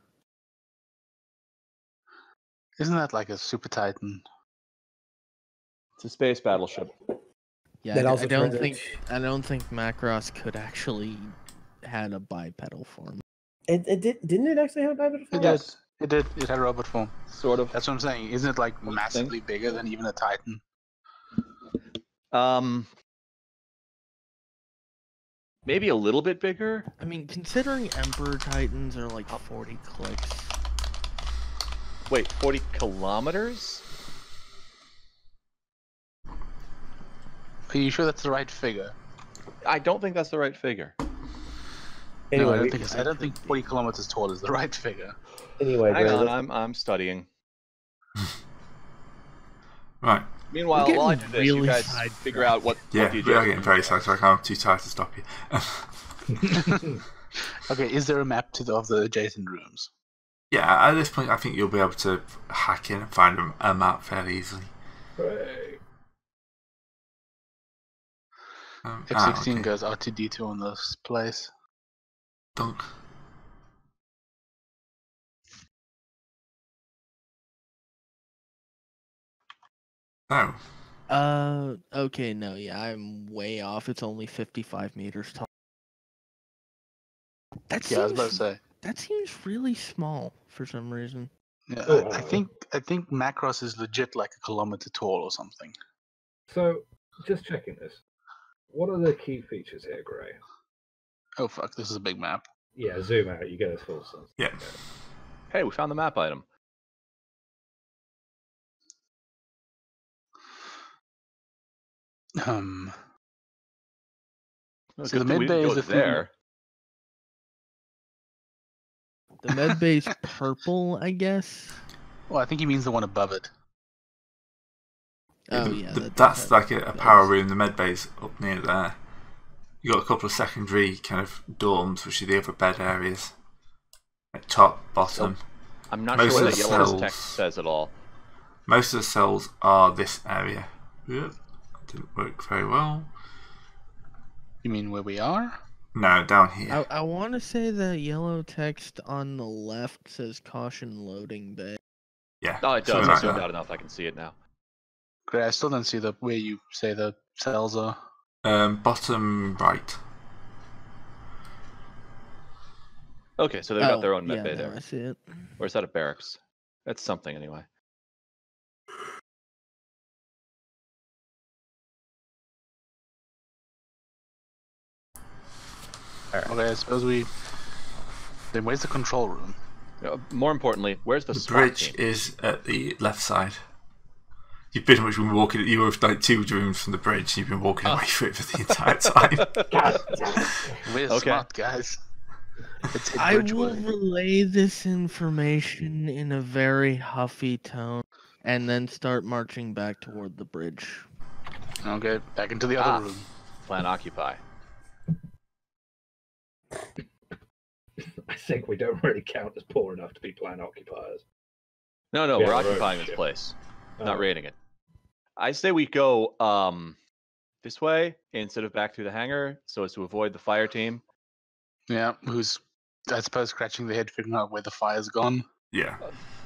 [SPEAKER 6] Isn't that like a Super Titan?
[SPEAKER 3] It's a space battleship.
[SPEAKER 2] Yeah,
[SPEAKER 4] That also
[SPEAKER 2] I don't
[SPEAKER 4] turns
[SPEAKER 2] think Macross could actually had a bipedal form.
[SPEAKER 4] Didn't it actually have a bipedal form?
[SPEAKER 6] Yes. It did. It had a robot form.
[SPEAKER 3] Sort of.
[SPEAKER 6] That's what I'm saying. Isn't it like
[SPEAKER 3] What do you
[SPEAKER 6] massively bigger than even a Titan?
[SPEAKER 3] Maybe a little bit bigger.
[SPEAKER 2] I mean, considering Emperor Titans are like 40 clicks.
[SPEAKER 3] Wait, 40 kilometers?
[SPEAKER 6] Are you sure that's the right figure?
[SPEAKER 3] I don't think that's the right figure.
[SPEAKER 4] Anyway,
[SPEAKER 6] No, I don't
[SPEAKER 4] we-
[SPEAKER 6] think. I don't think 40 kilometers tall is the right figure.
[SPEAKER 4] anyway,
[SPEAKER 3] Hang
[SPEAKER 4] Gray,
[SPEAKER 3] on,
[SPEAKER 4] let's-
[SPEAKER 3] I'm studying.
[SPEAKER 1] Right.
[SPEAKER 3] Meanwhile,
[SPEAKER 2] We're
[SPEAKER 3] while I do
[SPEAKER 2] getting
[SPEAKER 3] this, you
[SPEAKER 2] really
[SPEAKER 3] guys
[SPEAKER 2] sidetracked.
[SPEAKER 3] figure out what
[SPEAKER 1] Yeah,
[SPEAKER 3] the
[SPEAKER 1] we are getting
[SPEAKER 3] adjacent
[SPEAKER 1] very
[SPEAKER 3] rooms are.
[SPEAKER 1] sidetracked. I'm too tired to stop you.
[SPEAKER 6] Okay, is there a map of the adjacent rooms?
[SPEAKER 1] Yeah, at this point, I think you'll be able to hack in and find a map fairly easily.
[SPEAKER 5] Hooray.
[SPEAKER 6] F-16
[SPEAKER 1] okay.
[SPEAKER 6] goes R2-D2 on this place.
[SPEAKER 1] Dunk. Oh,
[SPEAKER 2] Okay, no, yeah, I'm way off. It's only 55 meters tall. That
[SPEAKER 6] Yeah, I was about to
[SPEAKER 2] seems
[SPEAKER 6] say.
[SPEAKER 2] that seems really small for some reason.
[SPEAKER 6] Yeah,
[SPEAKER 5] Oh,
[SPEAKER 6] I
[SPEAKER 5] wow.
[SPEAKER 6] think Macross is legit like a kilometer tall or something.
[SPEAKER 5] So, just checking this. What are the key features here, Gray?
[SPEAKER 6] Oh fuck, this is a big map.
[SPEAKER 5] Yeah, zoom out, you get a full sense.
[SPEAKER 1] yeah.
[SPEAKER 3] Hey, we found the map item.
[SPEAKER 6] Um,
[SPEAKER 3] Well,
[SPEAKER 6] So the
[SPEAKER 3] good thing we
[SPEAKER 6] mid-bay
[SPEAKER 3] didn't
[SPEAKER 6] is
[SPEAKER 3] go
[SPEAKER 6] the thing-
[SPEAKER 3] there.
[SPEAKER 2] The med bay's purple, I guess.
[SPEAKER 6] Well, I think he means the one above it.
[SPEAKER 2] Oh yeah,
[SPEAKER 1] That's like a power room. The med bay's up near there. You got a couple of secondary kind of dorms, which are the other bed areas. Like top, bottom.
[SPEAKER 3] I'm not
[SPEAKER 1] Most
[SPEAKER 3] sure
[SPEAKER 1] of
[SPEAKER 3] what
[SPEAKER 1] the
[SPEAKER 3] the yellow
[SPEAKER 1] cells-
[SPEAKER 3] text says at all.
[SPEAKER 1] Most of the cells are this area. Yep. Didn't work very well.
[SPEAKER 6] You mean where we are?
[SPEAKER 1] No, down here.
[SPEAKER 2] I want to say the yellow text on the left says caution loading bay.
[SPEAKER 1] Yeah.
[SPEAKER 3] Oh, it does.
[SPEAKER 1] something
[SPEAKER 3] I
[SPEAKER 1] like
[SPEAKER 3] zoomed
[SPEAKER 1] that.
[SPEAKER 3] out enough. I can see it now.
[SPEAKER 6] Great. I still don't see the where you say the cells are.
[SPEAKER 1] Bottom right.
[SPEAKER 3] Okay, so they've got their own med
[SPEAKER 2] yeah,
[SPEAKER 3] bay
[SPEAKER 2] now
[SPEAKER 3] there.
[SPEAKER 2] I see it.
[SPEAKER 3] Or is that a barracks? That's something anyway.
[SPEAKER 6] Okay, I suppose we. Then where's the control room?
[SPEAKER 3] More importantly, where's the
[SPEAKER 1] The
[SPEAKER 3] SWAT
[SPEAKER 1] bridge
[SPEAKER 3] team?
[SPEAKER 1] is at the left side. You've pretty much been walking. You were like 2 rooms from the bridge. You've been walking away from it for the entire time.
[SPEAKER 6] We're
[SPEAKER 3] Okay.
[SPEAKER 6] smart guys. It's
[SPEAKER 2] I will
[SPEAKER 6] Bridgeway.
[SPEAKER 2] relay this information in a very huffy tone, and then start marching back toward the bridge.
[SPEAKER 6] Okay, back into the other room.
[SPEAKER 3] Plan occupy.
[SPEAKER 5] I think we don't really count as poor enough to be plan occupiers.
[SPEAKER 3] No,
[SPEAKER 5] Yeah,
[SPEAKER 3] we're
[SPEAKER 5] we're
[SPEAKER 3] occupying this
[SPEAKER 5] ship.
[SPEAKER 3] place, not
[SPEAKER 5] Oh.
[SPEAKER 3] raiding it. I say we go this way instead of back through the hangar, so as to avoid the fire team.
[SPEAKER 6] Yeah, who's I suppose scratching their head, figuring out where the fire's gone.
[SPEAKER 1] Yeah.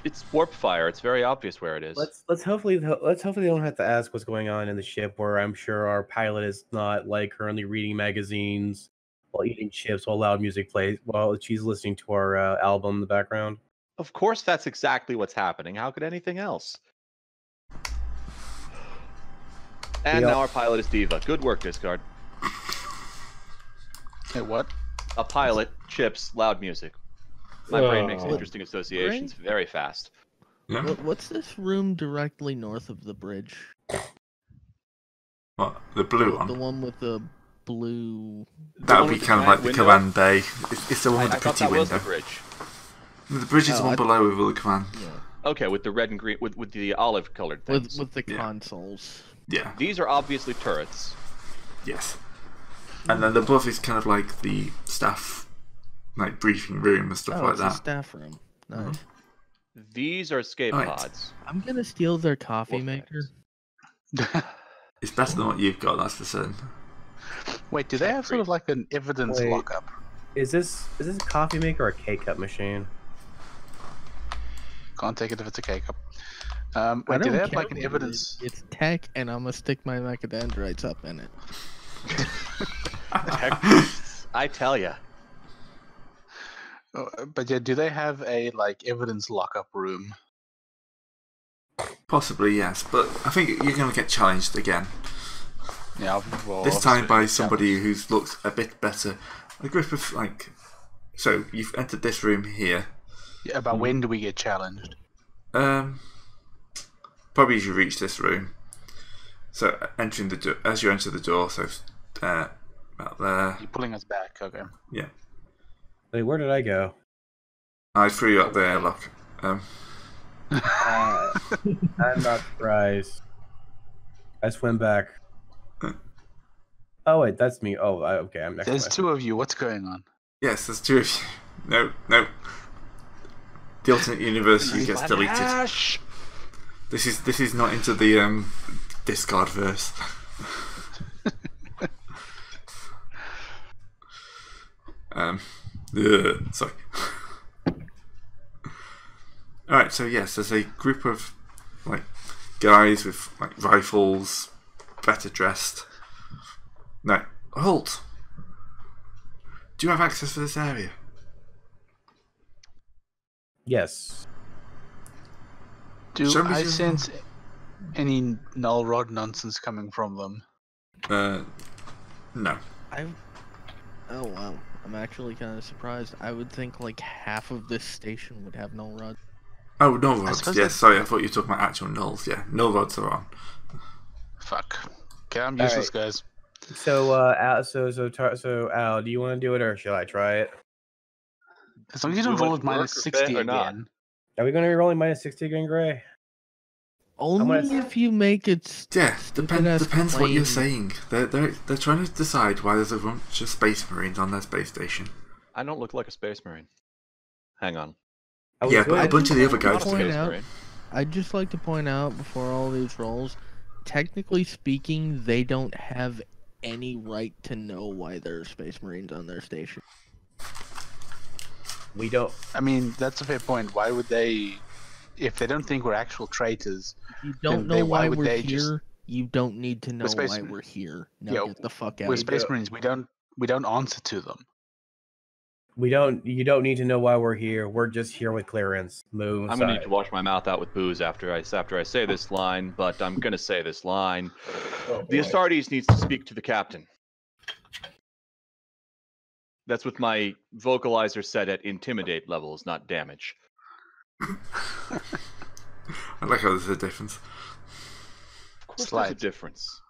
[SPEAKER 3] It's warp fire. It's very obvious where it is.
[SPEAKER 4] Let's hopefully they don't have to ask what's going on in the ship, where I'm sure our pilot is not like currently reading magazines while eating chips while loud music plays while she's listening to our album in the background.
[SPEAKER 3] Of course, that's exactly what's happening. How could anything else? And
[SPEAKER 4] Yeah.
[SPEAKER 3] now our pilot is Diva. Good work, Discard.
[SPEAKER 6] Hey, what?
[SPEAKER 3] A pilot, chips, loud music. My brain makes
[SPEAKER 5] Oh.
[SPEAKER 3] interesting associations very fast.
[SPEAKER 1] Yeah.
[SPEAKER 2] What's this room directly north of the bridge?
[SPEAKER 1] What? The blue
[SPEAKER 2] The
[SPEAKER 1] one?
[SPEAKER 2] one with the blue.
[SPEAKER 1] That
[SPEAKER 3] one
[SPEAKER 1] would be
[SPEAKER 3] with the
[SPEAKER 1] kind of
[SPEAKER 3] giant
[SPEAKER 1] like the
[SPEAKER 3] window?
[SPEAKER 1] command bay. It's the one
[SPEAKER 3] I
[SPEAKER 1] with the
[SPEAKER 3] thought
[SPEAKER 1] pretty
[SPEAKER 3] that was the
[SPEAKER 1] window.
[SPEAKER 3] bridge.
[SPEAKER 1] The bridge is the
[SPEAKER 2] Oh,
[SPEAKER 1] one below with all the command.
[SPEAKER 2] Yeah.
[SPEAKER 3] Okay, with the red and green, with the olive colored things.
[SPEAKER 2] With the
[SPEAKER 1] Yeah.
[SPEAKER 2] consoles.
[SPEAKER 1] Yeah.
[SPEAKER 3] These are obviously turrets.
[SPEAKER 1] Yes. And then above is kind of like the staff, like briefing room and stuff
[SPEAKER 2] Oh,
[SPEAKER 1] like
[SPEAKER 2] it's a
[SPEAKER 1] that.
[SPEAKER 2] staff room. Nice.
[SPEAKER 3] These are escape
[SPEAKER 1] Right.
[SPEAKER 3] pods.
[SPEAKER 2] I'm gonna steal their coffee
[SPEAKER 3] Wolf
[SPEAKER 2] maker.
[SPEAKER 1] It's better than what you've got, that's for certain.
[SPEAKER 6] Wait, do they have sort of like an evidence
[SPEAKER 4] Wait.
[SPEAKER 6] lockup?
[SPEAKER 4] Is this a coffee maker or a K-cup machine?
[SPEAKER 6] Can't take it if it's a K-cup.
[SPEAKER 2] I
[SPEAKER 6] Wait, do
[SPEAKER 2] don't
[SPEAKER 6] they have
[SPEAKER 2] care
[SPEAKER 6] like an
[SPEAKER 2] what it
[SPEAKER 6] evidence?
[SPEAKER 2] is. It's tech, and I'm gonna stick my macadendrites up in it.
[SPEAKER 3] I tell ya.
[SPEAKER 6] But yeah, do they have a like evidence lockup room?
[SPEAKER 1] Possibly, yes. But I think you're going to get challenged again.
[SPEAKER 6] Yeah, well,
[SPEAKER 1] This time
[SPEAKER 6] obviously,
[SPEAKER 1] by
[SPEAKER 6] yeah.
[SPEAKER 1] somebody who's looked a bit better. A group of, like... So, you've entered this room here.
[SPEAKER 6] Yeah, but when do we get challenged?
[SPEAKER 1] Probably as you reach this room. So, entering the door, as you enter the door, so about there.
[SPEAKER 6] You're pulling us back, okay.
[SPEAKER 1] Yeah.
[SPEAKER 4] Wait, where did I go?
[SPEAKER 1] I threw you up there, look.
[SPEAKER 4] I'm not surprised. I swim back. Oh wait, that's me. Oh, okay, I'm next.
[SPEAKER 6] There's
[SPEAKER 4] to
[SPEAKER 6] two of you. What's going on?
[SPEAKER 1] Yes, there's 2 of you. No. The alternate universe you gets deleted.
[SPEAKER 3] Ash!
[SPEAKER 1] This is not into the discard verse. Sorry. Alright, so yes, there's a group of like guys with like rifles, better dressed. No, halt! Do you have access to this area?
[SPEAKER 4] Yes.
[SPEAKER 6] Do
[SPEAKER 1] Show me
[SPEAKER 6] I
[SPEAKER 1] your-
[SPEAKER 6] sense any null rod nonsense coming from them?
[SPEAKER 1] No.
[SPEAKER 2] Oh wow, I'm actually kind of surprised. I would think like half of this station would have null rod.
[SPEAKER 1] Oh, null rods.
[SPEAKER 6] suppose
[SPEAKER 1] Yes,
[SPEAKER 6] that-
[SPEAKER 1] sorry, I thought you were talking about actual nulls. Yeah, null rods are on.
[SPEAKER 6] Fuck. Okay, I'm useless, guys.
[SPEAKER 4] So, Al, so Al, do you want to do it or should I try it?
[SPEAKER 6] As long as you don't roll at minus 60 again.
[SPEAKER 4] Are we going to be rolling minus 60 again, Gray?
[SPEAKER 2] Only if you make it.
[SPEAKER 1] Yeah, depends what you're
[SPEAKER 2] plane.
[SPEAKER 1] saying. They're trying to decide why there's a bunch of space marines on their space station.
[SPEAKER 3] I don't look like a space marine. Hang on.
[SPEAKER 1] Yeah, but a bunch of the other
[SPEAKER 3] Not
[SPEAKER 1] guys
[SPEAKER 3] a
[SPEAKER 1] do.
[SPEAKER 3] space marine.
[SPEAKER 2] I'd just like to point out before all these rolls, technically speaking, they don't have any right to know why there are space marines on their station.
[SPEAKER 4] We don't.
[SPEAKER 6] I mean, that's a fair point. Why would they, if they don't think we're actual traitors?
[SPEAKER 2] If you don't know why we're here, you don't need to know why we're here. Now get the fuck out.
[SPEAKER 6] We're space marines. We don't answer to them.
[SPEAKER 4] We don't. You don't need to know why we're here. We're just here with clearance. Move.
[SPEAKER 3] I'm gonna need to wash my mouth out with booze after I say this line, but I'm gonna say this line. The Astartes needs to speak to the captain. That's with my vocalizer set at intimidate levels, not damage.
[SPEAKER 1] I like how there's a difference.
[SPEAKER 3] Of course, there's a difference.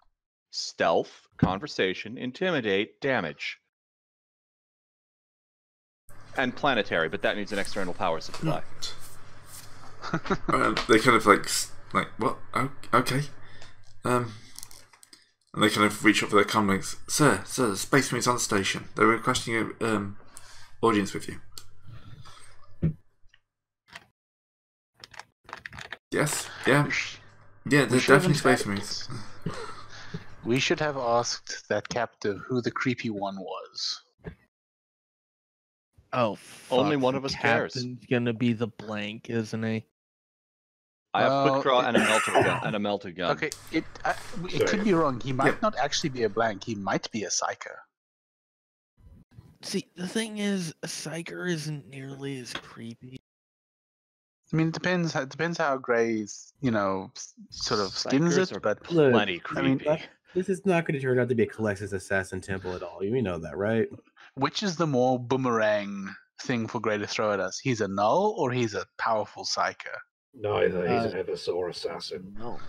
[SPEAKER 3] Stealth, conversation, intimidate, damage. And planetary, but that needs an external power supply.
[SPEAKER 1] They kind of like what? Oh, okay. And they kind of reach up for their comlinks. Sir, the Space Marines on the station. They're requesting an audience with you. Yes, yeah. Yeah, they're definitely Space Marines.
[SPEAKER 6] We should have asked that captive who the creepy one was.
[SPEAKER 2] Oh, fuck.
[SPEAKER 3] Only one of us cares.
[SPEAKER 2] Captain's gonna be the blank, isn't he?
[SPEAKER 3] I have quick draw and a melted gun.
[SPEAKER 6] Okay, it could be wrong. He might not actually be a blank. He might be a psyker.
[SPEAKER 2] See, the thing is, a psyker isn't nearly as creepy.
[SPEAKER 6] I mean, it depends how Gray's, sort of skins it, but
[SPEAKER 3] plenty creepy.
[SPEAKER 4] I mean, this is not going to turn out to be a Calexis Assassin Temple at all. You know that, right?
[SPEAKER 6] Which is the more boomerang thing for Gray to throw at us? He's a null or he's a powerful psyker?
[SPEAKER 5] Neither. He's an Eversaw assassin.
[SPEAKER 2] No.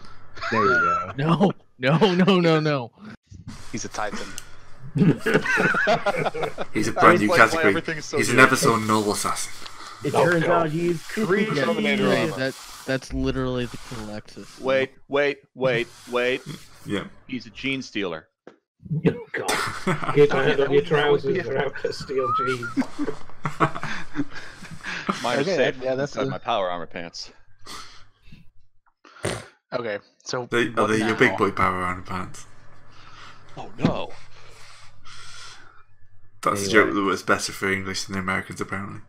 [SPEAKER 4] There you go.
[SPEAKER 2] No.
[SPEAKER 6] He's a titan.
[SPEAKER 1] He's a brand new category. He's an Eversaw null assassin.
[SPEAKER 4] It turns out he's creepy.
[SPEAKER 2] That's literally the Calexis.
[SPEAKER 3] Wait.
[SPEAKER 1] Yeah.
[SPEAKER 3] He's a gene stealer.
[SPEAKER 5] Oh, God. Get your hand on your trousers. They're out to steal jeans.
[SPEAKER 3] Mine are safe inside my power armor pants.
[SPEAKER 6] Okay, so
[SPEAKER 1] Are they your big boy power armor pants?
[SPEAKER 3] Oh no.
[SPEAKER 1] That's a joke that was better for English than the Americans, apparently.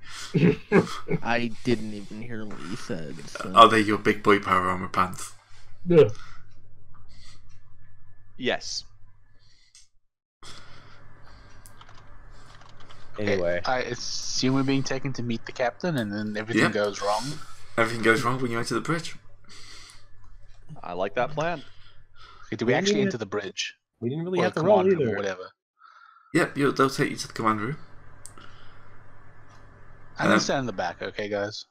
[SPEAKER 2] I didn't even hear what he said. So.
[SPEAKER 1] Are they your big boy power armor pants?
[SPEAKER 5] No.
[SPEAKER 3] Yes.
[SPEAKER 4] Anyway.
[SPEAKER 6] I assume we're being taken to meet the captain, and then everything goes wrong.
[SPEAKER 1] Everything goes wrong when you enter the bridge.
[SPEAKER 3] I like that plan.
[SPEAKER 6] Okay, do we actually enter the bridge?
[SPEAKER 4] We didn't really
[SPEAKER 6] Or
[SPEAKER 4] have
[SPEAKER 6] the
[SPEAKER 4] to roll
[SPEAKER 6] command room
[SPEAKER 4] either.
[SPEAKER 6] or whatever.
[SPEAKER 1] Yep, they'll take you to the command room.
[SPEAKER 6] I'm gonna stand in the back, okay, guys?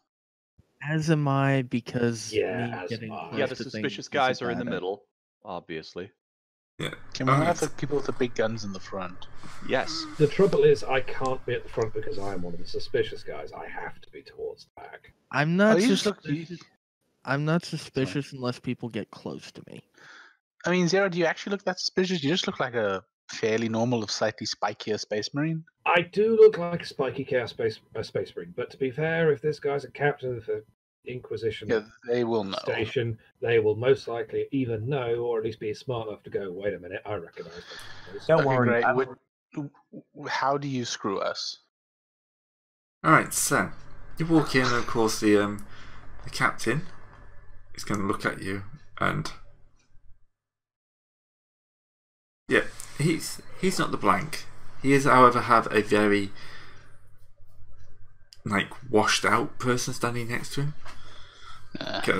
[SPEAKER 2] As am I, because
[SPEAKER 5] Yeah,
[SPEAKER 3] the suspicious guys are in the middle, obviously.
[SPEAKER 1] Yeah.
[SPEAKER 6] Can we have the people with the big guns in the front?
[SPEAKER 3] Yes.
[SPEAKER 5] The trouble is, I can't be at the front because I am one of the suspicious guys. I have to be towards the back.
[SPEAKER 2] I'm not
[SPEAKER 6] you
[SPEAKER 2] suspicious. I'm not suspicious unless people get close to me.
[SPEAKER 6] I mean, Zero, do you actually look that suspicious? You just look like a fairly normal, of slightly spikier space marine.
[SPEAKER 5] I do look like a spiky chaos space marine, but to be fair, if this guy's a captain of the Inquisition
[SPEAKER 6] they will know.
[SPEAKER 5] station, they will most likely either know or at least be smart enough to go, wait a minute, I recognize them.
[SPEAKER 4] Don't worry.
[SPEAKER 6] Great. How do you screw us?
[SPEAKER 1] Alright, so you walk in, and of course the captain is going to look at you, and yeah, he's not the blank. He is, however, have a very washed out person standing next to him.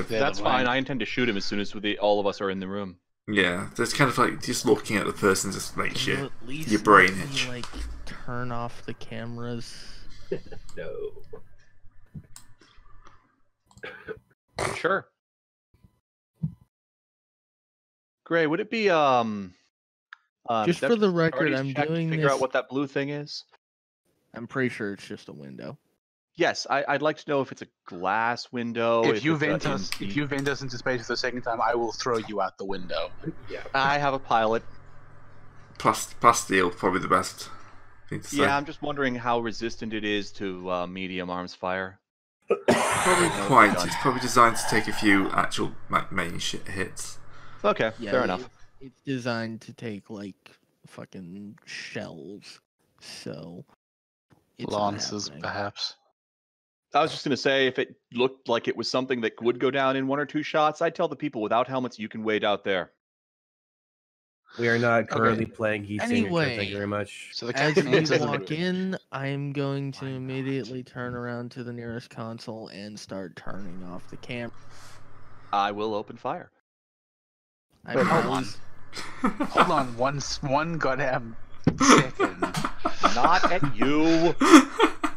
[SPEAKER 3] That's fine. I intend to shoot him as soon as all of us are in the room.
[SPEAKER 1] Yeah, there's kind of like just looking at the person just makes
[SPEAKER 2] Can you
[SPEAKER 1] you
[SPEAKER 2] at least
[SPEAKER 1] your brain
[SPEAKER 2] let me,
[SPEAKER 1] itch.
[SPEAKER 2] turn off the cameras.
[SPEAKER 5] No.
[SPEAKER 3] Sure. Gray, would it be
[SPEAKER 2] Just for the record,
[SPEAKER 3] Artie's
[SPEAKER 2] I'm
[SPEAKER 3] check to
[SPEAKER 2] doing
[SPEAKER 3] figure
[SPEAKER 2] this.
[SPEAKER 3] out what that blue thing is?
[SPEAKER 2] I'm pretty sure it's just a window.
[SPEAKER 3] Yes, I'd like to know if it's a glass window.
[SPEAKER 6] If you
[SPEAKER 3] it's
[SPEAKER 6] vent us, if you vent us into space for the second time, I will throw you out the window.
[SPEAKER 5] Yeah.
[SPEAKER 3] I have a pilot.
[SPEAKER 1] Plasteel, probably the best thing to say.
[SPEAKER 3] Yeah, I'm just wondering how resistant it is to medium arms fire.
[SPEAKER 1] Probably quite. It's probably designed to take a few actual main hits.
[SPEAKER 3] Okay,
[SPEAKER 2] Yeah,
[SPEAKER 3] fair enough.
[SPEAKER 2] It's designed to take like fucking shells, so it's not
[SPEAKER 6] Lances,
[SPEAKER 2] happening.
[SPEAKER 6] perhaps.
[SPEAKER 3] I was just going to say, if it looked like it was something that would go down in 1 or 2 shots, I'd tell the people without helmets, you can wait out there.
[SPEAKER 4] We are not currently playing Heat Signature.
[SPEAKER 2] Anyway,
[SPEAKER 4] Thank you very much.
[SPEAKER 6] So the
[SPEAKER 2] As
[SPEAKER 6] captain
[SPEAKER 2] we
[SPEAKER 6] answers
[SPEAKER 2] walk in, I'm going to immediately turn around to the nearest console and start turning off the camera.
[SPEAKER 3] I will open fire.
[SPEAKER 2] I
[SPEAKER 6] Wait, hold
[SPEAKER 2] propose-
[SPEAKER 6] Hold on, one goddamn second.
[SPEAKER 3] Not at you.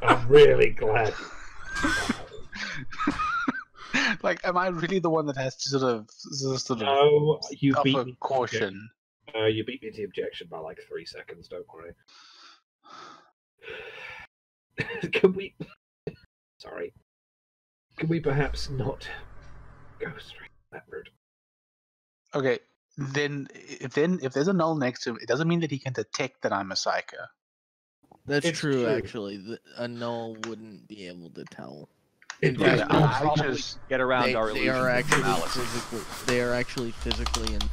[SPEAKER 5] I'm really glad.
[SPEAKER 6] Like, am I really the one that has to sort of
[SPEAKER 5] No, you beat
[SPEAKER 6] offer
[SPEAKER 5] me.
[SPEAKER 6] caution?
[SPEAKER 5] You beat me to the objection by like 3 seconds. Don't worry. Can we? Sorry. Can we perhaps not go straight that route?
[SPEAKER 6] Okay, then if there's a null next to him, it doesn't mean that he can detect that I'm a psyker.
[SPEAKER 2] That's
[SPEAKER 5] It's
[SPEAKER 2] true,
[SPEAKER 5] true.
[SPEAKER 2] actually. A null wouldn't be able to tell.
[SPEAKER 5] It
[SPEAKER 2] In
[SPEAKER 5] would
[SPEAKER 2] fact,
[SPEAKER 5] not.
[SPEAKER 6] I
[SPEAKER 3] Probably
[SPEAKER 6] just
[SPEAKER 3] get around
[SPEAKER 2] they,
[SPEAKER 3] our
[SPEAKER 2] they
[SPEAKER 3] illusion
[SPEAKER 2] are
[SPEAKER 3] of
[SPEAKER 2] actually
[SPEAKER 3] analysis.
[SPEAKER 2] they are actually physically and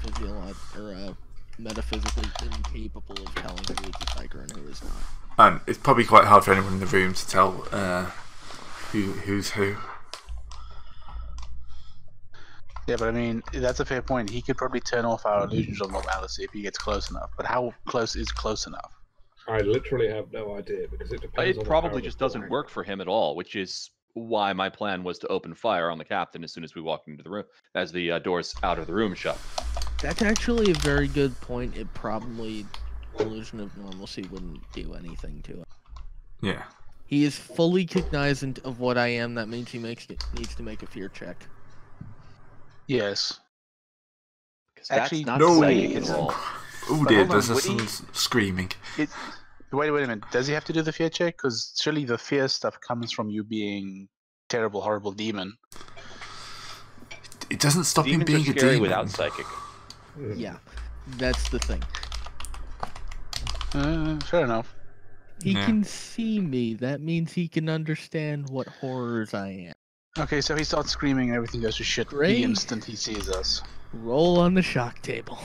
[SPEAKER 2] metaphysically incapable of telling who is a psyker and who is not.
[SPEAKER 1] And it's probably quite hard for anyone in the room to tell who's who.
[SPEAKER 6] Yeah, but I mean, that's a fair point. He could probably turn off our illusions of normality if he gets close enough. But how close is close enough?
[SPEAKER 5] I literally have no idea because it depends.
[SPEAKER 3] It
[SPEAKER 5] on the
[SPEAKER 3] probably
[SPEAKER 5] power
[SPEAKER 3] just
[SPEAKER 5] of the
[SPEAKER 3] doesn't
[SPEAKER 5] line.
[SPEAKER 3] work for him at all, which is why my plan was to open fire on the captain as soon as we walked into the room, as the doors out of the room shut.
[SPEAKER 2] That's actually a very good point. It probably illusion of normalcy wouldn't do anything to it.
[SPEAKER 1] Yeah.
[SPEAKER 2] He is fully cognizant of what I am. That means he needs to make a fear check.
[SPEAKER 6] Yes.
[SPEAKER 3] Actually,
[SPEAKER 6] Actually,
[SPEAKER 3] not
[SPEAKER 1] no.
[SPEAKER 3] psychic at all.
[SPEAKER 1] Oh
[SPEAKER 6] But
[SPEAKER 1] dear,
[SPEAKER 6] hold on,
[SPEAKER 1] there's
[SPEAKER 6] would he-
[SPEAKER 1] some screaming.
[SPEAKER 6] Wait a minute. Does he have to do the fear check? Because surely the fear stuff comes from you being terrible, horrible demon.
[SPEAKER 1] It doesn't stop him
[SPEAKER 3] Demons are
[SPEAKER 1] being a
[SPEAKER 3] scary
[SPEAKER 1] demon.
[SPEAKER 3] without psychic.
[SPEAKER 2] Yeah, that's the thing.
[SPEAKER 6] Fair enough.
[SPEAKER 2] He
[SPEAKER 1] Yeah.
[SPEAKER 2] can see me. That means he can understand what horrors I am.
[SPEAKER 6] Okay, so he starts screaming and everything goes to shit
[SPEAKER 2] Great.
[SPEAKER 6] the instant he sees us.
[SPEAKER 2] Roll on the shock table.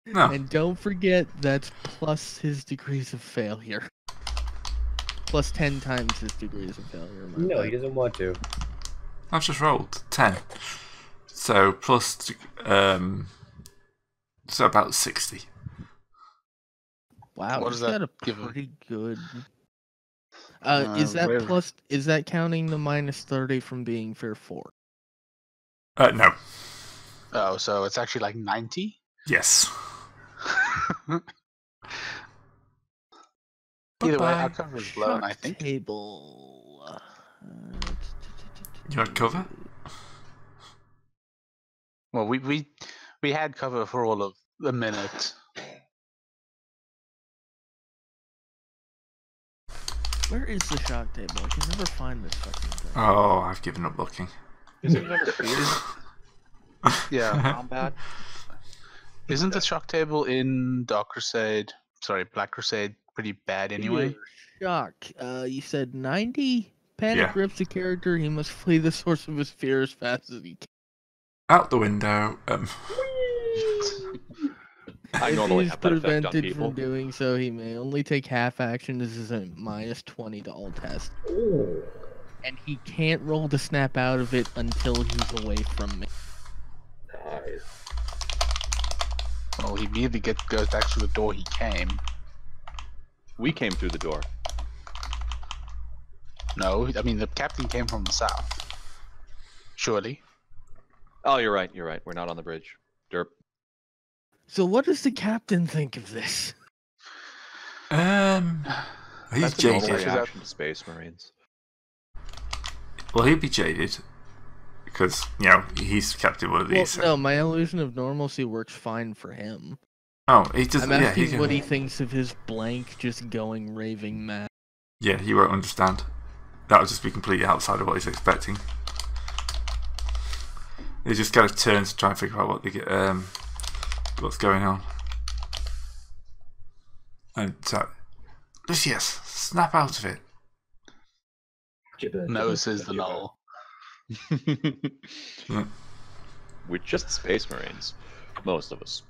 [SPEAKER 1] No.
[SPEAKER 2] And don't forget, that's plus his degrees of failure. Plus 10 times his degrees of failure.
[SPEAKER 4] No, he doesn't want to.
[SPEAKER 1] I've just rolled 10. So plus so about 60.
[SPEAKER 2] Wow,
[SPEAKER 6] What
[SPEAKER 2] he's
[SPEAKER 6] does that
[SPEAKER 2] got a
[SPEAKER 6] give him?
[SPEAKER 2] pretty good. Is that
[SPEAKER 6] where-
[SPEAKER 2] plus? Is that counting the minus 30 from being fear 4?
[SPEAKER 1] No.
[SPEAKER 6] Oh, so it's actually like 90?
[SPEAKER 1] Yes.
[SPEAKER 6] Either way,
[SPEAKER 1] Bye-bye.
[SPEAKER 6] our cover is blown, I
[SPEAKER 2] Shock
[SPEAKER 6] think.
[SPEAKER 2] table.
[SPEAKER 1] You had cover?
[SPEAKER 6] Well, we had cover for all of a minute.
[SPEAKER 2] Where is the shock table? I can never find this fucking thing.
[SPEAKER 1] Oh, I've given up looking.
[SPEAKER 3] Isn't it fear
[SPEAKER 6] Yeah.
[SPEAKER 3] combat?
[SPEAKER 6] Isn't the shock table in Black Crusade pretty bad anyway?
[SPEAKER 2] Shock. You said 90? Panic
[SPEAKER 1] Yeah.
[SPEAKER 2] grips a character. He must flee the source of his fear as fast as he can.
[SPEAKER 1] Out the window.
[SPEAKER 3] I
[SPEAKER 2] If
[SPEAKER 3] normally
[SPEAKER 2] he's
[SPEAKER 3] have that effect on
[SPEAKER 2] prevented
[SPEAKER 3] people.
[SPEAKER 2] from doing so, he may only take half action. This is a minus 20 to all tests.
[SPEAKER 5] Ooh.
[SPEAKER 2] And he can't roll to snap out of it until he's away from me.
[SPEAKER 5] Nice.
[SPEAKER 6] Well, he immediately goes back to the door he came.
[SPEAKER 3] We came through the door.
[SPEAKER 6] No, I mean the captain came from the south. Surely.
[SPEAKER 3] Oh, you're right. You're right. We're not on the bridge. Derp.
[SPEAKER 2] So what does the captain think of this?
[SPEAKER 1] He's
[SPEAKER 3] That's a normal
[SPEAKER 1] jaded.
[SPEAKER 3] reaction to Space Marines.
[SPEAKER 1] Well, he'd be jaded. Because, he's captain one of
[SPEAKER 2] Well,
[SPEAKER 1] these. so-
[SPEAKER 2] no, my illusion of normalcy works fine for him.
[SPEAKER 1] Oh, he does.
[SPEAKER 2] I'm
[SPEAKER 1] Yeah,
[SPEAKER 2] asking
[SPEAKER 1] he can.
[SPEAKER 2] what he thinks of his blank just going raving mad.
[SPEAKER 1] Yeah, he won't understand. That would just be completely outside of what he's expecting. He just kind of turns to try and figure out what's going on. And so, Lucius, snap out of it.
[SPEAKER 6] No, says the null.
[SPEAKER 1] Yeah.
[SPEAKER 3] We're just space marines, most of us.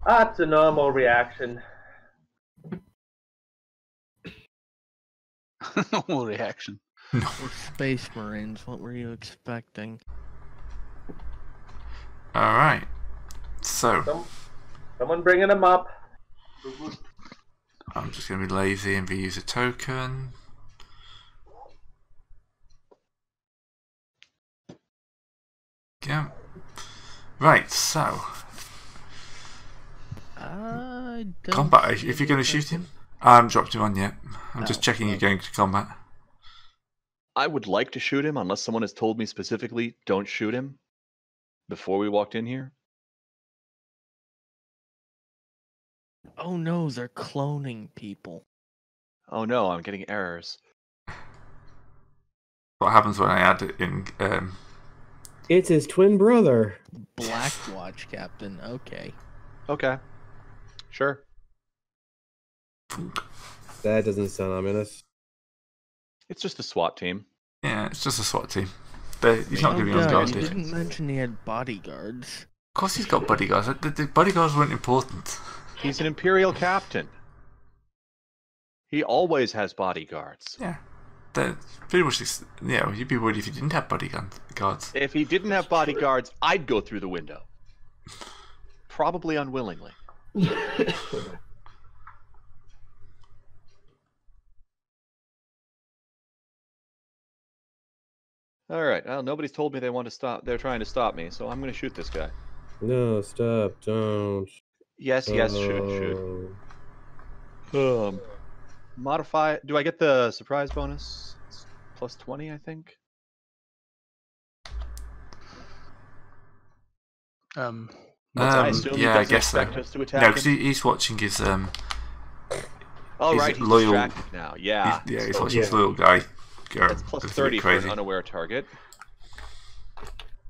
[SPEAKER 7] That's a normal reaction.
[SPEAKER 6] Normal reaction.
[SPEAKER 1] No.
[SPEAKER 2] We're Space Marines. What were you expecting?
[SPEAKER 1] All right. So
[SPEAKER 7] Someone bringing him up.
[SPEAKER 1] I'm just going to be lazy and reuse a token. Yeah. Right. So
[SPEAKER 2] I don't
[SPEAKER 1] combat.
[SPEAKER 2] see
[SPEAKER 1] If you're going to
[SPEAKER 2] any
[SPEAKER 1] shoot him, I haven't dropped him on yet. I'm just
[SPEAKER 2] Oh,
[SPEAKER 1] checking you're
[SPEAKER 2] okay.
[SPEAKER 1] going to combat.
[SPEAKER 3] I would like to shoot him unless someone has told me specifically don't shoot him before we walked in here.
[SPEAKER 2] Oh no, they're cloning people.
[SPEAKER 3] Oh no, I'm getting errors.
[SPEAKER 1] What happens when I add it in?
[SPEAKER 4] It's his twin brother.
[SPEAKER 2] Black Watch Captain. Okay.
[SPEAKER 3] Okay. Sure.
[SPEAKER 4] That doesn't sound ominous.
[SPEAKER 3] It's just a SWAT team.
[SPEAKER 1] Yeah, it's just a SWAT team. He's not going to be
[SPEAKER 2] God, you
[SPEAKER 1] unguarded.
[SPEAKER 2] didn't mention he had bodyguards.
[SPEAKER 1] Of course, he's got bodyguards. The bodyguards weren't important.
[SPEAKER 3] He's an Imperial captain. He always has bodyguards.
[SPEAKER 1] Yeah, they're pretty much. Yeah, you'd be worried if you didn't have bodyguards.
[SPEAKER 3] If he didn't have bodyguards, I'd go through the window. Probably unwillingly. All right. Well, nobody's told me they want to stop. They're trying to stop me, so I'm going to shoot this guy.
[SPEAKER 4] No, stop, don't.
[SPEAKER 3] Yes, shoot. Modify. Do I get the surprise bonus? It's plus 20, I think. I assume he
[SPEAKER 1] yeah, I
[SPEAKER 3] doesn't
[SPEAKER 1] guess so.
[SPEAKER 3] expect us to attack
[SPEAKER 1] No, because
[SPEAKER 3] him?
[SPEAKER 1] he's watching his
[SPEAKER 3] Oh,
[SPEAKER 1] he's
[SPEAKER 3] right, he's
[SPEAKER 1] loyal-
[SPEAKER 3] distracted now. Yeah.
[SPEAKER 1] he's
[SPEAKER 3] so
[SPEAKER 1] watching his little guy go.
[SPEAKER 3] That's plus
[SPEAKER 1] It's a bit
[SPEAKER 3] 30 for an
[SPEAKER 1] crazy.
[SPEAKER 3] unaware target.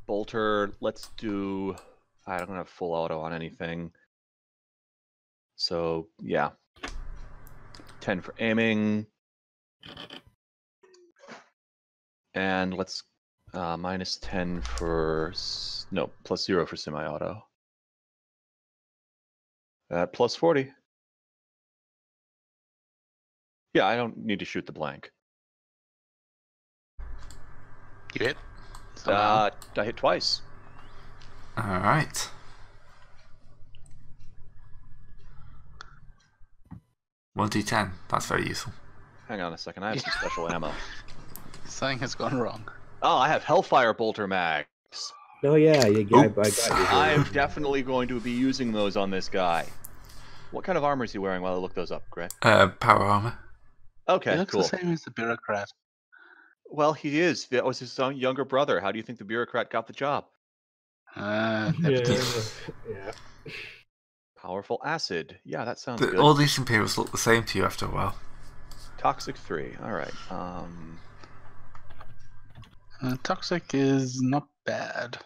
[SPEAKER 3] Bolter, let's do... I don't have full auto on anything. So, yeah. 10 for aiming. And let's minus 10 for... No, plus 0 for semi-auto. Plus 40. Yeah, I don't need to shoot the blank.
[SPEAKER 6] You hit?
[SPEAKER 3] I hit twice.
[SPEAKER 1] All right. One d10. That's very useful.
[SPEAKER 3] Hang on a second, I have some special ammo.
[SPEAKER 6] Something has gone wrong.
[SPEAKER 3] Oh, I have Hellfire Bolter mags.
[SPEAKER 4] Oh yeah, I got
[SPEAKER 1] Oops.
[SPEAKER 4] you.
[SPEAKER 3] I'm definitely going to be using those on this guy. What kind of armor is he wearing while I look those up, Greg?
[SPEAKER 1] Power armor.
[SPEAKER 3] Okay,
[SPEAKER 6] He looks
[SPEAKER 3] cool.
[SPEAKER 6] the same as the bureaucrat.
[SPEAKER 3] Well, he is. That was his younger brother. How do you think the bureaucrat got the job?
[SPEAKER 5] Yeah.
[SPEAKER 3] Powerful acid. Yeah, that sounds good.
[SPEAKER 1] All these Imperials look the same to you after a while.
[SPEAKER 3] Toxic 3. All right.
[SPEAKER 6] Toxic is not bad.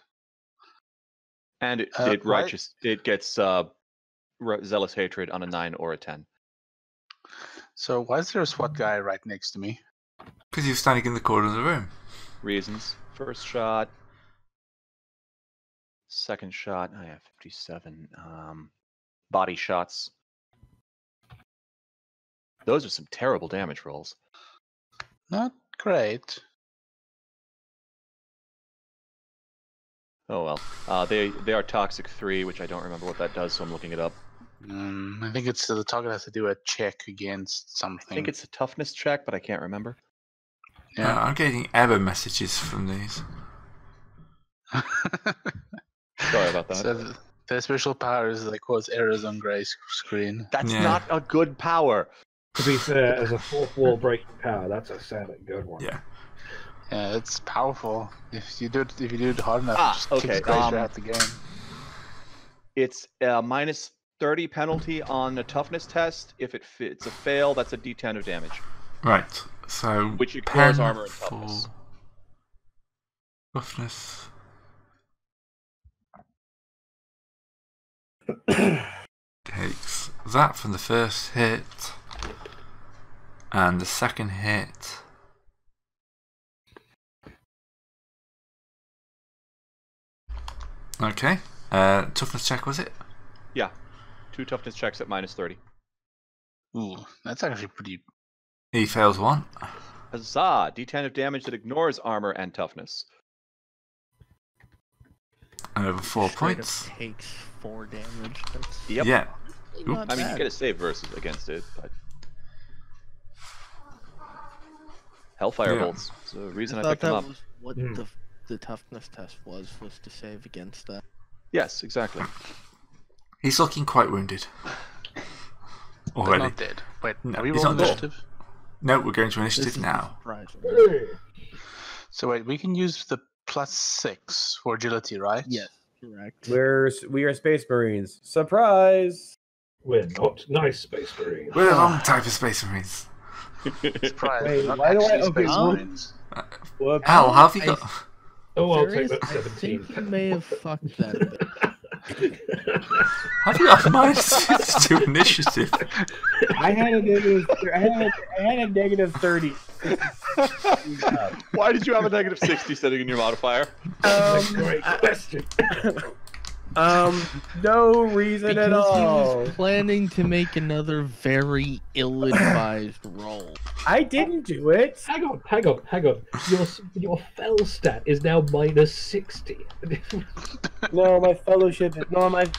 [SPEAKER 3] And it
[SPEAKER 6] Right.
[SPEAKER 3] righteous. It gets zealous hatred on a 9 or a 10.
[SPEAKER 6] So why is there a SWAT guy right next to me?
[SPEAKER 1] Because he was standing in the corner of the room.
[SPEAKER 3] Reasons. First shot. Second shot. I have 57. Body shots. Those are some terrible damage rolls.
[SPEAKER 6] Not great.
[SPEAKER 3] Oh well. They are toxic 3, which I don't remember what that does, so I'm looking it up.
[SPEAKER 6] I think it's the target has to do a check against something.
[SPEAKER 3] I think it's a toughness check, but I can't remember.
[SPEAKER 6] Yeah.
[SPEAKER 1] I'm getting error messages from these.
[SPEAKER 3] Sorry about that.
[SPEAKER 6] So the special power is like cause errors on gray screen.
[SPEAKER 3] That's
[SPEAKER 1] Yeah.
[SPEAKER 3] not a good power.
[SPEAKER 5] To be fair, as a fourth wall breaking power, that's a sounding good one.
[SPEAKER 1] Yeah.
[SPEAKER 6] Yeah, it's powerful. If you do it hard enough, it just
[SPEAKER 3] okay,
[SPEAKER 6] kicks Glacier out the game.
[SPEAKER 3] It's a minus 30 penalty on a toughness test. If it's a fail, that's a D10 of damage.
[SPEAKER 1] Right. So
[SPEAKER 3] Which ignores
[SPEAKER 1] pen
[SPEAKER 3] armor and
[SPEAKER 1] for
[SPEAKER 3] toughness.
[SPEAKER 1] Toughness. Takes that from the first hit, and the second hit. Okay. Toughness check, was it?
[SPEAKER 3] Yeah. 2 toughness checks at minus 30.
[SPEAKER 6] Ooh, that's actually pretty.
[SPEAKER 1] He fails one.
[SPEAKER 3] Huzzah! D10 of damage that ignores armor and toughness.
[SPEAKER 1] And over 4
[SPEAKER 2] Straight
[SPEAKER 1] points.
[SPEAKER 2] up takes 4 damage. That's
[SPEAKER 3] Yep.
[SPEAKER 1] Yeah.
[SPEAKER 2] not
[SPEAKER 3] I mean, you
[SPEAKER 2] bad.
[SPEAKER 3] get a save versus against it, but Hellfire
[SPEAKER 1] Yeah.
[SPEAKER 3] bolts. It's the reason I
[SPEAKER 2] thought
[SPEAKER 3] picked them
[SPEAKER 2] that
[SPEAKER 3] up.
[SPEAKER 2] was what the toughness test was to save against that.
[SPEAKER 3] Yes, exactly.
[SPEAKER 1] He's looking quite wounded.
[SPEAKER 6] But
[SPEAKER 1] Already.
[SPEAKER 6] not dead. Wait,
[SPEAKER 1] No,
[SPEAKER 6] are we
[SPEAKER 1] he's
[SPEAKER 6] rolling
[SPEAKER 1] not dead.
[SPEAKER 6] initiative?
[SPEAKER 1] No, we're going to
[SPEAKER 2] This
[SPEAKER 1] initiative
[SPEAKER 2] is
[SPEAKER 1] now.
[SPEAKER 2] surprising.
[SPEAKER 6] So wait, we can use the +6 for agility, right?
[SPEAKER 2] Yes, correct.
[SPEAKER 4] We are Space Marines. Surprise!
[SPEAKER 5] We're not nice Space Marines.
[SPEAKER 1] We're the wrong type of Space Marines.
[SPEAKER 6] Surprise!
[SPEAKER 4] Wait,
[SPEAKER 6] not
[SPEAKER 4] why do I-
[SPEAKER 6] actually
[SPEAKER 4] okay,
[SPEAKER 6] Space
[SPEAKER 2] well-
[SPEAKER 6] Marines.
[SPEAKER 4] Whoops.
[SPEAKER 1] Al, how have you
[SPEAKER 2] I-
[SPEAKER 1] got?
[SPEAKER 5] Oh, I'll take
[SPEAKER 2] Serious?
[SPEAKER 5] that
[SPEAKER 2] I
[SPEAKER 5] 17.
[SPEAKER 2] think you may have fucked that a bit.
[SPEAKER 1] How have you got minus 2 initiative?
[SPEAKER 4] I had a negative. I had a negative 30.
[SPEAKER 3] Why did you have a negative 60 setting in your modifier?
[SPEAKER 5] Great question.
[SPEAKER 4] No reason at
[SPEAKER 2] Because he
[SPEAKER 4] all.
[SPEAKER 2] was planning to make another very ill-advised roll.
[SPEAKER 4] I didn't do it.
[SPEAKER 5] Hang on. Your fell stat is now minus 60.
[SPEAKER 4] No, my fellowship.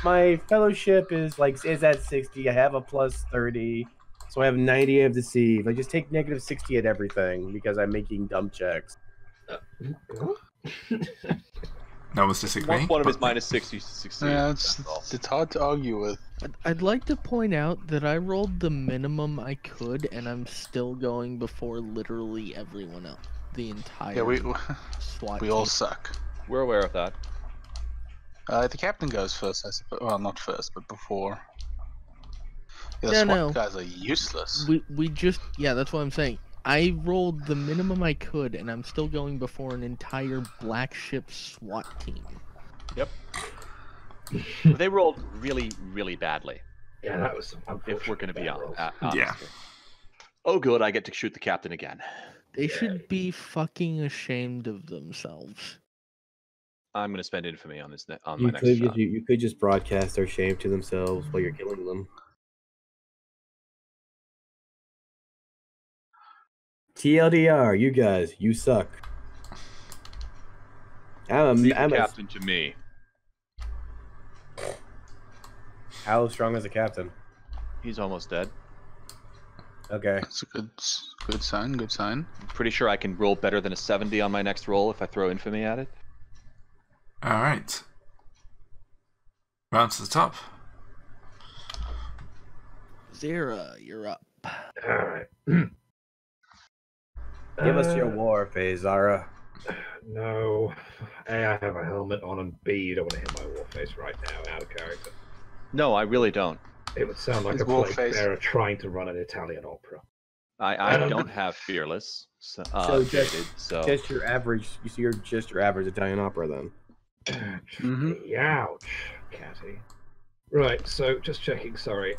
[SPEAKER 4] My fellowship is at 60. I have a plus 30, so I have 90 of deceive. I just take negative 60 at everything because I'm making dumb checks.
[SPEAKER 1] No one's disagreeing.
[SPEAKER 3] One of his
[SPEAKER 1] but-
[SPEAKER 3] minus 60 to 60.
[SPEAKER 6] Yeah,
[SPEAKER 3] That's all.
[SPEAKER 6] it's hard to argue with.
[SPEAKER 2] I'd like to point out that I rolled the minimum I could, and I'm still going before literally everyone else. The entire
[SPEAKER 6] Yeah, we
[SPEAKER 2] SWAT
[SPEAKER 6] we all
[SPEAKER 2] team.
[SPEAKER 6] suck.
[SPEAKER 3] We're aware of that.
[SPEAKER 6] The captain goes first, I suppose. Well, not first, but before. Yeah, the
[SPEAKER 2] No,
[SPEAKER 6] SWAT
[SPEAKER 2] no.
[SPEAKER 6] guys are useless.
[SPEAKER 2] We just that's what I'm saying. I rolled the minimum I could, and I'm still going before an entire black ship SWAT team.
[SPEAKER 3] They rolled really, really badly.
[SPEAKER 5] Yeah, that was some
[SPEAKER 3] If we're going to be
[SPEAKER 5] bad rolls.
[SPEAKER 3] honest.
[SPEAKER 1] Yeah.
[SPEAKER 3] Oh, good. I get to shoot the captain again.
[SPEAKER 2] They should be fucking ashamed of themselves.
[SPEAKER 3] I'm going to spend infamy on this. On
[SPEAKER 4] You
[SPEAKER 3] my next
[SPEAKER 4] could
[SPEAKER 3] shot.
[SPEAKER 4] you could just broadcast their shame to themselves while you're killing them. TLDR, you guys, you suck.
[SPEAKER 3] Leave the
[SPEAKER 4] I'm
[SPEAKER 3] captain to me.
[SPEAKER 4] how strong is a captain?
[SPEAKER 3] He's almost dead.
[SPEAKER 4] Okay.
[SPEAKER 6] That's a good sign. Good sign.
[SPEAKER 3] I'm pretty sure I can roll better than a 70 on my next roll if I throw infamy at it.
[SPEAKER 1] Alright. Round to the top.
[SPEAKER 2] Zera, you're up.
[SPEAKER 5] Alright.
[SPEAKER 4] Give us your war phase, Zara.
[SPEAKER 5] No. A, I have a helmet on, and B, you don't want to hit my war face right now, out of character.
[SPEAKER 3] No, I really don't.
[SPEAKER 5] It would sound like
[SPEAKER 6] His
[SPEAKER 5] a
[SPEAKER 6] war
[SPEAKER 5] plague
[SPEAKER 6] face-
[SPEAKER 5] bearer trying to run an Italian opera.
[SPEAKER 3] I don't have fearless. So,
[SPEAKER 4] So just-
[SPEAKER 3] jaded, so
[SPEAKER 4] Just your average. You see, you're just your average Italian opera then.
[SPEAKER 5] Ouch, Catty. Right, so just checking, sorry.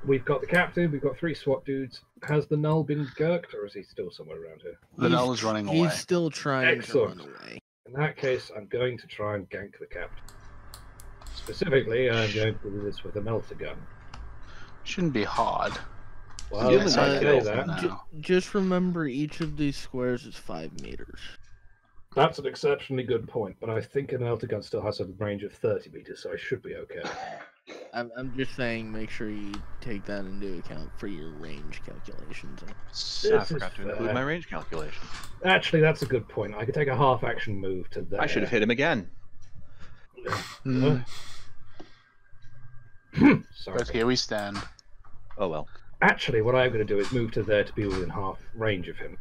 [SPEAKER 5] We've got the captain, we've got 3 SWAT dudes. Has the null been gurked, or is he still somewhere around here?
[SPEAKER 6] The null is running away.
[SPEAKER 2] He's still trying
[SPEAKER 5] Excellent.
[SPEAKER 2] to run away.
[SPEAKER 5] In that case, I'm going to try and gank the captain. Specifically, I'm going to do this with a melter gun.
[SPEAKER 6] Shouldn't be hard.
[SPEAKER 5] Well,
[SPEAKER 3] Give
[SPEAKER 5] I
[SPEAKER 3] him
[SPEAKER 5] say
[SPEAKER 3] that kill.
[SPEAKER 5] that.
[SPEAKER 6] now.
[SPEAKER 2] Just remember, each of these squares is 5 meters.
[SPEAKER 5] That's an exceptionally good point, but I think a melter gun still has a range of 30 meters, so I should be okay.
[SPEAKER 2] I'm just saying, make sure you take that into account for your range calculations.
[SPEAKER 3] I
[SPEAKER 5] This
[SPEAKER 3] forgot
[SPEAKER 5] is
[SPEAKER 3] to include
[SPEAKER 5] fair.
[SPEAKER 3] my range calculation.
[SPEAKER 5] Actually, that's a good point. I could take a half action move to there.
[SPEAKER 3] I should have hit him again.
[SPEAKER 6] Mm,
[SPEAKER 5] Sorry.
[SPEAKER 6] but here we stand.
[SPEAKER 3] Oh well.
[SPEAKER 5] Actually, what I'm going to do is move to there to be within half range of him.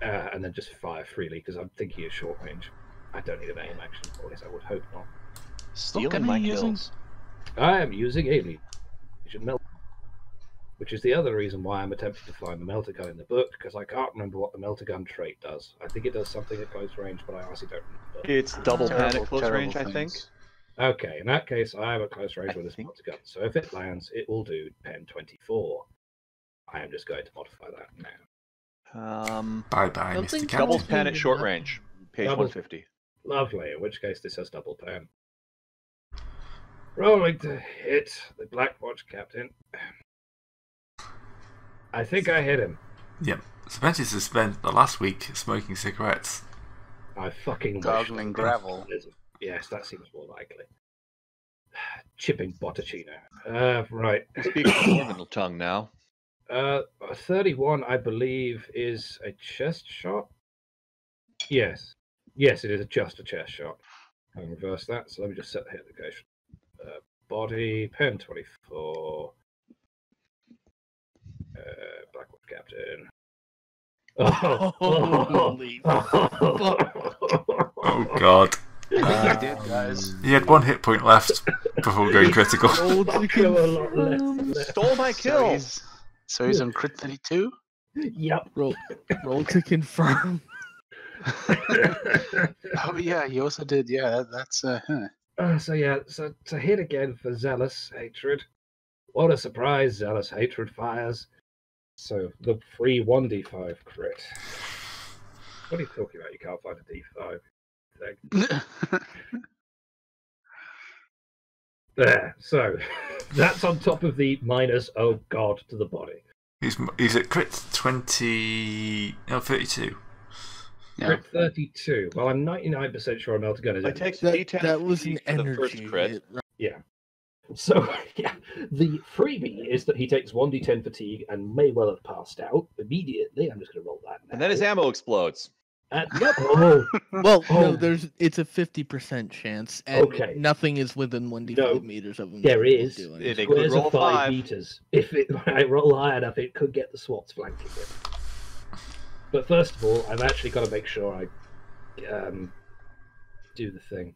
[SPEAKER 5] And then just fire freely, because I'm thinking of short range. I don't need an aim action for this, I would hope not.
[SPEAKER 3] Stealing
[SPEAKER 6] can
[SPEAKER 3] my
[SPEAKER 6] he using-
[SPEAKER 3] kills.
[SPEAKER 5] I am using a Legion melter, which is the other reason why I'm attempting to find the melter gun in the book, because I can't remember what the melter gun trait does. I think it does something at close range, but I honestly don't remember.
[SPEAKER 3] It's double pan
[SPEAKER 6] Terrible,
[SPEAKER 3] at close
[SPEAKER 6] terrible
[SPEAKER 3] range, I think.
[SPEAKER 6] things.
[SPEAKER 5] Okay, in that case, I am at close range
[SPEAKER 3] I
[SPEAKER 5] with this
[SPEAKER 3] think-
[SPEAKER 5] melter gun, so if it lands, it will do pen 24. I am just going to modify that now.
[SPEAKER 1] Bye bye,
[SPEAKER 2] Don't
[SPEAKER 1] Mr.
[SPEAKER 2] think
[SPEAKER 1] Captain.
[SPEAKER 3] Double pan at short
[SPEAKER 2] Enough.
[SPEAKER 3] range, page
[SPEAKER 5] Double-
[SPEAKER 3] 150.
[SPEAKER 5] Lovely, in which case this has double pen. Rolling to hit the Black Watch Captain. I think I hit him.
[SPEAKER 1] Yep. Spencer's has spent the last week smoking cigarettes.
[SPEAKER 5] I fucking wish.
[SPEAKER 6] Goggling gravel.
[SPEAKER 5] Yes, that seems more likely. Chipping Botticino. Right.
[SPEAKER 3] Speak Norman tongue now.
[SPEAKER 5] 31, I believe, is a chest shot. Yes. Yes, it is just a chest shot. I'll reverse that, so let me just set the hit location. Body, pen 24. Blackwood Captain.
[SPEAKER 2] Holy
[SPEAKER 1] Oh god.
[SPEAKER 6] I think he did, guys.
[SPEAKER 1] He had 1 hit point left before going critical.
[SPEAKER 2] Roll to
[SPEAKER 5] Kill a lot less
[SPEAKER 2] confirm.
[SPEAKER 5] than that.
[SPEAKER 3] Stole my kill!
[SPEAKER 6] So he's on crit 32?
[SPEAKER 5] Yep.
[SPEAKER 2] Roll to confirm.
[SPEAKER 6] Oh, yeah, he also did. Yeah, that's.
[SPEAKER 5] So to hit again for Zealous Hatred. What a surprise, Zealous Hatred fires. So the free 1d5 crit. What are you talking about? You can't find a d5 thing. There. So that's on top of the minus, oh god, to the body.
[SPEAKER 1] He's at crit 32.
[SPEAKER 6] Yeah.
[SPEAKER 5] Crit 32. Well, I'm 99% sure Melter Gun is
[SPEAKER 3] I
[SPEAKER 5] in.
[SPEAKER 3] take
[SPEAKER 2] That,
[SPEAKER 3] D10
[SPEAKER 2] that was an
[SPEAKER 3] for the first
[SPEAKER 2] energy
[SPEAKER 3] crit.
[SPEAKER 2] hit, right?
[SPEAKER 5] Yeah. So, yeah, the freebie is that he takes 1d10 fatigue and may well have passed out immediately. I'm just going to roll that now.
[SPEAKER 3] And then his ammo explodes.
[SPEAKER 5] Yep. Oh,
[SPEAKER 2] Well, no,
[SPEAKER 5] Oh.
[SPEAKER 2] it's a 50% chance, and
[SPEAKER 5] Okay.
[SPEAKER 2] nothing is within 1d5
[SPEAKER 5] No,
[SPEAKER 2] meters of him.
[SPEAKER 5] there is.
[SPEAKER 2] doing
[SPEAKER 3] They
[SPEAKER 2] it.
[SPEAKER 3] could
[SPEAKER 5] squares
[SPEAKER 3] roll
[SPEAKER 5] of 5
[SPEAKER 3] 5.
[SPEAKER 5] meters. If I roll high enough, it could get the SWATs flanking it. But first of all, I've actually got to make sure I do the thing.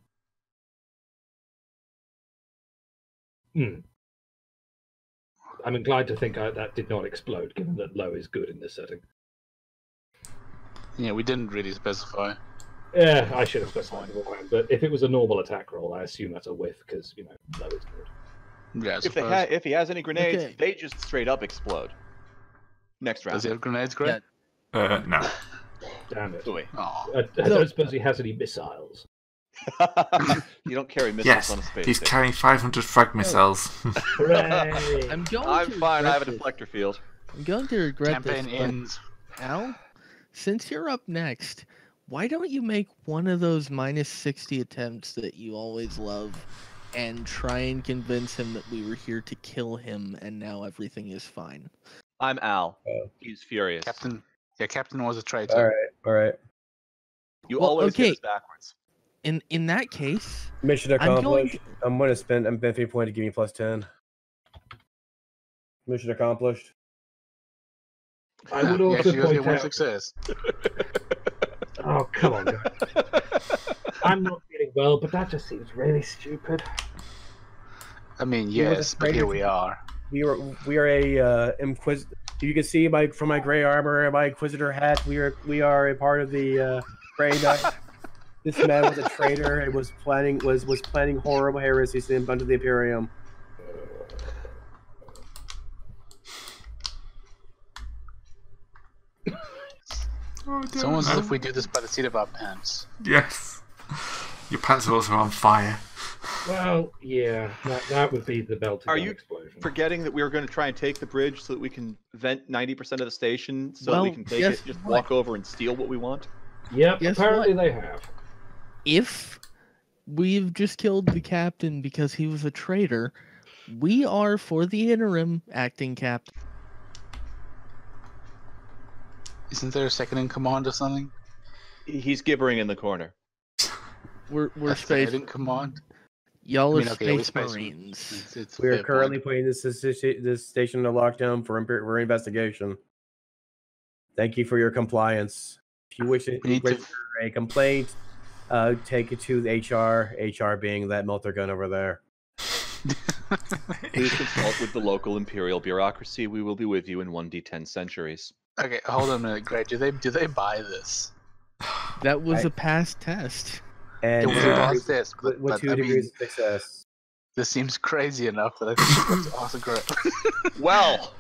[SPEAKER 5] I'm inclined to think that did not explode, given that low is good in this setting.
[SPEAKER 6] Yeah, we didn't really specify.
[SPEAKER 5] Yeah, I should have specified beforehand, but if it was a normal attack roll, I assume that's a whiff, because, low is good.
[SPEAKER 6] Yeah, I
[SPEAKER 3] If,
[SPEAKER 6] suppose.
[SPEAKER 3] if he has any grenades,
[SPEAKER 2] Okay.
[SPEAKER 3] they just straight up explode. Next round.
[SPEAKER 6] Does he have grenades, Greg?
[SPEAKER 1] No.
[SPEAKER 5] Damn it.
[SPEAKER 3] Wait.
[SPEAKER 6] Oh.
[SPEAKER 5] I don't suppose he has any missiles.
[SPEAKER 3] You don't carry missiles
[SPEAKER 1] Yes,
[SPEAKER 3] on a space
[SPEAKER 1] he's
[SPEAKER 3] station.
[SPEAKER 1] carrying 500 frag missiles.
[SPEAKER 5] Hooray!
[SPEAKER 2] I'm going
[SPEAKER 3] I'm
[SPEAKER 2] to
[SPEAKER 3] fine. I have a
[SPEAKER 2] regret
[SPEAKER 3] deflector field.
[SPEAKER 2] this. I'm going to regret
[SPEAKER 6] Campaign
[SPEAKER 2] this, but
[SPEAKER 6] ends.
[SPEAKER 2] Al, since you're up next, why don't you make one of those minus 60 attempts that you always love and try and convince him that we were here to kill him and now everything is fine?
[SPEAKER 3] I'm Al.
[SPEAKER 4] Oh.
[SPEAKER 3] He's furious.
[SPEAKER 6] Captain. Yeah, Captain was a traitor.
[SPEAKER 4] All right.
[SPEAKER 3] You
[SPEAKER 2] Well,
[SPEAKER 3] always
[SPEAKER 2] okay.
[SPEAKER 3] hit us backwards.
[SPEAKER 2] In that case,
[SPEAKER 4] Mission
[SPEAKER 2] I'm going
[SPEAKER 4] accomplished. I'm going to spend. I'm spending 3 points to give me plus 10. Mission accomplished.
[SPEAKER 5] I would
[SPEAKER 6] Yeah,
[SPEAKER 5] also
[SPEAKER 6] she goes
[SPEAKER 5] point
[SPEAKER 6] get one
[SPEAKER 5] out...
[SPEAKER 6] success.
[SPEAKER 5] Oh, come on, guys. I'm not feeling well, but that just seems really stupid.
[SPEAKER 6] I mean,
[SPEAKER 4] He was a
[SPEAKER 6] yes, but here we are.
[SPEAKER 4] We are a inquisitor. You can see from my gray armor and my inquisitor hat. We are a part of the Grey Knight. This man was a traitor and was planning horrible heresies under the Imperium.
[SPEAKER 6] It's almost as if we do this by the seat of our pants.
[SPEAKER 1] Yes. Your pants are also on fire.
[SPEAKER 5] Well, yeah, that would be the Melter
[SPEAKER 3] Are
[SPEAKER 5] Gun
[SPEAKER 3] you
[SPEAKER 5] explosion.
[SPEAKER 3] Forgetting that we were going to try and take the bridge so that we can vent 90% of the station so that
[SPEAKER 2] Well,
[SPEAKER 3] we can take
[SPEAKER 2] guess
[SPEAKER 3] it, just
[SPEAKER 2] what?
[SPEAKER 3] walk over and steal what we want?
[SPEAKER 5] Yep,
[SPEAKER 2] Guess
[SPEAKER 5] apparently they have.
[SPEAKER 2] if we've just killed the captain because he was a traitor, we are, for the interim, acting captain.
[SPEAKER 6] Isn't there a second in command or something?
[SPEAKER 3] He's gibbering in the corner.
[SPEAKER 2] We're
[SPEAKER 6] That's
[SPEAKER 2] space.
[SPEAKER 6] third in command.
[SPEAKER 2] Y'all
[SPEAKER 6] I
[SPEAKER 2] are
[SPEAKER 6] mean, okay, we're
[SPEAKER 2] space
[SPEAKER 6] space
[SPEAKER 2] marines.
[SPEAKER 6] It's a
[SPEAKER 4] We are
[SPEAKER 6] fair
[SPEAKER 4] currently
[SPEAKER 6] point.
[SPEAKER 4] putting this station under lockdown for investigation. Thank you for your compliance. If you wish to
[SPEAKER 6] We need to-
[SPEAKER 4] register a complaint, take it to the HR. HR being that melter gun over there.
[SPEAKER 3] Please consult with the local imperial bureaucracy. We will be with you in 1d10 centuries.
[SPEAKER 6] Okay, hold on a minute, Greg. Do they buy this?
[SPEAKER 2] That was
[SPEAKER 4] I-
[SPEAKER 2] a past test.
[SPEAKER 4] And
[SPEAKER 6] It was
[SPEAKER 1] Yeah.
[SPEAKER 6] a past test,
[SPEAKER 4] with
[SPEAKER 6] but
[SPEAKER 4] 2
[SPEAKER 6] I
[SPEAKER 4] degrees
[SPEAKER 6] mean,
[SPEAKER 4] of success.
[SPEAKER 6] this seems crazy enough that I think we've got to ask Greg.
[SPEAKER 3] Well,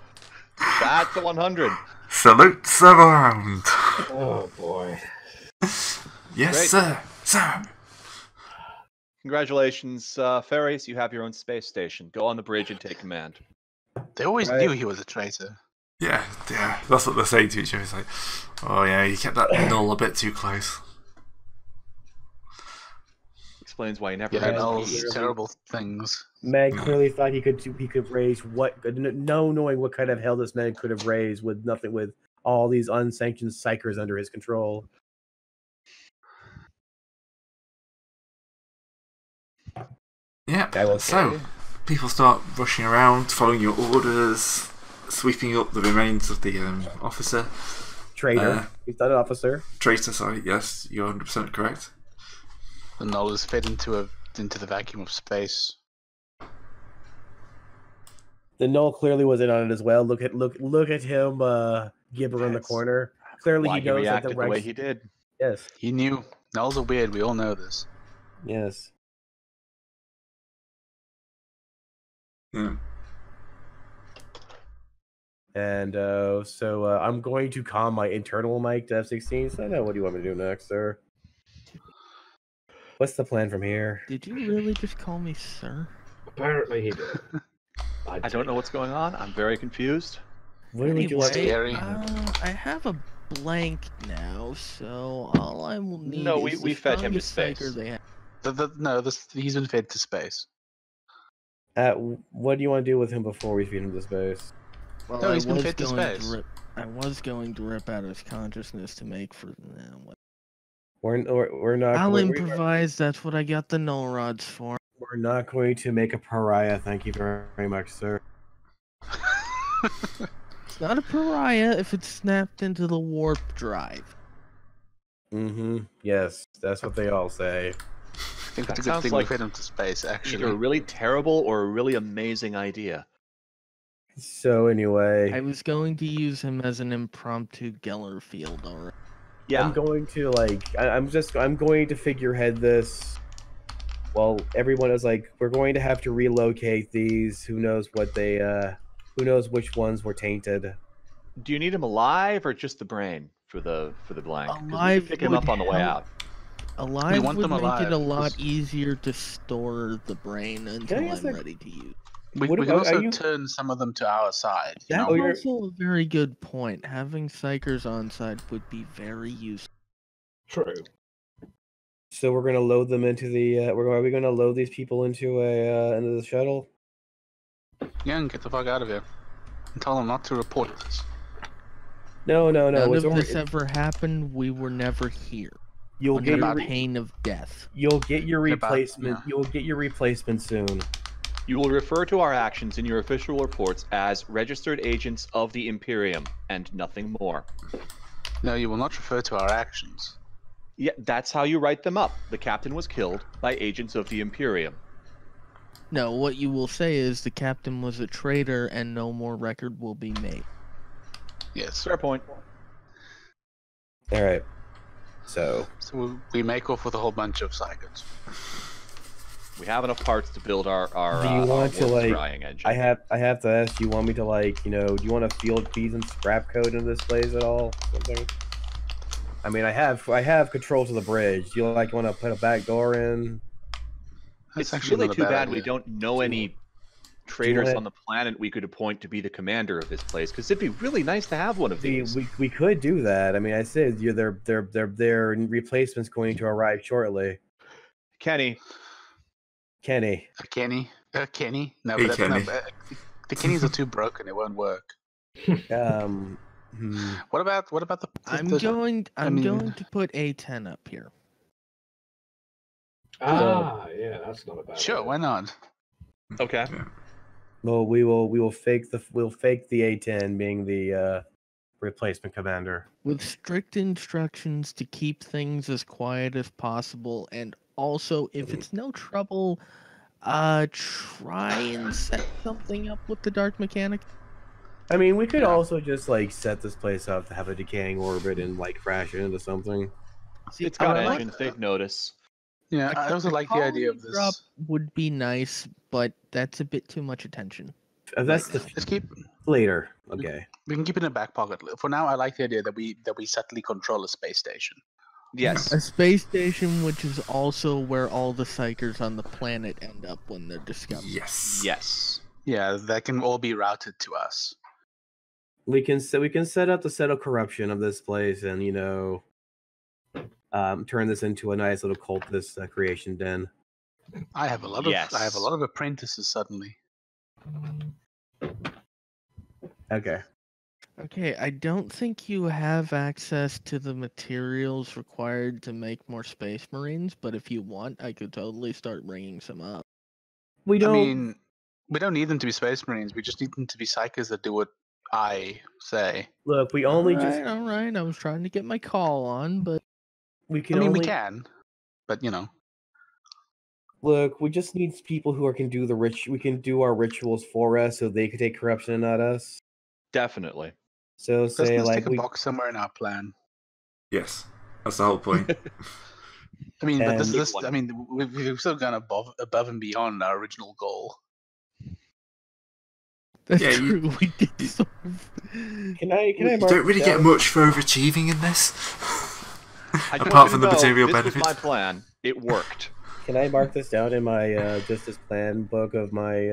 [SPEAKER 3] that's a 100.
[SPEAKER 1] Salutes around.
[SPEAKER 5] Oh boy.
[SPEAKER 1] Yes,
[SPEAKER 3] Great.
[SPEAKER 1] sir.
[SPEAKER 3] Congratulations, Ferries. You have your own space station. Go on the bridge and take command.
[SPEAKER 6] They always
[SPEAKER 4] Right.
[SPEAKER 6] knew he was a traitor.
[SPEAKER 1] Yeah. That's what they say to each other. It's like, oh yeah, you kept that null a bit too close.
[SPEAKER 3] Explains why you never
[SPEAKER 6] Yeah,
[SPEAKER 3] had
[SPEAKER 6] and all
[SPEAKER 3] to
[SPEAKER 6] these
[SPEAKER 3] eat.
[SPEAKER 6] terrible things.
[SPEAKER 4] Man clearly thought he could raise knowing what kind of hell this man could have raised with all these unsanctioned psychers under his control.
[SPEAKER 1] Yeah.
[SPEAKER 4] I will
[SPEAKER 1] So people start rushing around, following your orders, sweeping up the remains of the officer.
[SPEAKER 4] Traitor. He's not an officer.
[SPEAKER 1] Traitor, sorry. Yes, you're 100% correct.
[SPEAKER 6] The null is fed into the vacuum of space.
[SPEAKER 4] The Null clearly was in on it as well. Look at him gibber in the
[SPEAKER 3] That's
[SPEAKER 4] corner. Clearly
[SPEAKER 3] Why
[SPEAKER 4] he
[SPEAKER 3] he
[SPEAKER 4] knows that
[SPEAKER 3] reacted
[SPEAKER 4] the
[SPEAKER 3] the way
[SPEAKER 4] Rex.
[SPEAKER 3] he did.
[SPEAKER 4] Yes.
[SPEAKER 6] He knew. Nulls are weird. We all know this.
[SPEAKER 4] Yes.
[SPEAKER 1] Yeah.
[SPEAKER 4] And so I'm going to calm my internal mic to F16. So I know what do you want me to do next, sir? What's the plan from here?
[SPEAKER 2] Did you really just call me sir?
[SPEAKER 5] Apparently he did.
[SPEAKER 3] I don't know what's going on. I'm very confused.
[SPEAKER 4] What do we do?
[SPEAKER 2] Anyway,
[SPEAKER 6] Scary.
[SPEAKER 2] I have a blank now, so all I will need
[SPEAKER 3] No,
[SPEAKER 2] is
[SPEAKER 3] we
[SPEAKER 2] the
[SPEAKER 3] fed him to
[SPEAKER 2] strongest
[SPEAKER 3] space.
[SPEAKER 2] psyker they have.
[SPEAKER 6] No, he's been fed to space.
[SPEAKER 4] What do you want to do with him before we feed him to space?
[SPEAKER 2] Well,
[SPEAKER 6] No,
[SPEAKER 2] I
[SPEAKER 6] he's been
[SPEAKER 2] was
[SPEAKER 6] fed to
[SPEAKER 2] going
[SPEAKER 6] space.
[SPEAKER 2] to rip. I was going to rip out his consciousness to make for.
[SPEAKER 4] We're not.
[SPEAKER 2] I'll
[SPEAKER 4] we're,
[SPEAKER 2] improvise. That's what I got the null rods for.
[SPEAKER 4] we're not going to make a pariah. Thank you very much, sir.
[SPEAKER 2] It's not a pariah if it's snapped into the warp drive.
[SPEAKER 4] Mm-hmm. Yes, that's what they all say.
[SPEAKER 6] I think
[SPEAKER 3] That
[SPEAKER 6] that's a good
[SPEAKER 3] sounds
[SPEAKER 6] thing
[SPEAKER 3] like
[SPEAKER 6] we fed him to space,
[SPEAKER 3] Either a
[SPEAKER 6] actually.
[SPEAKER 3] really terrible or a really amazing idea.
[SPEAKER 4] So anyway,
[SPEAKER 2] I was going to use him as an impromptu Geller field, alright.
[SPEAKER 3] Yeah.
[SPEAKER 4] I'm going to I'm going to figurehead this. Well, everyone is like, we're going to have to relocate these. Who knows who knows which ones were tainted.
[SPEAKER 3] Do you need him alive or just the brain for the blank? 'Cause we can
[SPEAKER 2] Alive
[SPEAKER 3] pick him
[SPEAKER 2] would
[SPEAKER 3] up on the way
[SPEAKER 2] help.
[SPEAKER 3] out.
[SPEAKER 2] Alive
[SPEAKER 6] want
[SPEAKER 2] would
[SPEAKER 6] them
[SPEAKER 2] make
[SPEAKER 6] alive,
[SPEAKER 2] it a lot
[SPEAKER 6] 'cause-
[SPEAKER 2] easier to store the brain until
[SPEAKER 4] ask
[SPEAKER 2] I'm
[SPEAKER 4] that-
[SPEAKER 2] ready to use.
[SPEAKER 6] We
[SPEAKER 4] What
[SPEAKER 6] can
[SPEAKER 4] about- are
[SPEAKER 6] also
[SPEAKER 4] you-
[SPEAKER 6] turn some of them to our side. You
[SPEAKER 2] That's
[SPEAKER 6] know?
[SPEAKER 4] you're-
[SPEAKER 2] also a very good point. Having psychers on side would be very useful.
[SPEAKER 5] True.
[SPEAKER 4] So we're gonna load them into the. Are we gonna load these people into into the shuttle?
[SPEAKER 6] Yeah, and get the fuck out of here. And tell them not to report this.
[SPEAKER 4] No.
[SPEAKER 2] None
[SPEAKER 4] It's
[SPEAKER 2] of
[SPEAKER 4] already-
[SPEAKER 2] this ever happened. We were never here.
[SPEAKER 4] You'll
[SPEAKER 2] Under
[SPEAKER 4] get your
[SPEAKER 2] the pain of death.
[SPEAKER 4] you'll get your
[SPEAKER 6] In about-
[SPEAKER 4] replacement.
[SPEAKER 6] yeah.
[SPEAKER 4] You'll get your replacement soon.
[SPEAKER 3] You will refer to our actions in your official reports as registered agents of the Imperium and nothing more.
[SPEAKER 6] No, you will not refer to our actions.
[SPEAKER 3] Yeah, that's how you write them up. The captain was killed by agents of the Imperium.
[SPEAKER 2] No, what you will say is the captain was a traitor and no more record will be made.
[SPEAKER 6] Yes.
[SPEAKER 3] Fair point.
[SPEAKER 4] All right. So
[SPEAKER 6] So we make off with a whole bunch of psychics.
[SPEAKER 3] We have enough parts to build our
[SPEAKER 4] Do you want to,
[SPEAKER 3] warp
[SPEAKER 4] like,
[SPEAKER 3] drying engine.
[SPEAKER 4] I have to ask. You want me to do you want to field feed and scrap code into this place at all? Something. I mean, I have control to the bridge. Do you want to put a back door in?
[SPEAKER 3] It's
[SPEAKER 6] actually
[SPEAKER 3] really
[SPEAKER 6] not a
[SPEAKER 3] too
[SPEAKER 6] bad
[SPEAKER 3] bad we
[SPEAKER 6] idea.
[SPEAKER 3] don't know any traders
[SPEAKER 4] wanna-
[SPEAKER 3] on the planet we could appoint to be the commander of this place, because it'd be really nice to have one of these.
[SPEAKER 4] We could do that. I mean, I said their replacement's going to arrive shortly.
[SPEAKER 3] Kenny,
[SPEAKER 4] Kenny.
[SPEAKER 6] Kenny? Kenny? No,
[SPEAKER 1] Hey,
[SPEAKER 6] but
[SPEAKER 1] Kenny.
[SPEAKER 6] the Kennys are too broken. It won't work. What about the?
[SPEAKER 2] I'm
[SPEAKER 6] the-
[SPEAKER 2] going
[SPEAKER 6] mean-
[SPEAKER 2] going to put A10 up here.
[SPEAKER 5] Ah, yeah, that's not a bad
[SPEAKER 6] Sure,
[SPEAKER 5] idea.
[SPEAKER 6] why not?
[SPEAKER 3] okay.
[SPEAKER 4] Well, we will fake the A10 being the replacement commander.
[SPEAKER 2] With strict instructions to keep things as quiet as possible, and also if it's no trouble, Try and set something up with the dark mechanic.
[SPEAKER 4] I mean, we could
[SPEAKER 6] Yeah.
[SPEAKER 4] also just like set this place up to have a decaying orbit and like crash it into something.
[SPEAKER 2] See,
[SPEAKER 3] It's got
[SPEAKER 2] I like-
[SPEAKER 3] engines. They'd notice.
[SPEAKER 6] Yeah, I also like the idea of
[SPEAKER 2] colony drop
[SPEAKER 6] this.
[SPEAKER 2] would be nice, but that's a bit too much attention.
[SPEAKER 4] That's the
[SPEAKER 6] Let's keep.
[SPEAKER 4] later. Okay.
[SPEAKER 6] We can keep it in the back pocket. For now, I like the idea that we subtly control a space station.
[SPEAKER 3] Yes.
[SPEAKER 2] A space station, which is also where all the psychers on the planet end up when they're discovered.
[SPEAKER 1] Yes.
[SPEAKER 3] Yes.
[SPEAKER 6] Yeah, that can all be routed to us.
[SPEAKER 4] We can set up the settle corruption of this place, and turn this into a nice little cultist creation den.
[SPEAKER 6] I have a lot of apprentices suddenly.
[SPEAKER 4] Okay.
[SPEAKER 2] Okay, I don't think you have access to the materials required to make more Space Marines, but if you want, I could totally start bringing some up.
[SPEAKER 4] We don't.
[SPEAKER 6] I mean, we don't need them to be Space Marines. We just need them to be psychers that do what I say.
[SPEAKER 4] Look, we only
[SPEAKER 2] all
[SPEAKER 4] just
[SPEAKER 2] right. I was trying to get my call on, but
[SPEAKER 4] we can
[SPEAKER 6] I mean,
[SPEAKER 4] only
[SPEAKER 6] we can, but
[SPEAKER 4] look. We just need people who can do we can do our rituals for us, so they can take corruption and not us.
[SPEAKER 3] Definitely.
[SPEAKER 4] So
[SPEAKER 6] doesn't
[SPEAKER 4] say
[SPEAKER 6] this
[SPEAKER 4] like
[SPEAKER 6] tick a
[SPEAKER 4] we.
[SPEAKER 6] box somewhere in our plan?
[SPEAKER 1] Yes. That's the whole point.
[SPEAKER 6] I mean, but
[SPEAKER 4] And-
[SPEAKER 6] this. I mean, we've still gone above and beyond our original goal.
[SPEAKER 2] that's
[SPEAKER 1] Yeah,
[SPEAKER 2] true. We did solve.
[SPEAKER 4] Can I
[SPEAKER 1] You
[SPEAKER 4] mark
[SPEAKER 1] don't really
[SPEAKER 4] this
[SPEAKER 1] get
[SPEAKER 4] down?
[SPEAKER 1] much for overachieving in this.
[SPEAKER 3] I just
[SPEAKER 1] Apart
[SPEAKER 3] want you
[SPEAKER 1] from
[SPEAKER 3] to
[SPEAKER 1] the
[SPEAKER 3] know,
[SPEAKER 1] material
[SPEAKER 3] this
[SPEAKER 1] benefits.
[SPEAKER 3] was my plan. It worked.
[SPEAKER 4] Can I mark this down in my justice plan book of my?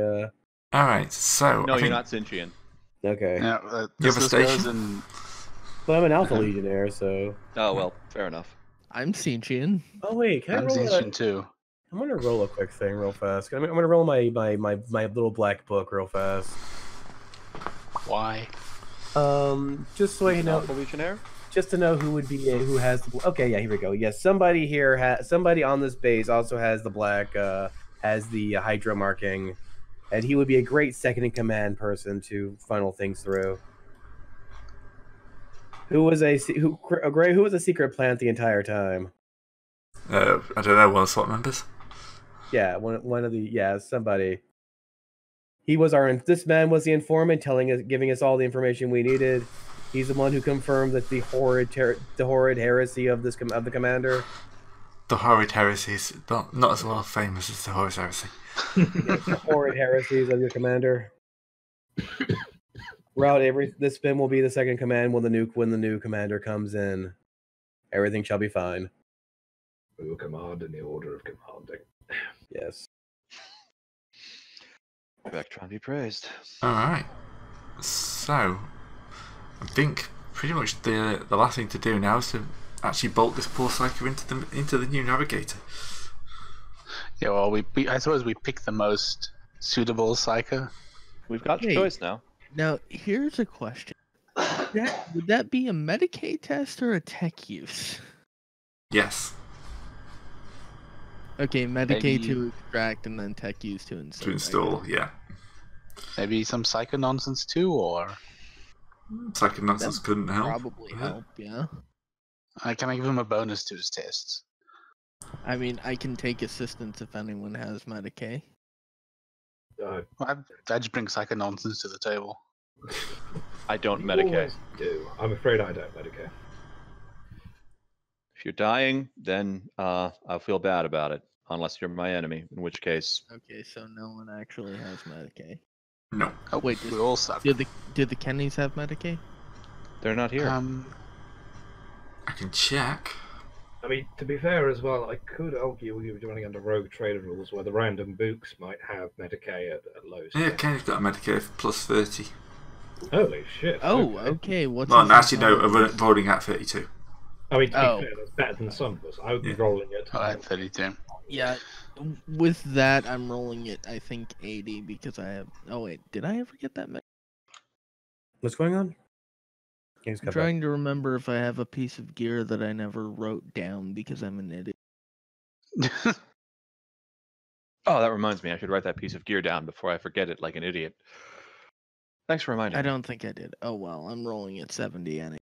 [SPEAKER 1] Alright, so
[SPEAKER 3] No,
[SPEAKER 1] I
[SPEAKER 3] you're
[SPEAKER 1] think
[SPEAKER 3] not sentient.
[SPEAKER 4] Okay.
[SPEAKER 6] Yeah,
[SPEAKER 1] You have a
[SPEAKER 6] this goes
[SPEAKER 1] station?
[SPEAKER 6] in.
[SPEAKER 4] But I'm an Alpha Legionnaire, so.
[SPEAKER 3] Oh well, fair enough.
[SPEAKER 2] I'm Sentient.
[SPEAKER 4] Oh wait, can I
[SPEAKER 6] I'm
[SPEAKER 4] roll
[SPEAKER 6] Zinchian too.
[SPEAKER 4] I'm gonna roll a quick thing real fast. I'm gonna roll my little black book real fast.
[SPEAKER 6] Why?
[SPEAKER 4] Just so I know,
[SPEAKER 3] Alpha Legionnaire?
[SPEAKER 4] just to know who would be who has. Okay, yeah, here we go. Yes, somebody here somebody on this base also has the black, has the Hydra marking, and he would be a great second in command person to funnel things through. Who was Gray? Who was a secret plant the entire time?
[SPEAKER 1] I don't know, one of the SWAT members.
[SPEAKER 4] Yeah, one of the somebody. He was this man was the informant, giving us all the information we needed. He's the one who confirmed that the horrid heresy of the commander.
[SPEAKER 1] The horrid heresies, not as well famous as the horrid heresy.
[SPEAKER 4] Yes, the horrid heresies of your commander. This spin will be the second command when the new commander comes in. Everything shall be fine.
[SPEAKER 5] We will command in the order of commanding.
[SPEAKER 4] Yes.
[SPEAKER 3] Vectron be praised.
[SPEAKER 1] Alright. So, I think pretty much the last thing to do now is to actually bolt this poor psycho into the new navigator.
[SPEAKER 6] Yeah, well, I suppose we pick the most suitable psycho.
[SPEAKER 3] We've got
[SPEAKER 2] Hey.
[SPEAKER 3] choice now.
[SPEAKER 2] Now, here's a question. Would that be a Medicaid test or a tech use?
[SPEAKER 1] Yes.
[SPEAKER 2] Okay, Medicaid
[SPEAKER 6] Maybe-
[SPEAKER 2] to extract and then tech use to install.
[SPEAKER 1] To install, yeah.
[SPEAKER 6] Maybe some psycho nonsense too, or
[SPEAKER 1] Psycho nonsense couldn't help.
[SPEAKER 2] Probably help, yeah.
[SPEAKER 6] can I give him a bonus to his tests?
[SPEAKER 2] I mean, I can take assistance if anyone has Medicaid.
[SPEAKER 6] Well, I just bring psycho nonsense to the table.
[SPEAKER 3] I don't
[SPEAKER 5] You
[SPEAKER 3] medicate.
[SPEAKER 5] always do. I'm afraid I don't medicate.
[SPEAKER 3] If you're dying, then I'll feel bad about it. Unless you're my enemy, in which case,
[SPEAKER 2] Okay, so no one actually has Medicaid.
[SPEAKER 1] No.
[SPEAKER 6] Oh,
[SPEAKER 2] Wait,
[SPEAKER 6] we all suck.
[SPEAKER 2] Did the Kennys have Medicaid?
[SPEAKER 3] they're not here.
[SPEAKER 1] I can check.
[SPEAKER 5] I mean, to be fair as well, I could argue we were running under rogue trader rules where the random books might have Medicaid at low
[SPEAKER 1] Yeah,
[SPEAKER 5] stakes.
[SPEAKER 1] Kenny's got a Medicare for plus 30.
[SPEAKER 5] Holy shit.
[SPEAKER 2] Oh,
[SPEAKER 5] okay.
[SPEAKER 2] okay. What's
[SPEAKER 1] Well,
[SPEAKER 2] his
[SPEAKER 1] actually, no,
[SPEAKER 2] intelligence?
[SPEAKER 1] rolling at 32.
[SPEAKER 5] I mean, to
[SPEAKER 2] Oh.
[SPEAKER 5] be fair, that's better than some of us. I would be
[SPEAKER 1] Yeah.
[SPEAKER 5] rolling it.
[SPEAKER 6] I had 32.
[SPEAKER 2] Yeah, with that, I'm rolling it, I think, 80 because I have... Oh, wait, did I ever get that?
[SPEAKER 4] What's going on? Game's
[SPEAKER 2] I'm
[SPEAKER 4] cut
[SPEAKER 2] trying to remember if I have a piece of gear that I never wrote down because I'm an idiot.
[SPEAKER 3] Oh, that reminds me. I should write that piece of gear down before I forget it like an idiot. Thanks for reminding
[SPEAKER 2] I
[SPEAKER 3] me.
[SPEAKER 2] don't think I did. Oh, well, I'm rolling at 70 anyway.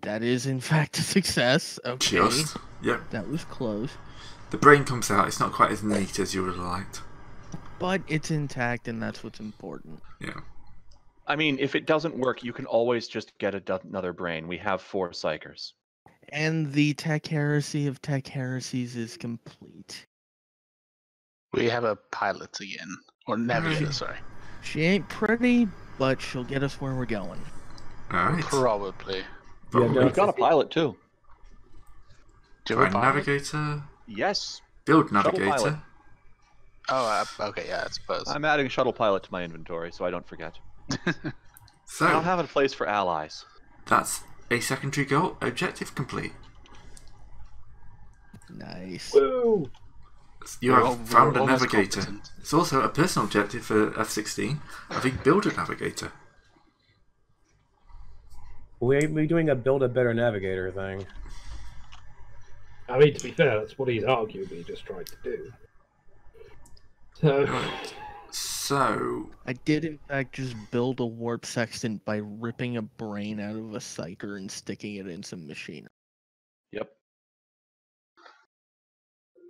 [SPEAKER 2] That is, in fact, a success. Okay.
[SPEAKER 1] Just. Yep.
[SPEAKER 2] That was close.
[SPEAKER 1] The brain comes out. It's not quite as neat as you would have liked.
[SPEAKER 2] But it's intact, and that's what's important.
[SPEAKER 1] Yeah.
[SPEAKER 3] I mean, if it doesn't work, you can always just get another brain. We have 4 psychers.
[SPEAKER 2] And the tech heresy of tech heresies is complete.
[SPEAKER 6] We have a pilot again. Or navigator, sorry.
[SPEAKER 2] She ain't pretty, but she'll get us where we're going.
[SPEAKER 1] Alright.
[SPEAKER 6] Probably.
[SPEAKER 4] You have no
[SPEAKER 3] We've got a pilot, too.
[SPEAKER 6] Do you have a pilot?
[SPEAKER 1] Navigator.
[SPEAKER 3] Yes.
[SPEAKER 1] Build
[SPEAKER 3] Shuttle
[SPEAKER 1] navigator.
[SPEAKER 3] pilot.
[SPEAKER 6] Oh, okay, yeah, I suppose.
[SPEAKER 3] I'm adding shuttle pilot to my inventory, so I don't forget. I don't
[SPEAKER 1] So,
[SPEAKER 3] have a place for allies.
[SPEAKER 1] that's a secondary goal. Objective complete.
[SPEAKER 2] Nice.
[SPEAKER 5] Woo!
[SPEAKER 1] You
[SPEAKER 6] We're
[SPEAKER 1] have found a
[SPEAKER 6] almost
[SPEAKER 1] navigator.
[SPEAKER 6] competent.
[SPEAKER 1] It's also a personal objective for F-16. I think build a navigator.
[SPEAKER 4] We're doing a build a better navigator thing.
[SPEAKER 5] I mean, to be fair, that's what he's arguably just tried to do. So,
[SPEAKER 1] So,
[SPEAKER 2] I did, in fact, just build a warp sextant by ripping a brain out of a psyker and sticking it in some machinery.
[SPEAKER 3] Yep.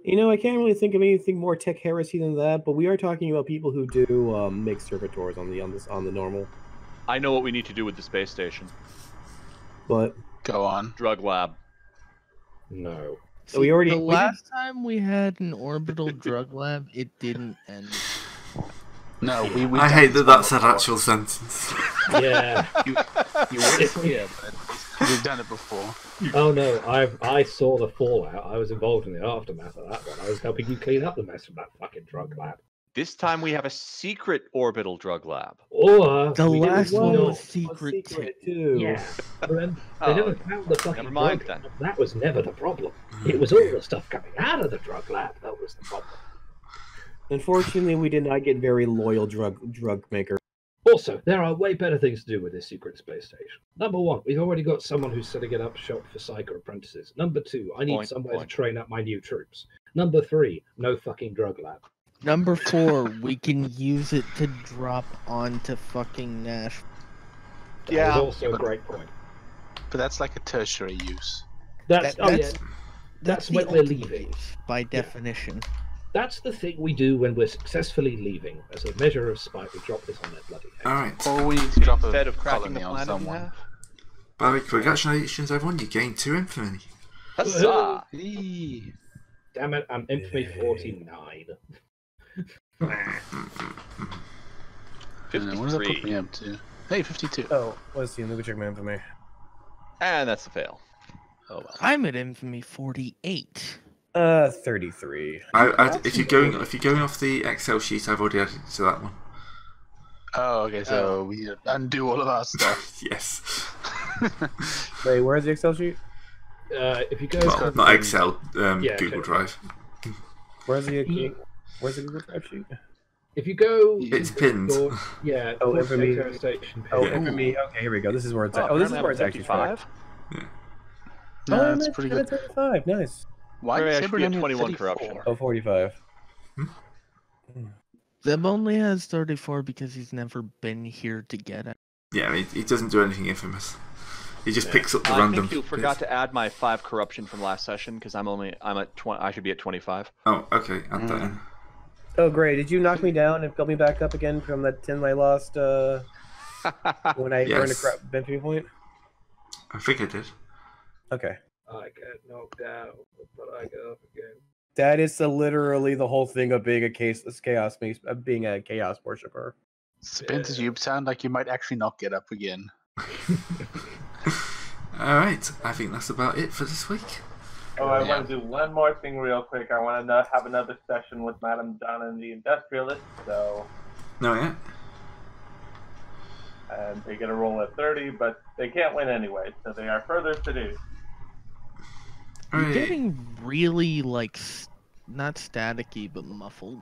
[SPEAKER 4] You know, I can't really think of anything more tech heresy than that, but we are talking about people who do make servitors on the normal.
[SPEAKER 3] I know what we need to do with the space station.
[SPEAKER 4] But
[SPEAKER 6] Go on.
[SPEAKER 3] Drug lab.
[SPEAKER 5] no.
[SPEAKER 4] So we already-
[SPEAKER 2] The
[SPEAKER 4] we did-
[SPEAKER 2] last time we had an orbital drug lab, it didn't end.
[SPEAKER 6] No, we
[SPEAKER 1] I hate that that's an actual sentence.
[SPEAKER 5] Yeah.
[SPEAKER 6] You would, yeah, but we've done it before.
[SPEAKER 5] Oh no, I saw the fallout. I was involved in the aftermath of that one. I was helping you clean up the mess from that fucking drug lab.
[SPEAKER 3] This time we have a secret orbital drug lab.
[SPEAKER 5] Or
[SPEAKER 2] The
[SPEAKER 5] we didn't
[SPEAKER 2] last one
[SPEAKER 5] know-
[SPEAKER 2] was secret too.
[SPEAKER 4] too.
[SPEAKER 5] Yeah. Remember,
[SPEAKER 3] Oh,
[SPEAKER 5] they never found the fucking
[SPEAKER 3] never mind
[SPEAKER 5] drug.
[SPEAKER 3] then.
[SPEAKER 5] That was never the problem. It was all the stuff coming out of the drug lab that was the problem.
[SPEAKER 4] Unfortunately, we did not get very loyal drug maker.
[SPEAKER 5] Also, there are way better things to do with this secret space station. Number one, we've already got someone who's setting it up shop for psycho apprentices. Number two, I need somewhere to train up my new troops. Number three, no fucking drug lab.
[SPEAKER 2] Number 4, we can use it to drop onto fucking Nash.
[SPEAKER 5] That
[SPEAKER 3] Yeah,
[SPEAKER 5] is also a
[SPEAKER 6] but-
[SPEAKER 5] great point.
[SPEAKER 6] But that's like a tertiary use.
[SPEAKER 5] That's
[SPEAKER 2] That's
[SPEAKER 5] that's
[SPEAKER 2] the
[SPEAKER 5] when we're
[SPEAKER 2] ultimate
[SPEAKER 5] leaving.
[SPEAKER 2] use, by definition.
[SPEAKER 5] That's the thing we do when we're successfully leaving. As a measure of spite, we drop this on their bloody head.
[SPEAKER 1] Alright.
[SPEAKER 6] Or we need to drop a
[SPEAKER 3] Instead of cracking
[SPEAKER 6] colony
[SPEAKER 3] the
[SPEAKER 6] on
[SPEAKER 3] planet in
[SPEAKER 6] someone.
[SPEAKER 3] half.
[SPEAKER 1] By the way, congratulations everyone, you gained 2 infamy.
[SPEAKER 3] Huzzah!
[SPEAKER 6] Eee.
[SPEAKER 5] Damn it, I'm infamy 49.
[SPEAKER 6] What does that put me up to? Hey, 52.
[SPEAKER 4] Oh, let's see. Let me check my infamy.
[SPEAKER 3] And that's a fail. Oh well.
[SPEAKER 2] I'm at infamy 48.
[SPEAKER 4] 33.
[SPEAKER 1] If you're going off the Excel sheet, I've already added to that one.
[SPEAKER 6] Oh, okay, so we need to undo all of our stuff.
[SPEAKER 1] Yes.
[SPEAKER 4] Wait, where's the Excel sheet?
[SPEAKER 5] If you go
[SPEAKER 1] Well, not Excel,
[SPEAKER 5] Yeah,
[SPEAKER 1] Google
[SPEAKER 5] okay.
[SPEAKER 1] Drive.
[SPEAKER 4] Where's the Google Drive sheet?
[SPEAKER 5] if you go,
[SPEAKER 1] It's pinned.
[SPEAKER 5] yeah.
[SPEAKER 4] Oh,
[SPEAKER 5] towards
[SPEAKER 4] infamy.
[SPEAKER 5] Data Station
[SPEAKER 4] Oh,
[SPEAKER 5] page.
[SPEAKER 4] infamy. Okay, here we go. This is where it's at.
[SPEAKER 3] Oh,
[SPEAKER 4] Oh, this is where it's actually correct.
[SPEAKER 3] 55?
[SPEAKER 6] No,
[SPEAKER 4] Oh,
[SPEAKER 6] that's pretty good.
[SPEAKER 4] 35. Nice.
[SPEAKER 6] Why
[SPEAKER 3] Very
[SPEAKER 6] did
[SPEAKER 3] actually
[SPEAKER 6] Saber
[SPEAKER 3] be at
[SPEAKER 6] only
[SPEAKER 3] 21
[SPEAKER 6] have
[SPEAKER 3] corruption.
[SPEAKER 6] 34?
[SPEAKER 4] Oh, 45.
[SPEAKER 2] Zeb only has 34 because he's never been here to get it.
[SPEAKER 1] Yeah, he doesn't do anything infamous. He just picks up the
[SPEAKER 3] I
[SPEAKER 1] random.
[SPEAKER 3] think you forgot
[SPEAKER 1] bits.
[SPEAKER 3] to add my 5 corruption from last session because I'm at 20. I should be at 25.
[SPEAKER 1] Oh, okay. Add that in.
[SPEAKER 4] Oh, great. Did you knock me down and build me back up again from that 10 I lost when I earned a
[SPEAKER 1] Yes.
[SPEAKER 4] infamy point?
[SPEAKER 1] I think I did.
[SPEAKER 4] Okay.
[SPEAKER 5] I get knocked out, but I get up again.
[SPEAKER 4] That is literally the whole thing of being being a chaos worshiper.
[SPEAKER 6] Spencer, you sound like you might actually not get up again.
[SPEAKER 1] Alright, I think that's about it for this week.
[SPEAKER 7] Oh, I want to do one more thing real quick. I want to have another session with Madame Donna and the Industrialist, so...
[SPEAKER 1] No, yeah?
[SPEAKER 7] And they get a roll at 30, but they can't win anyway, so they are further seduced.
[SPEAKER 2] You're
[SPEAKER 1] Alright.
[SPEAKER 2] getting really, like, not staticky, but muffled.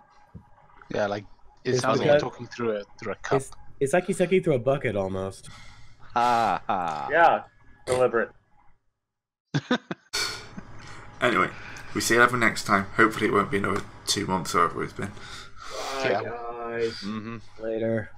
[SPEAKER 6] Yeah, like it
[SPEAKER 4] It's
[SPEAKER 6] sounds like you're
[SPEAKER 4] because-
[SPEAKER 6] talking through a cup.
[SPEAKER 4] It's like he's sucking through a bucket almost.
[SPEAKER 3] Ha ha.
[SPEAKER 7] Yeah, deliberate.
[SPEAKER 1] Anyway, we see everyone next time. Hopefully it won't be another 2 months or whatever it's been.
[SPEAKER 5] Bye,
[SPEAKER 6] Yeah.
[SPEAKER 5] guys.
[SPEAKER 3] Mm-hmm.
[SPEAKER 4] Later.